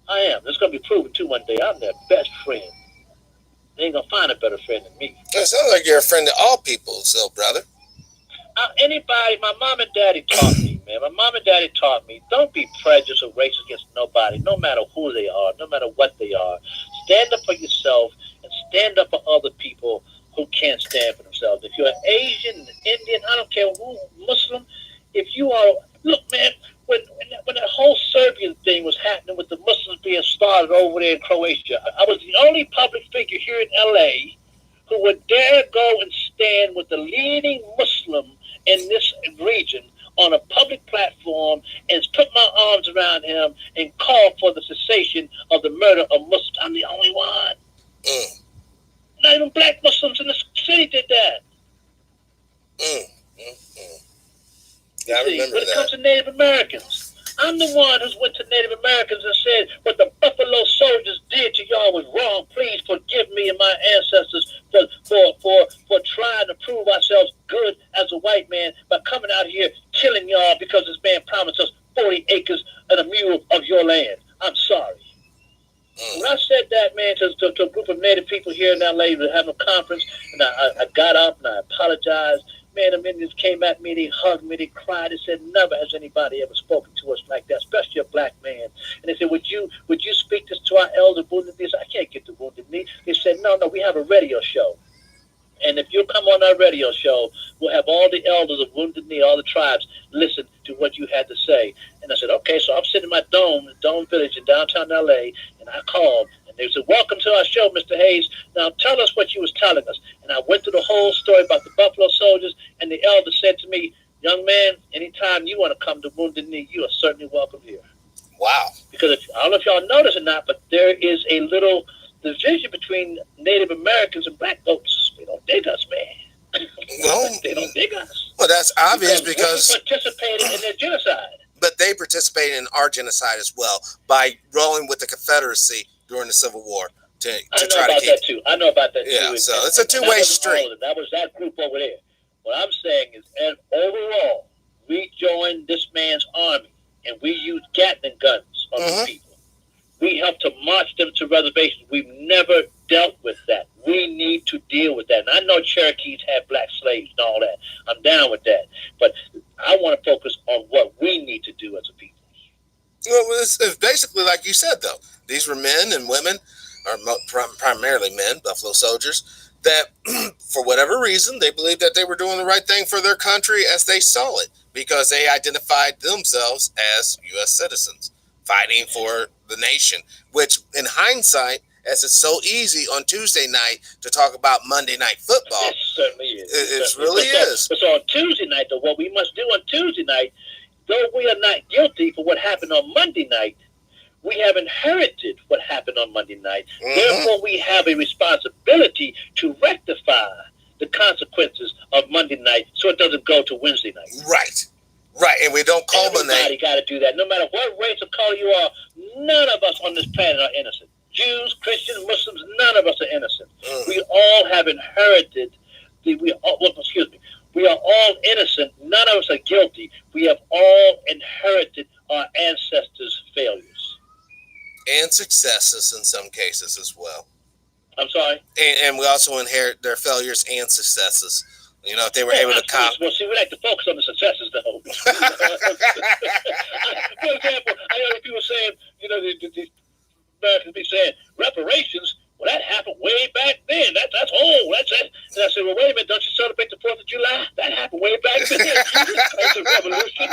I am. It's gonna be proven too one day. I'm their best friend. They ain't gonna find a better friend than me. It sounds like you're a friend to all people, so brother. Anybody, my mom and daddy taught me, man. My mom and daddy taught me, don't be prejudiced or racist against nobody, no matter who they are, no matter what they are. Stand up for yourself and stand up for other people who can't stand for themselves. If you're Asian, Indian, I don't care who, Muslim, if you are, look, man, when that whole Serbian thing was happening with the Muslims being started over there in Croatia, I was the only public figure here in LA who would dare go and stand with the leading Muslim in this region on a public platform and put my arms around him and call for the cessation of the murder of Muslims. I'm the only one. Not even black Muslims in the city did that. Yeah, I remember when it comes to Native Americans, I'm the one who's went to Native Americans and said, what the Buffalo Soldiers did to y'all was wrong. Please forgive me and my ancestors for trying to prove ourselves good as a white man by coming out here killing y'all because this man promised us 40 acres and a mule of your land. I'm sorry. When I said that, man, to a group of Native people here in LA, we were having a conference, and I got up and I apologized. Man, the Indians came at me, they hugged me, they cried, they said, never has anybody ever spoken to us like that, especially a black man. And they said, would you speak this to our elder Wounded Knee? I said, I can't get the Wounded Knee. They said, no, we have a radio show. And if you come on our radio show, we'll have all the elders of Wounded Knee, all the tribes, listen to what you had to say. And I said, okay, so I'm sitting in my Dome Village in downtown LA, and I called. They said, welcome to our show, Mr. Hayes. Now tell us what you was telling us. And I went through the whole story about the Buffalo Soldiers, and the elder said to me, young man, anytime you want to come to Wounded Knee, you are certainly welcome here. Wow. Because I don't know if y'all notice or not, but there is a little division between Native Americans and black folks. They don't dig us, man. Well, they don't dig us. Well, that's obvious because we participated in their genocide. But they participated in our genocide as well by rolling with the Confederacy during the Civil War to try to keep. I know about that too. Yeah, so it's a two-way street. That was that group over there. What I'm saying is, and overall, we joined this man's army, and we used Gatling guns on the people. We helped to march them to reservations. We've never dealt with that. We need to deal with that. And I know Cherokees had black slaves and all that. I'm down with that. But I want to focus on what we need to do as a people. Well, it's basically like you said, though. These were men and women, or primarily men, Buffalo Soldiers, that for whatever reason, they believed that they were doing the right thing for their country as they saw it, because they identified themselves as U.S. citizens fighting for the nation, which in hindsight, as it's so easy on Tuesday night to talk about Monday Night Football. It certainly is. It really is. So on Tuesday night, though, what we must do on Tuesday night, though we are not guilty for what happened on Monday night, we have inherited what happened on Monday night. Therefore, we have a responsibility to rectify the consequences of Monday night so it doesn't go to Wednesday night. Right, and we don't culminate. Everybody got to do that. No matter what race or color you are, none of us on this planet are innocent. Jews, Christians, Muslims, none of us are innocent. We all have inherited, we are all innocent. None of us are guilty. We have all inherited our ancestors' failures. And successes in some cases as well. I'm sorry? And we also inherit their failures and successes. You know, if they were able to Well, see, we like to focus on the successes, though. For example, I hear people saying, you know, the Americans be saying, reparations, well, that happened way back then. That's old. That's it. And I said, well, wait a minute, don't you celebrate the 4th of July? That happened way back then. That's a revolution.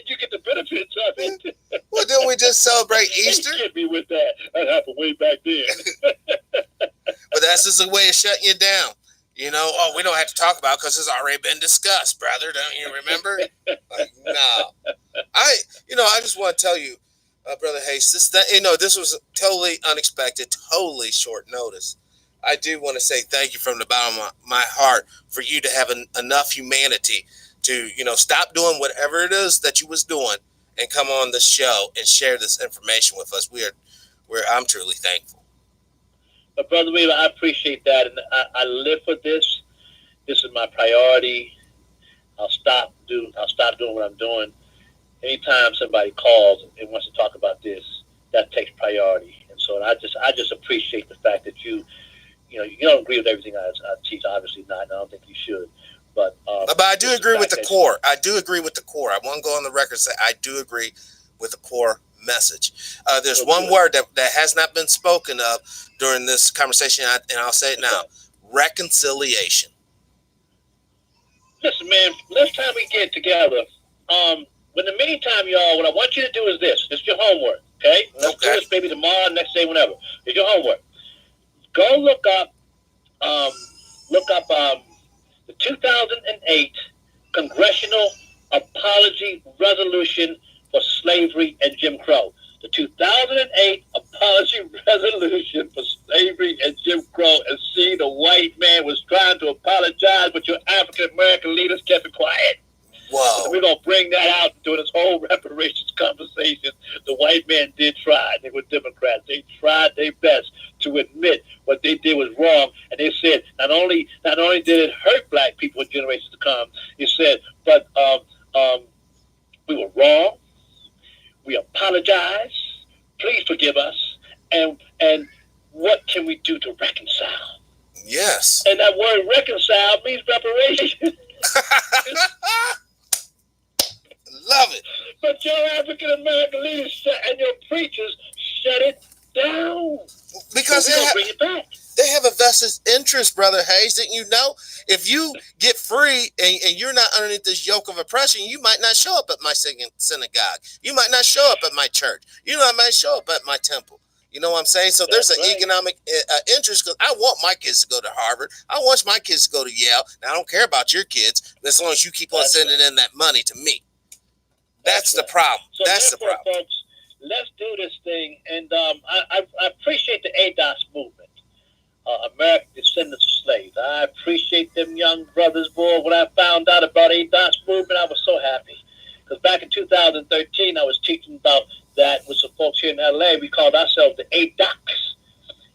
You get the benefits of it. Well, didn't we just celebrate Easter? You get me with that. That happened way back then. But that's just a way of shutting you down. You know, oh, we don't have to talk about it because it's already been discussed, brother. Don't you remember? Like, no. I just want to tell you, Brother Hayes, this was totally unexpected, totally short notice. I do want to say thank you from the bottom of my heart for you to have enough humanity to, stop doing whatever it is that you was doing and come on the show and share this information with us. I'm truly thankful. But Brother Weaver, I appreciate that, and I live for this. This is my priority. I'll stop doing what I'm doing. Anytime somebody calls and wants to talk about this, that takes priority. And so I just appreciate the fact that you don't agree with everything I teach. Obviously not, and I don't think you should. But I do agree with the core. I do agree with the core. I want to go on the record and say I do agree with the core message. There's one word that has not been spoken of during this conversation, and I'll say it now: reconciliation. Listen, man. Next time we get together, in the meantime, y'all, what I want you to do is this. It's your homework, okay? Let's do this maybe tomorrow, next day, whenever. It's your homework. Go look up the 2008 Congressional Apology Resolution for Slavery and Jim Crow. The 2008 Apology Resolution for Slavery and Jim Crow, and see the white man was trying to apologize, but your African American leaders kept it quiet. Wow. So we're going to bring that out during this whole reparations conversation. The white man did try. They were Democrats. They tried their best to admit what they did was wrong. And they said not only did it hurt black people in generations to come, it said, but we were wrong. We apologize. Please forgive us. And what can we do to reconcile? Yes. And that word reconcile means reparation. Love it. But your African American leaders and your preachers shut it down. Because so bring it back. They have a vested interest, Brother Hayes. Didn't you know? If you get free and you're not underneath this yoke of oppression, you might not show up at my synagogue. You might not show up at my church. You might show up at my temple. You know what I'm saying? So there's an economic interest, because I want my kids to go to Harvard. I want my kids to go to Yale. Now, I don't care about your kids as long as you keep on sending in that money to me. That's the problem. So that's the problem. Folks, let's do this thing. And I appreciate the ADOS movement, American Descendants of Slaves. I appreciate them young brothers, boy. When I found out about ADOS movement, I was so happy. Because back in 2013, I was teaching about that with some folks here in LA. We called ourselves the ADOCS,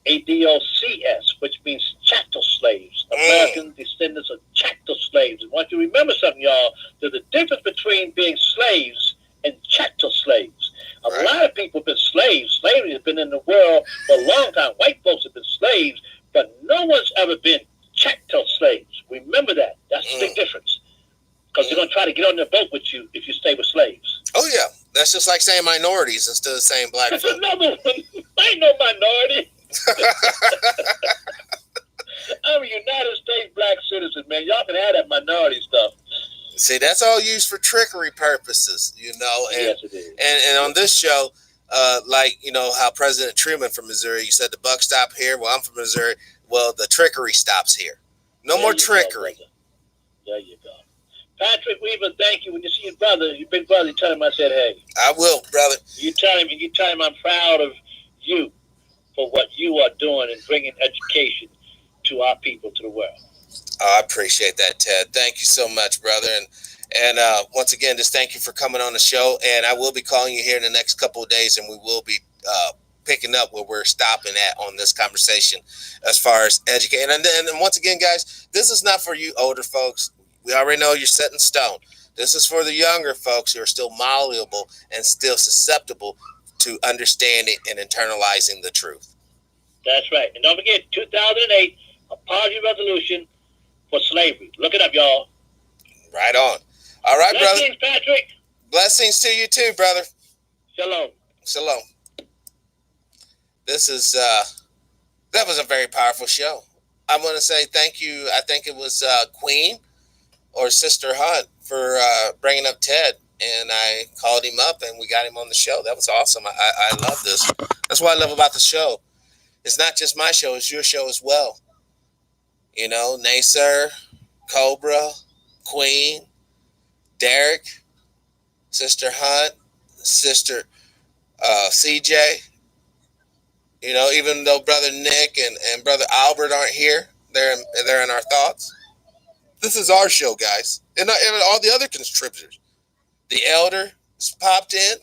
ADOCS, which means chattel slaves, American descendants of chattel slaves. And I want you to remember something, y'all. There's a difference between being slaves and chattel slaves. A lot of people have been slaves. Slavery has been in the world for a long time. White folks have been slaves, but no one's ever been chattel slaves. Remember that. That's the big difference. Because they're going to try to get on their boat with you if you stay with slaves. Oh, yeah. That's just like saying minorities instead of saying black That's folk. another one. I ain't no minority. I'm a United States black citizen, man. Y'all can have that minority stuff. See, that's all used for trickery purposes, And, yes, it is. And on this show, how President Truman from Missouri, you said the buck stop here. Well, I'm from Missouri. Well, the trickery stops here. No more trickery. There you go. Patrick Weaver, thank you. When you see your brother, your big brother, you tell him I said, hey. I will, brother. You tell him I'm proud of you for what you are doing and bringing education to our people, to the world. I appreciate that, Ted. Thank you so much, brother. And once again, just thank you for coming on the show. And I will be calling you here in the next couple of days, and we will be picking up where we're stopping at on this conversation as far as educating. And once again, guys, this is not for you older folks. We already know you're set in stone. This is for the younger folks who are still malleable and still susceptible to understanding and internalizing the truth. That's right. And don't forget, 2008 Apology Resolution for Slavery. Look it up, y'all. Right on. All right, brother. Blessings, Patrick. Blessings to you too, brother. Shalom. Shalom. This is that was a very powerful show. I want to say thank you. I think it was Queen or Sister Hunt for bringing up Ted, and I called him up and we got him on the show. That was awesome. I love this. That's what I love about the show. It's not just my show; it's your show as well. Nacer, Cobra, Queen, Derek, Sister Hunt, Sister CJ, You know, even though Brother Nick and Brother Albert aren't here, they're in our thoughts. This is our show, guys. And all the other contributors. The Elder popped in.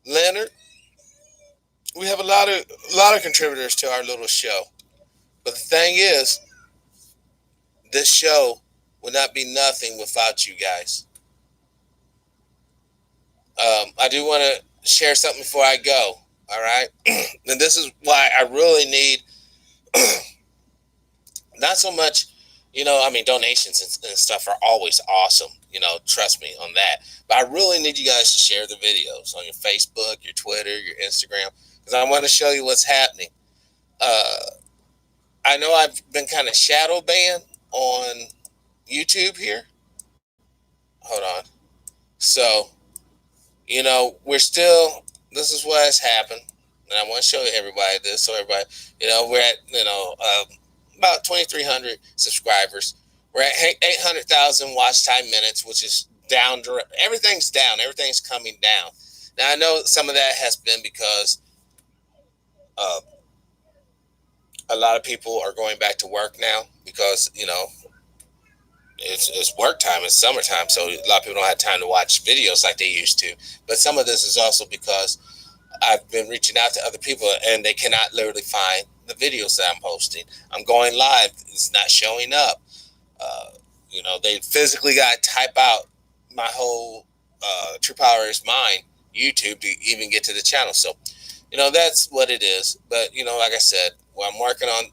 Leonard. We have a lot of contributors to our little show. But the thing is, this show would not be nothing without you guys. I do want to share something before I go. All right. And this is why I really need not so much, donations and stuff are always awesome. Trust me on that. But I really need you guys to share the videos on your Facebook, your Twitter, your Instagram, because I want to show you what's happening. I know I've been kind of shadow banned on YouTube here. Hold on. So, this is what has happened. And I want to show everybody this. So everybody, we're at, about 2,300 subscribers. We're at 800,000 watch time minutes, which is down. Everything's down. Everything's coming down. Now, I know some of that has been because a lot of people are going back to work now because, it's work time. It's summertime. So a lot of people don't have time to watch videos like they used to. But some of this is also because I've been reaching out to other people and they cannot literally find the videos that I'm posting. I'm going live. It's not showing up. They physically got to type out my whole TruePowerIsMine YouTube to even get to the channel. So, that's what it is. But, like I said, I'm working on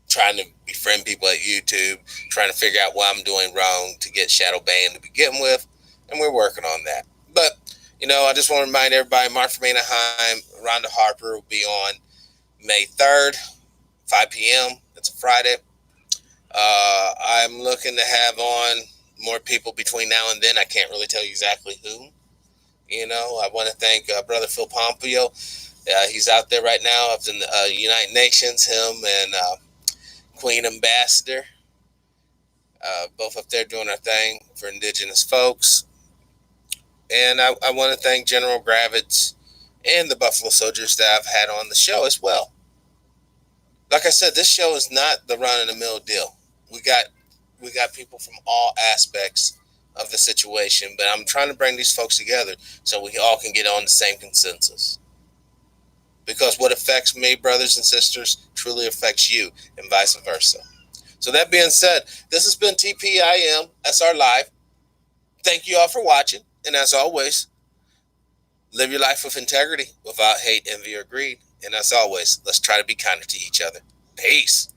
trying to befriend people at YouTube, trying to figure out what I'm doing wrong to get shadow banned to begin with. And we're working on that. But, I just want to remind everybody, Mark from Anaheim, Rhonda Harper will be on May 3rd, 5 p.m. It's a Friday. I'm looking to have on more people between now and then. I can't really tell you exactly who. I want to thank Brother Phil Pompeo. He's out there right now up in the United Nations, him and Queen Ambassador. Both up there doing our thing for indigenous folks. And I want to thank General Gravitz and the Buffalo Soldiers that I've had on the show as well. Like I said, this show is not the run-of-the-mill deal. We got people from all aspects of the situation, but I'm trying to bring these folks together so we all can get on the same consensus. Because what affects me, brothers and sisters, truly affects you, and vice versa. So that being said, this has been TPIM SR Live. Thank you all for watching. And as always, live your life with integrity, without hate, envy, or greed. And as always, let's try to be kinder to each other. Peace.